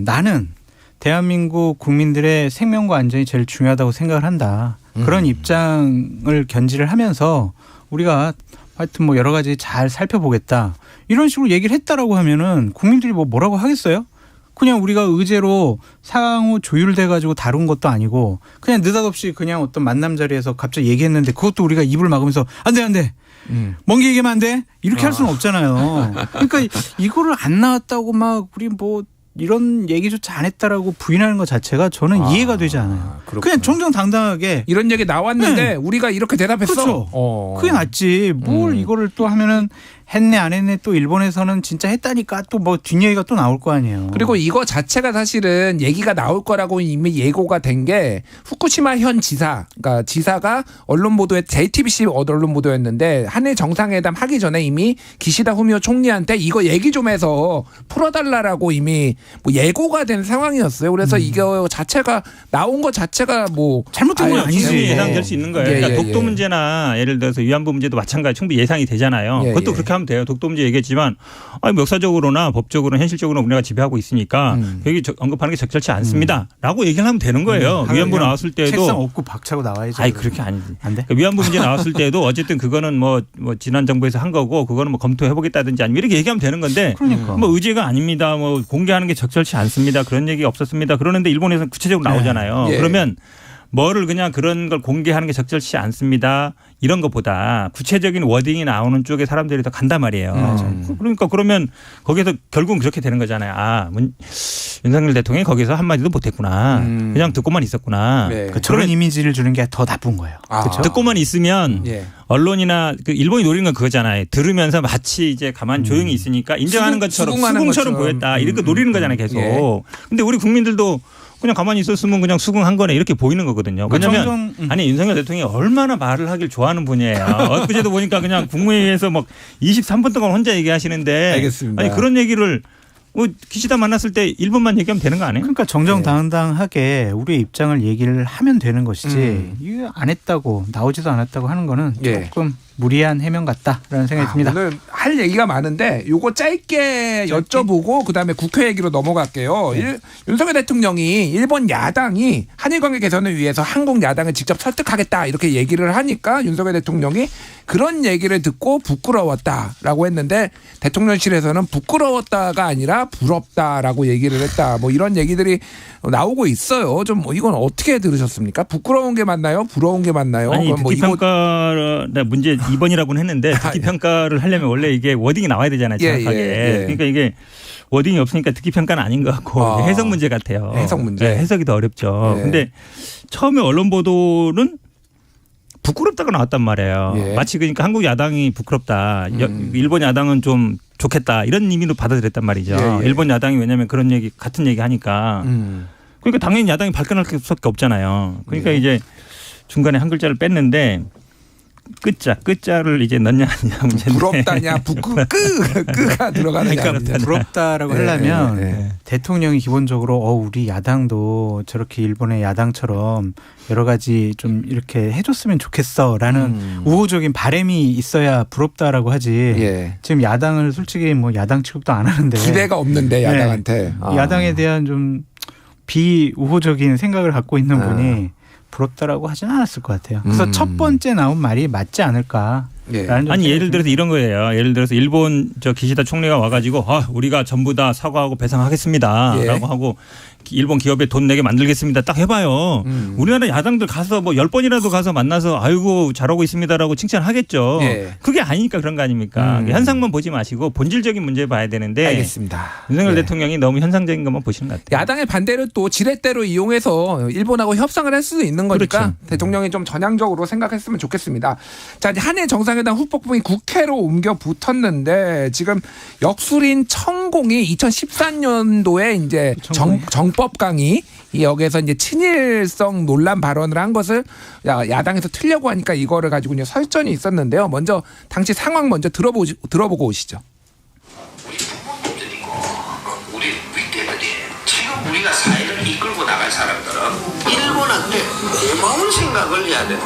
나는 대한민국 국민들의 생명과 안전이 제일 중요하다고 생각을 한다. 그런 입장을 견지를 하면서 우리가 하여튼 뭐 여러 가지 잘 살펴보겠다. 이런 식으로 얘기를 했다라고 하면은 국민들이 뭐라고 하겠어요? 그냥 우리가 의제로 상호 조율돼 가지고 다룬 것도 아니고 그냥 느닷없이 그냥 어떤 만남 자리에서 갑자기 얘기했는데 그것도 우리가 입을 막으면서 안 돼. 멍게 얘기하면 안 돼. 이렇게 할 수는 없잖아요. 그러니까 이거를 안 나왔다고 막 우리 뭐 이런 얘기조차 안 했다라고 부인하는 것 자체가 저는 이해가 되지 않아요. 그냥 정정당당하게 이런 얘기 나왔는데 우리가 이렇게 대답했어. 그렇죠. 그게 낫지. 뭘 이거를 또 하면은 했네 안 했네 또 일본에서는 진짜 했다니까 또 뭐 뒷얘기가 또 나올 거 아니에요. 그리고 이거 자체가 사실은 얘기가 나올 거라고 이미 예고가 된 게 후쿠시마 현 지사, 그러니까 지사가 언론 보도에 JTBC 언론 보도였는데 한일 정상회담 하기 전에 이미 기시다 후미오 총리한테 이거 얘기 좀 해서 풀어달라라고 이미 뭐 예고가 된 상황이었어요. 그래서 이거 자체가 나온 것 자체가 뭐 잘못된 건 아니지. 충분히 예상될 수 있는 거예요. 그러니까 독도 문제나 예를 들어서 위안부 문제도 마찬가지 충분히 예상이 되잖아요. 그것도 그렇게 하면 돼요. 독도 문제 얘기했지만 역사적으로나 법적으로 현실적으로 우리가 지배하고 있으니까 여기 언급하는 게 적절치 않습니다라고 얘기를 하면 되는 거예요. 위안부 나왔을 때도 책상 없고 박차고 나와야죠. 아니 그렇게 아니지. 안 돼? 그러니까 위안부 문제 나왔을 때도 어쨌든 그거는 뭐 지난 정부에서 한 거고 그거는 뭐 검토해보겠다든지 아니면 이렇게 얘기하면 되는 건데 그러니까. 뭐 의제가 아닙니다. 뭐 공개하는 게 적절치 않습니다. 그런 얘기 없었습니다. 그러는데 일본에서는 구체적으로 나오잖아요. 그러면 뭐를 그냥 그런 걸 공개하는 게 적절치 않습니다. 이런 것보다 구체적인 워딩이 나오는 쪽에 사람들이 더 간단 말이에요. 그러니까 그러면 거기서 결국은 그렇게 되는 거잖아요. 윤석열 대통령이 거기서 한마디도 못했구나. 그냥 듣고만 있었구나. 저런 이미지를 주는 게 더 나쁜 거예요. 그렇죠? 듣고만 있으면 언론이나 일본이 노리는 건 그거잖아요. 들으면서 마치 이제 가만 조용히 있으니까 인정하는 것처럼 수긍처럼 보였다. 이렇게 노리는 거잖아요. 계속. 근데 우리 국민들도 그냥 가만히 있었으면 그냥 수긍한 거네 이렇게 보이는 거거든요. 왜냐하면 아니 윤석열 대통령이 얼마나 말을 하길 좋아하는 분이에요. 엊그제도 보니까 그냥 국무회의에서 막 23분 동안 혼자 얘기하시는데 알겠습니다. 아니 그런 얘기를 기시다 만났을 때 1분만 얘기하면 되는 거 아니에요? 그러니까 정정당당하게 우리의 입장을 얘기를 하면 되는 것이지 이거 안 했다고 나오지도 않았다고 하는 거는 조금 무리한 해명 같다라는 생각이 듭니다. 오늘 할 얘기가 많은데 요거 짧게 여쭤보고 그다음에 국회 얘기로 넘어갈게요. 윤석열 대통령이 일본 야당이 한일 관계 개선을 위해서 한국 야당을 직접 설득하겠다 이렇게 얘기를 하니까 윤석열 대통령이 그런 얘기를 듣고 부끄러웠다라고 했는데 대통령실에서는 부끄러웠다가 아니라 부럽다라고 얘기를 했다. 뭐 이런 얘기들이 나오고 있어요. 좀 이건 어떻게 들으셨습니까? 부끄러운 게 맞나요? 부러운 게 맞나요? 아니 듣기 평가 문제 2번이라고는 했는데 듣기 평가를 하려면 원래 이게 워딩이 나와야 되잖아요. 정확하게. 그러니까 이게 워딩이 없으니까 듣기 평가는 아닌 것 같고 해석 문제 같아요. 해석 문제. 해석이 더 어렵죠. 근데 처음에 언론 보도는 부끄럽다가 나왔단 말이에요. 마치 그러니까 한국 야당이 부끄럽다. 일본 야당은 좀 좋겠다. 이런 의미로 받아들였단 말이죠. 일본 야당이 왜냐하면 그런 얘기 같은 얘기 하니까. 그러니까 당연히 야당이 발끈할 수밖에 없잖아요. 그러니까 이제 중간에 한 글자를 뺐는데 끝자를 이제 넣냐 아니냐 문제인데. 부럽다냐 끄가 들어가느냐. 그러니까 부럽다라고 하려면 대통령이 기본적으로 우리 야당도 저렇게 일본의 야당처럼 여러 가지 좀 이렇게 해줬으면 좋겠어라는 우호적인 바람이 있어야 부럽다라고 하지. 지금 야당을 솔직히 뭐 야당 취급도 안 하는데 기대가 없는데 야당한테 야당에 대한 좀 비우호적인 생각을 갖고 있는 분이 부럽다라고 하진 않았을 것 같아요. 그래서 첫 번째 나온 말이 맞지 않을까. 아니 예를 들어서 이런 거예요. 예를 들어서 일본 기시다 총리가 와가지고 우리가 전부 다 사과하고 배상하겠습니다라고 하고 일본 기업에 돈 내게 만들겠습니다. 딱 해봐요. 우리나라 야당들 가서 뭐 10번이라도 가서 만나서 아이고 잘하고 있습니다라고 칭찬하겠죠. 그게 아니니까 그런 거 아닙니까? 현상만 보지 마시고 본질적인 문제 봐야 되는데. 알겠습니다. 윤석열 대통령이 너무 현상적인 것만 보시는 것 같아요. 야당의 반대를 또 지렛대로 이용해서 일본하고 협상을 할 수도 있는 거니까 그렇죠. 대통령이 좀 전향적으로 생각했으면 좋겠습니다. 자, 한일 정상회담 후폭풍이 국회로 옮겨 붙었는데 지금 역술인 천공이 2014년도에 이제 정법 강의 여기에서 이제 친일성 논란 발언을 한 것을 야당에서 틀려고 하니까 이거를 가지고 이제 설전이 있었는데요. 먼저 당시 상황 먼저 들어보고 오시죠. 우리 윗대들이 지금 우리가 사회를 이끌고 나갈 사람들은 일본한테 고마운 생각을 해야 돼.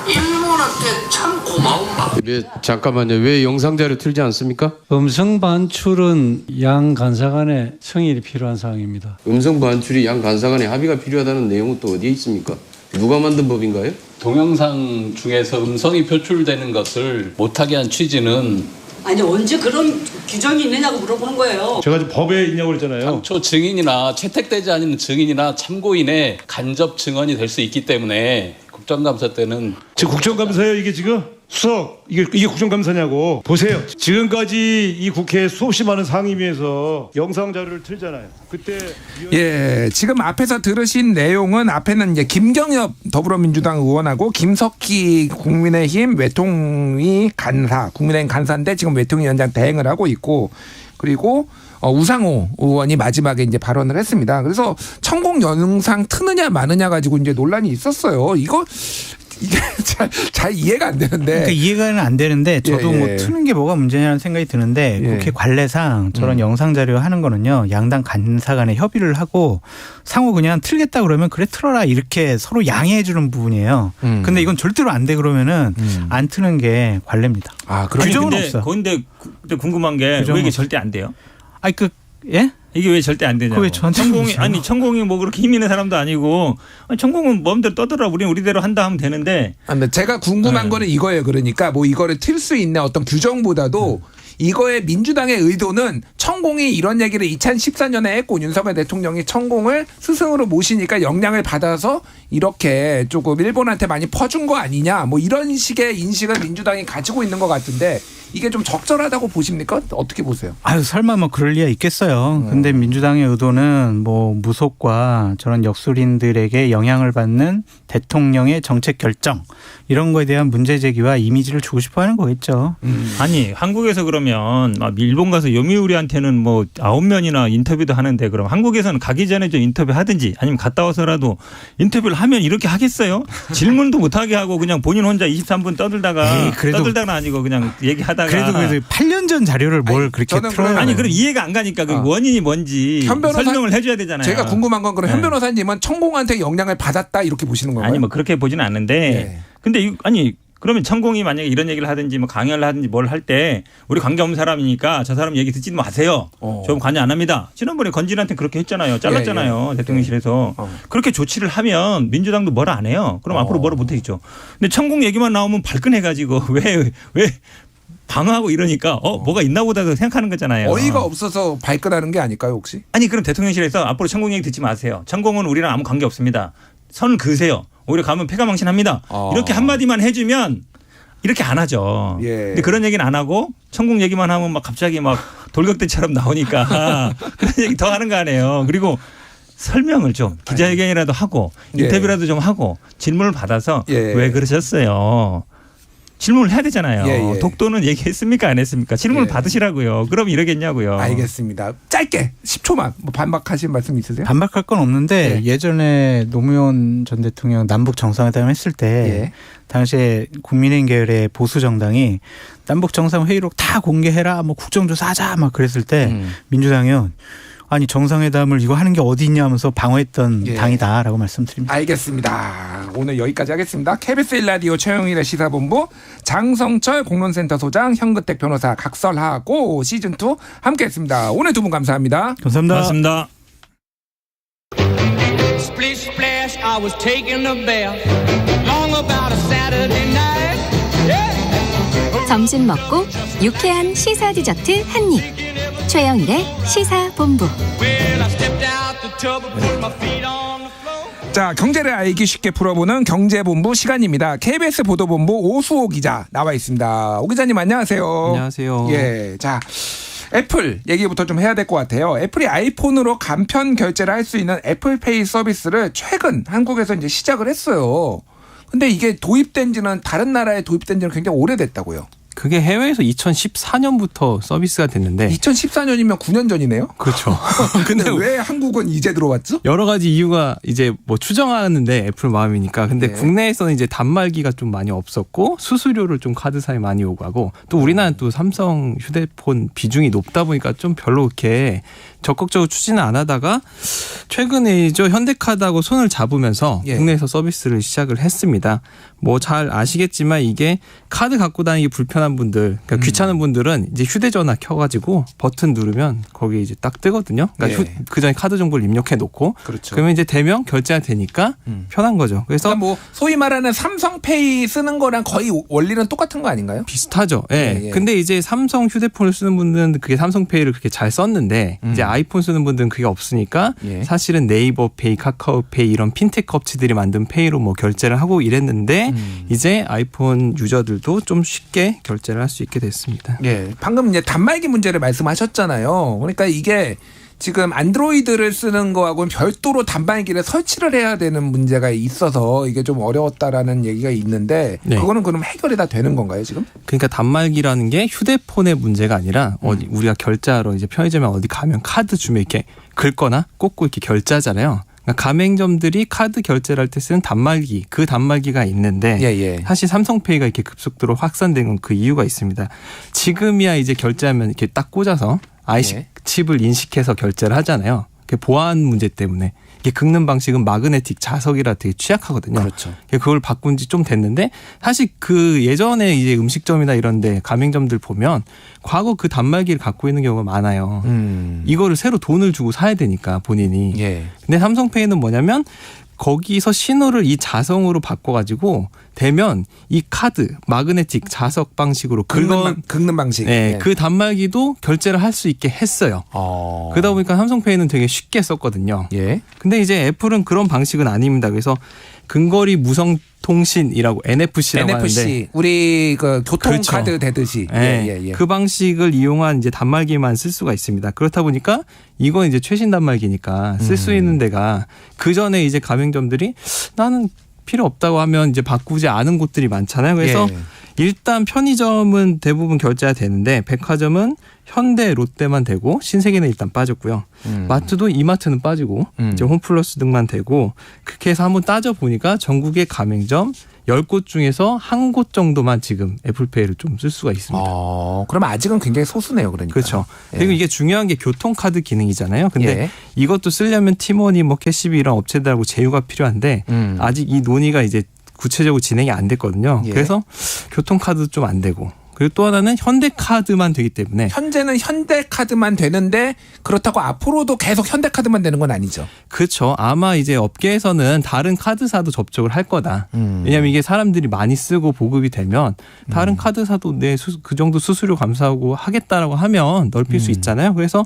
일본한테 참 고마운 마음. 잠깐만요. 왜 영상자료 틀지 않습니까? 음성 반출은 양 간사 간의 성의이 필요한 사항입니다. 음성 반출이 양 간사 간의 합의가 필요하다는 내용은 또 어디에 있습니까? 누가 만든 법인가요? 동영상 중에서 음성이 표출되는 것을 못하게 한 취지는 아니 언제 그런 규정이 있느냐고 물어보는 거예요. 제가 지금 법에 있냐고 그랬잖아요. 당초 증인이나 채택되지 않은 증인이나 참고인의 간접 증언이 될 수 있기 때문에 국정감사 때는 지금 국정감사예요 이게 지금? 수석 이게 국정감사냐고. 보세요. 지금까지 이 국회에 수없이 많은 상임위에서 영상 자료를 틀잖아요. 그때 예, 지금 앞에서 들으신 내용은 앞에는 이제 김경엽 더불어민주당 의원하고 김석희 국민의힘 외통위 간사, 국민의힘 간사인데 지금 외통위원장 대행을 하고 있고, 그리고 우상호 의원이 마지막에 이제 발언을 했습니다. 그래서 천공 영상 트느냐 마느냐 가지고 이제 논란이 있었어요. 이게 잘 이해가 안 되는데. 그러니까 이해가 안 되는데 저도 뭐 트는 게 뭐가 문제냐는 생각이 드는데 국회 관례상 저런 영상 자료 하는 거는요, 양당 간사 간에 협의를 하고 상호 그냥 틀겠다 그러면 그래 틀어라 이렇게 서로 양해해 주는 부분이에요. 근데 이건 절대로 안 돼 그러면은 안 트는 게 관례입니다. 규정은 없어. 근데 궁금한 게 왜 이게 절대 안 돼요? 예? 이게 왜 절대 안 되냐고. 천공이 뭐 그렇게 힘 있는 사람도 아니고, 천공은 마음대로 떠들어. 우리는 우리대로 한다 하면 되는데. 제가 궁금한 거는 이거예요. 그러니까 뭐 이거를 틀 수 있는 어떤 규정보다도 이거의 민주당의 의도는 천공이 이런 얘기를 2014년에 했고 윤석열 대통령이 천공을 스승으로 모시니까 영향을 받아서 이렇게 조금 일본한테 많이 퍼준 거 아니냐, 뭐 이런 식의 인식을 민주당이 가지고 있는 것 같은데 이게 좀 적절하다고 보십니까? 어떻게 보세요? 설마 뭐 그럴 리가 있겠어요. 근데 민주당의 의도는 뭐 무속과 저런 역술인들에게 영향을 받는 대통령의 정책 결정 이런 거에 대한 문제 제기와 이미지를 주고 싶어 하는 거겠죠. 아니, 한국에서 그러면 일본 가서 요미우리한테는 뭐 9면이나 인터뷰도 하는데, 그럼 한국에서는 가기 전에 좀 인터뷰 하든지 아니면 갔다 와서라도 인터뷰를 하면 이렇게 하겠어요? 질문도 못하게 하고 그냥 본인 혼자 23분 떠들다가 떠들다가 아니고 그냥 얘기하다가. 그래도 8년 전 자료를 뭘 그렇게 틀어요. 아니, 그럼 이해가 안 가니까 그 원인이 뭔지 설명을 해줘야 되잖아요. 제가 궁금한 건 그럼 현 변호사님은 천공한테 영향을 받았다 이렇게 보시는 건가요? 아니, 뭐 그렇게 보지는 않는데. 근데 그러면 천공이 만약에 이런 얘기를 하든지 뭐 강연을 하든지 뭘 할 때 우리 관계없는 사람이니까 저 사람 얘기 듣지 마세요. 저 관여 안 합니다. 지난번에 건진한테 그렇게 했잖아요. 잘랐잖아요. 대통령실에서. 그렇게 조치를 하면 민주당도 뭐라 안 해요. 그럼 앞으로 뭐라 못 하겠죠. 근데 천공 얘기만 나오면 발끈해가지고 왜 방어하고 이러니까 뭐가 있나 보다 생각하는 거잖아요. 어이가 없어서 발끈하는 게 아닐까요 혹시? 아니, 그럼 대통령실에서 앞으로 천공 얘기 듣지 마세요. 천공은 우리랑 아무 관계 없습니다. 선 그으세요. 오히려 가면 패가망신합니다. 이렇게 한마디만 해주면 이렇게 안 하죠. 근데 그런 얘기는 안 하고 천공 얘기만 하면 막 갑자기 막 돌격대처럼 나오니까 그런 얘기 더 하는 거 아니에요. 그리고 설명을 좀 기자회견이라도 하고 인터뷰라도 좀 하고 질문을 받아서 왜 그러셨어요? 질문을 해야 되잖아요. 독도는 얘기했습니까 안 했습니까? 질문을 받으시라고요. 그럼 이러겠냐고요. 알겠습니다. 짧게 10초만 뭐 반박하신 말씀 있으세요? 반박할 건 없는데 예전에 노무현 전 대통령 남북 정상회담 했을 때 당시에 국민의힘 계열의 보수 정당이 남북 정상회의록 다 공개해라, 뭐 국정조사하자 막 그랬을 때 민주당이요. 아니, 정상회담을 이거 하는 게 어디 있냐 하면서 방어했던 당이다라고 말씀드립니다. 알겠습니다. 오늘 여기까지 하겠습니다. KBS 1라디오 최영일의 시사본부, 장성철 공론센터 소장, 현근택 변호사 각설하고 시즌2 함께했습니다. 오늘 두 분 감사합니다. 감사합니다. 고맙습니다. Splish splash, I was taking a bath. Long about a Saturday night. 점심 먹고 유쾌한 시사 디저트 한 입. 최영일의 시사본부. 자, 경제를 알기 쉽게 풀어보는 경제본부 시간입니다. KBS 보도본부 오수호 기자 나와 있습니다. 오 기자님 안녕하세요. 안녕하세요. 예, 자, 애플 얘기부터 좀 해야 될 것 같아요. 애플이 아이폰으로 간편 결제를 할 수 있는 애플페이 서비스를 최근 한국에서 이제 시작을 했어요. 근데 이게 도입된 지는 다른 나라에 도입된 지는 굉장히 오래됐다고요. 그게 해외에서 2014년부터 서비스가 됐는데 2014년이면 9년 전이네요. 그렇죠. 근데 왜 한국은 이제 들어왔죠? 여러 가지 이유가 이제 뭐 추정하는데 애플 마음이니까. 근데 국내에서는 이제 단말기가 좀 많이 없었고 수수료를 좀 카드사에 많이 요구하고 또 우리나라는 또 삼성 휴대폰 비중이 높다 보니까 좀 별로 그렇게 적극적으로 추진을 안 하다가 최근에 현대카드하고 손을 잡으면서 국내에서 서비스를 시작을 했습니다. 뭐 잘 아시겠지만 이게 카드 갖고 다니기 불편한 분들, 그러니까 귀찮은 분들은 이제 휴대전화 켜가지고 버튼 누르면 거기 이제 딱 뜨거든요. 그러니까 그 전에 카드 정보를 입력해 놓고 그러면 이제 대면 결제가 되니까 편한 거죠. 그래서 그러니까 뭐 소위 말하는 삼성페이 쓰는 거랑 거의 원리는 똑같은 거 아닌가요? 비슷하죠. 예. 근데 이제 삼성 휴대폰을 쓰는 분들은 그게 삼성페이를 그렇게 잘 썼는데 이제 아이폰 쓰는 분들은 그게 없으니까 사실은 네이버페이, 카카오페이 이런 핀테크 업체들이 만든 페이로 뭐 결제를 하고 이랬는데 때문에 이제 아이폰 유저들도 좀 쉽게 결제를 할 수 있게 됐습니다. 예, 방금 이제 단말기 문제를 말씀하셨잖아요. 그러니까 이게 지금 안드로이드를 쓰는 거하고는 별도로 단말기를 설치를 해야 되는 문제가 있어서 이게 좀 어려웠다라는 얘기가 있는데 그거는 그럼 해결이 다 되는 건가요 지금? 그러니까 단말기라는 게 휴대폰의 문제가 아니라 우리가 결제하러 이제 편의점에 어디 가면 카드 주면 이렇게 긁거나 꽂고 이렇게 결제하잖아요. 그러니까 가맹점들이 카드 결제를 할 때 쓰는 단말기, 그 단말기가 있는데 사실 삼성페이가 이렇게 급속도로 확산된 건 그 이유가 있습니다. 지금이야 이제 결제하면 이렇게 딱 꽂아서 IC 칩을 인식해서 결제를 하잖아요. 보안 문제 때문에 이게 긁는 방식은 마그네틱 자석이라 되게 취약하거든요. 그렇죠. 그걸 바꾼 지 좀 됐는데 사실 그 예전에 이제 음식점이나 이런데 가맹점들 보면 과거 그 단말기를 갖고 있는 경우가 많아요. 이거를 새로 돈을 주고 사야 되니까 본인이. 근데 삼성페이는 뭐냐면 거기서 신호를 이 자성으로 바꿔가지고 되면 이 카드 마그네틱 자석 방식으로 긁는 방식. 그 단말기도 결제를 할 수 있게 했어요. 그러다 보니까 삼성페이는 되게 쉽게 썼거든요. 근데 이제 애플은 그런 방식은 아닙니다. 그래서 근거리 무선통신이라고 NFC라고 하는데 우리 그 교통카드 되듯이 그 방식을 이용한 이제 단말기만 쓸 수가 있습니다. 그렇다 보니까 이건 이제 최신 단말기니까 쓸 수 있는 데가 그 전에 이제 가맹점들이 나는 필요 없다고 하면 이제 바꾸지 않은 곳들이 많잖아요. 그래서 일단 편의점은 대부분 결제가 되는데 백화점은 현대, 롯데만 되고 신세계는 일단 빠졌고요. 마트도 이마트는 빠지고 이제 홈플러스 등만 되고 그렇게 해서 한번 따져보니까 전국의 가맹점 10곳 중에서 한 곳 정도만 지금 애플페이를 좀 쓸 수가 있습니다. 그러면 아직은 굉장히 소수네요. 그러니까. 그렇죠. 그리고 이게 중요한 게 교통카드 기능이잖아요. 근데 이것도 쓰려면 티머니, 뭐 캐시비 이런 업체들하고 제휴가 필요한데 아직 이 논의가 이제 구체적으로 진행이 안 됐거든요. 그래서 교통카드도 좀 안 되고 그리고 또 하나는 현대카드만 되기 때문에 현재는 현대카드만 되는데 그렇다고 앞으로도 계속 현대카드만 되는 건 아니죠. 그렇죠. 아마 이제 업계에서는 다른 카드사도 접촉을 할 거다. 왜냐하면 이게 사람들이 많이 쓰고 보급이 되면 다른 카드사도 그 정도 수수료 감사하고 하겠다라고 하면 넓힐 수 있잖아요. 그래서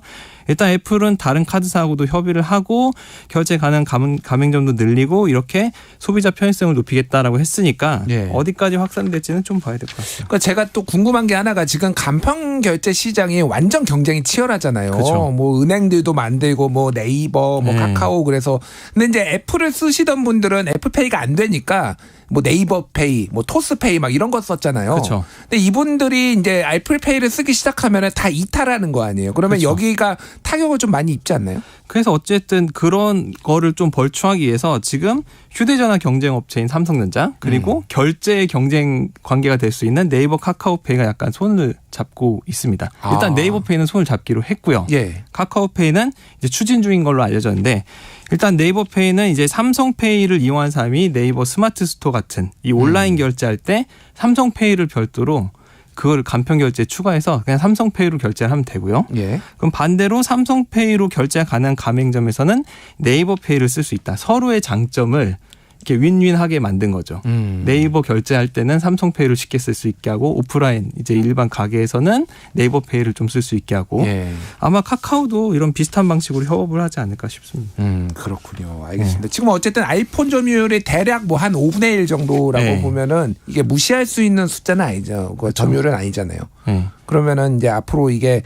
일단 애플은 다른 카드사하고도 협의를 하고 결제 가능 가맹점도 늘리고 이렇게 소비자 편의성을 높이겠다라고 했으니까 어디까지 확산될지는 좀 봐야 될 것 같습니다. 그러니까 제가 또 궁금한 게 하나가 지금 간편 결제 시장이 완전 경쟁이 치열하잖아요. 그렇죠. 뭐 은행들도 만들고 뭐 네이버, 뭐 카카오 그래서 근데 이제 애플을 쓰시던 분들은 애플페이가 안 되니까 뭐 네이버페이, 뭐 토스페이 막 이런 거 썼잖아요. 그렇죠. 근데 이분들이 이제 애플페이를 쓰기 시작하면 다 이탈하는 거 아니에요. 그러면 여기가 타격을 좀 많이 입지 않나요? 그래서 어쨌든 그런 거를 좀 벌충하기 위해서 지금 휴대전화 경쟁 업체인 삼성전자 그리고 결제 경쟁 관계가 될 수 있는 네이버 카카오페이가 약간 손을 잡고 있습니다. 일단 네이버페이는 손을 잡기로 했고요. 카카오페이는 이제 추진 중인 걸로 알려졌는데 일단 네이버페이는 이제 삼성페이를 이용한 사람이 네이버 스마트 스토어 같은 이 온라인 결제할 때 삼성페이를 별도로 그걸 간편 결제에 추가해서 그냥 삼성페이로 결제를 하면 되고요. 그럼 반대로 삼성페이로 결제가 가능한 가맹점에서는 네이버페이를 쓸 수 있다. 서로의 장점을 이렇게 윈윈하게 만든 거죠. 네이버 결제할 때는 삼성페이를 쉽게 쓸 수 있게 하고 오프라인 이제 일반 가게에서는 네이버페이를 좀 쓸 수 있게 하고 아마 카카오도 이런 비슷한 방식으로 협업을 하지 않을까 싶습니다. 그렇군요. 알겠습니다. 지금 어쨌든 아이폰 점유율이 대략 뭐 한 5분의 1 정도라고 보면은 이게 무시할 수 있는 숫자는 아니죠. 그 점유율은 아니잖아요. 그러면은 이제 앞으로 이게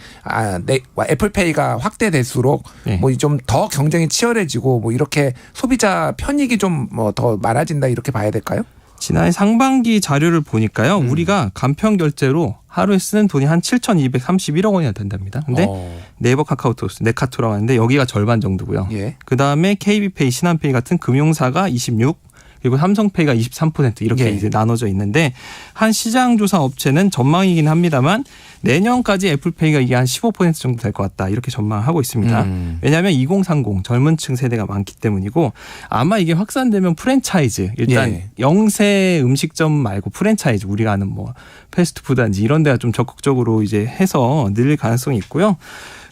애플페이가 확대될수록 뭐 좀 더 경쟁이 치열해지고 뭐 이렇게 소비자 편익이 좀 뭐 더 많아진다 이렇게 봐야 될까요? 지난해 상반기 자료를 보니까요. 우리가 간편 결제로 하루에 쓰는 돈이 한 7,231억 원이나 된답니다. 근데 네이버 카카오톡스, 네카토라고 하는데 여기가 절반 정도고요. 그다음에 KB페이, 신한페이 같은 금융사가 26, 그리고 삼성페이가 23% 이렇게 이제 나눠져 있는데 한 시장조사 업체는 전망이긴 합니다만 내년까지 애플페이가 이게 한 15% 정도 될 것 같다 이렇게 전망하고 있습니다. 왜냐하면 2030 젊은 층 세대가 많기 때문이고 아마 이게 확산되면 프랜차이즈 일단 영세 음식점 말고 프랜차이즈 우리가 아는 뭐 패스트푸드인지 이런 데가 좀 적극적으로 이제 해서 늘릴 가능성이 있고요.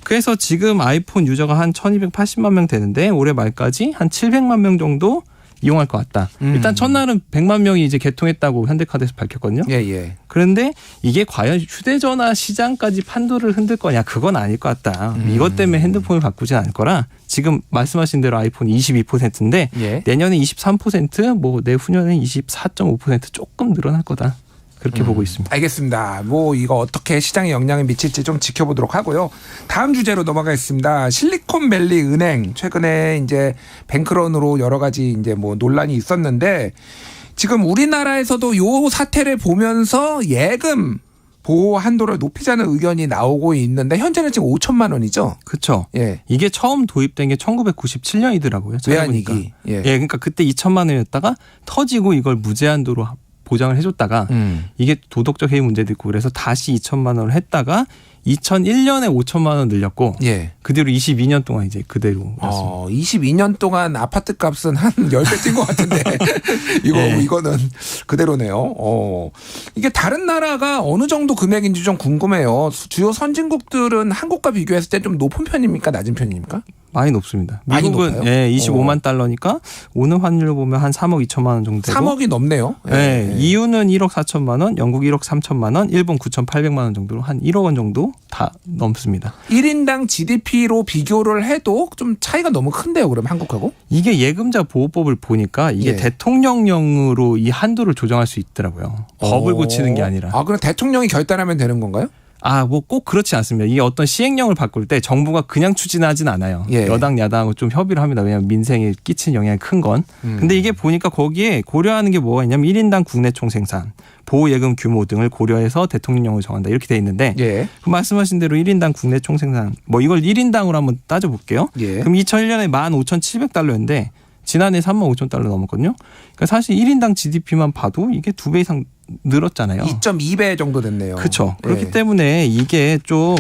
그래서 지금 아이폰 유저가 한 1280만 명 되는데 올해 말까지 한 700만 명 정도 이용할 것 같다. 일단 첫날은 100만 명이 이제 개통했다고 현대카드에서 밝혔거든요. 예. 그런데 이게 과연 휴대전화 시장까지 판도를 흔들 거냐? 그건 아닐 것 같다. 이것 때문에 핸드폰을 바꾸진 않을 거라 지금 말씀하신 대로 아이폰 22%인데 예. 내년에 23%, 뭐 내후년에 24.5% 조금 늘어날 거다. 그렇게 보고 있습니다. 알겠습니다. 뭐 이거 어떻게 시장에 영향을 미칠지 좀 지켜보도록 하고요. 다음 주제로 넘어가겠습니다. 실리콘밸리 은행 최근에 이제 뱅크런으로 여러 가지 이제 뭐 논란이 있었는데 지금 우리나라에서도 요 사태를 보면서 예금 보호 한도를 높이자는 의견이 나오고 있는데 현재는 지금 5천만 원이죠. 그렇죠. 예. 이게 처음 도입된 게 1997년이더라고요. 외환위기. 예, 그러니까 그때 2천만 원이었다가 터지고 이걸 무제한도로 보장을 해줬다가 이게 도덕적 해이 문제도 있고 그래서 다시 2천만 원을 했다가 2001년에 5천만 원 늘렸고 예. 그대로 22년 동안 이제 그대로. 22년 동안 아파트 값은 한 10배 찐 것 같은데 이거는 그대로네요. 이게 다른 나라가 어느 정도 금액인지 좀 궁금해요. 주요 선진국들은 한국과 비교했을 때 좀 높은 편입니까? 낮은 편입니까? 많이 높습니다. 많이 미국은 높아요? 25만 달러니까 오늘 환율로 보면 한 3억 2천만 원 정도 되고 3억이 넘네요. EU는 1억 4천만 원, 영국 1억 3천만 원, 일본 9,800만 원 정도로 한 1억 원 정도 다 넘습니다. 1인당 GDP로 비교를 해도 좀 차이가 너무 큰데요. 그럼 한국하고? 이게 예금자 보호법을 보니까 이게 대통령령으로 이 한도를 조정할 수 있더라고요. 법을 고치는 게 아니라. 그럼 대통령이 결단하면 되는 건가요? 뭐 꼭 그렇지 않습니다. 이게 어떤 시행령을 바꿀 때 정부가 그냥 추진하진 않아요. 여당 야당하고 좀 협의를 합니다. 왜냐하면 민생에 끼친 영향이 큰 건. 근데 이게 보니까 거기에 고려하는 게 뭐가 있냐면 1인당 국내 총생산, 보호예금 규모 등을 고려해서 대통령령을 정한다. 이렇게 돼 있는데 그 말씀하신 대로 1인당 국내 총생산 뭐 이걸 1인당으로 한번 따져볼게요. 그럼 2001년에 15,700달러였는데 지난해 35,000달러 넘었거든요. 그러니까 사실 1인당 GDP만 봐도 이게 2배 이상 늘었잖아요. 2.2배 정도 됐네요. 그렇죠. 그렇기 때문에 이게 좀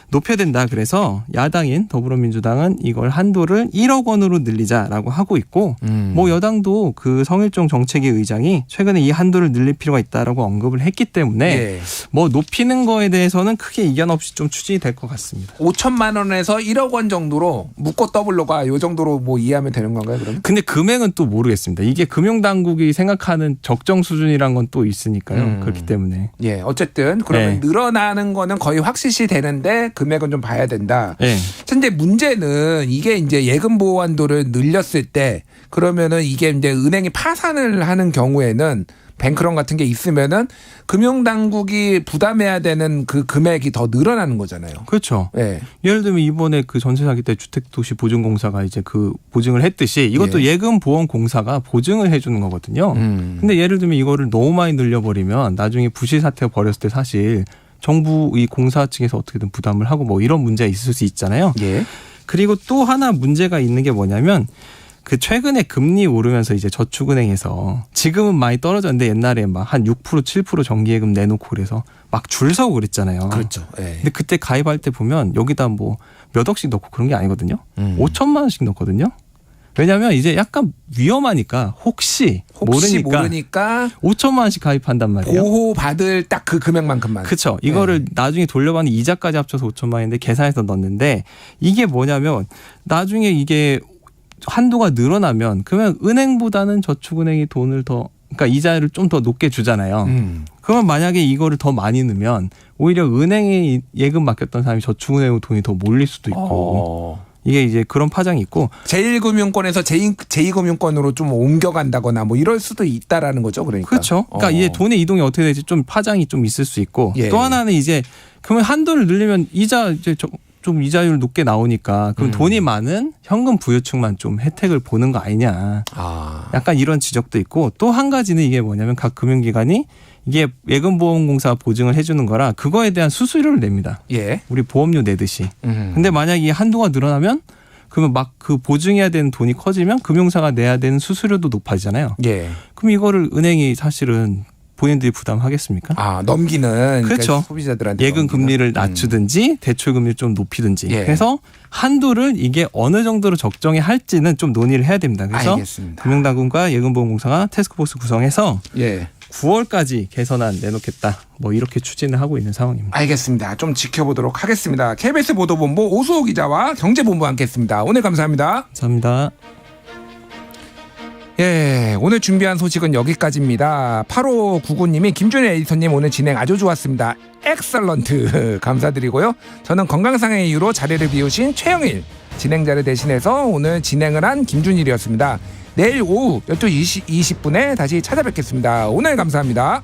높여야 된다. 그래서 야당인 더불어민주당은 이걸 한도를 1억 원으로 늘리자라고 하고 있고 뭐 여당도 그 성일종 정책위 의장이 최근에 이 한도를 늘릴 필요가 있다라고 언급을 했기 때문에 뭐 높이는 거에 대해서는 크게 이견 없이 좀 추진이 될 것 같습니다. 5천만 원에서 1억 원 정도로 묶고 더블로가 요 정도로 뭐 이해하면 되는 건가요, 그러면? 근데 금액은 또 모르겠습니다. 이게 금융당국이 생각하는 적정 수준이란 건 또 있으니까요. 그렇기 때문에. 어쨌든 그러면 늘어나는 거는 거의 확실시 되는데 금액은 좀 봐야 된다. 근데 문제는 이게 이제 예금 보호 한도를 늘렸을 때 그러면은 이게 이제 은행이 파산을 하는 경우에는 뱅크런 같은 게 있으면은 금융당국이 부담해야 되는 그 금액이 더 늘어나는 거잖아요. 그렇죠. 예를 들면 이번에 그 전세 사기 때 주택도시 보증공사가 이제 그 보증을 했듯이 이것도 예금보험공사가 보증을 해주는 거거든요. 근데 예를 들면 이거를 너무 많이 늘려버리면 나중에 부실 사태가 벌였을 때 사실 정부 이 공사 측에서 어떻게든 부담을 하고 뭐 이런 문제가 있을 수 있잖아요. 그리고 또 하나 문제가 있는 게 뭐냐면 그 최근에 금리 오르면서 이제 저축은행에서 지금은 많이 떨어졌는데 옛날에 막 한 6% 7% 정기예금 내놓고 그래서 막 줄 서고 그랬잖아요. 그렇죠. 근데 그때 가입할 때 보면 여기다 뭐 몇 억씩 넣고 그런 게 아니거든요. 5천만 원씩 넣거든요. 왜냐하면 이제 약간 위험하니까 혹시 모르니까 5천만 원씩 가입한단 말이에요. 보호받을 딱 그 금액만큼만. 그렇죠. 이거를 나중에 돌려받는 이자까지 합쳐서 5천만 원인데 계산해서 넣었는데 이게 뭐냐면 나중에 이게 한도가 늘어나면 그러면 은행보다는 저축은행이 돈을 더 그러니까 이자를 좀 더 높게 주잖아요. 그러면 만약에 이거를 더 많이 넣으면 오히려 은행에 예금 맡겼던 사람이 저축은행으로 돈이 더 몰릴 수도 있고 이게 이제 그런 파장이 있고 제1금융권에서 제2금융권으로 좀 옮겨간다거나 뭐 이럴 수도 있다라는 거죠. 그러니까. 그렇죠. 그러니까 이게 돈의 이동이 어떻게 될지 좀 파장이 좀 있을 수 있고 또 하나는 이제 그러면 한도를 늘리면 이자 이제 좀 이자율 높게 나오니까 그럼 돈이 많은 현금 부유층만 좀 혜택을 보는 거 아니냐. 약간 이런 지적도 있고 또 한 가지는 이게 뭐냐면 각 금융기관이 이게 예금보험공사 보증을 해주는 거라 그거에 대한 수수료를 냅니다. 우리 보험료 내듯이. 근데 만약에 이 한도가 늘어나면 그러면 막 그 보증해야 되는 돈이 커지면 금융사가 내야 되는 수수료도 높아지잖아요. 그럼 이거를 은행이 사실은 본인들이 부담하겠습니까? 넘기는 그렇죠. 그러니까 소비자들한테 예금 금리를 낮추든지 대출 금리를 좀 높이든지 그래서 한도를 이게 어느 정도로 적정히 할지는 좀 논의를 해야 됩니다. 그래서 알겠습니다. 금융당국과 예금보험공사가 태스크포스 구성해서 9월까지 개선안 내놓겠다. 뭐 이렇게 추진을 하고 있는 상황입니다. 알겠습니다. 좀 지켜보도록 하겠습니다. KBS 보도본부 오수호 기자와 경제본부 함께했습니다. 오늘 감사합니다. 감사합니다. 예, 오늘 준비한 소식은 여기까지입니다. 8599님이 김준일 에디터님 오늘 진행 아주 좋았습니다. 엑설런트 감사드리고요. 저는 건강상의 이유로 자리를 비우신 최영일 진행자를 대신해서 오늘 진행을 한 김준일이었습니다. 내일 오후 12시 20분에 다시 찾아뵙겠습니다. 오늘 감사합니다.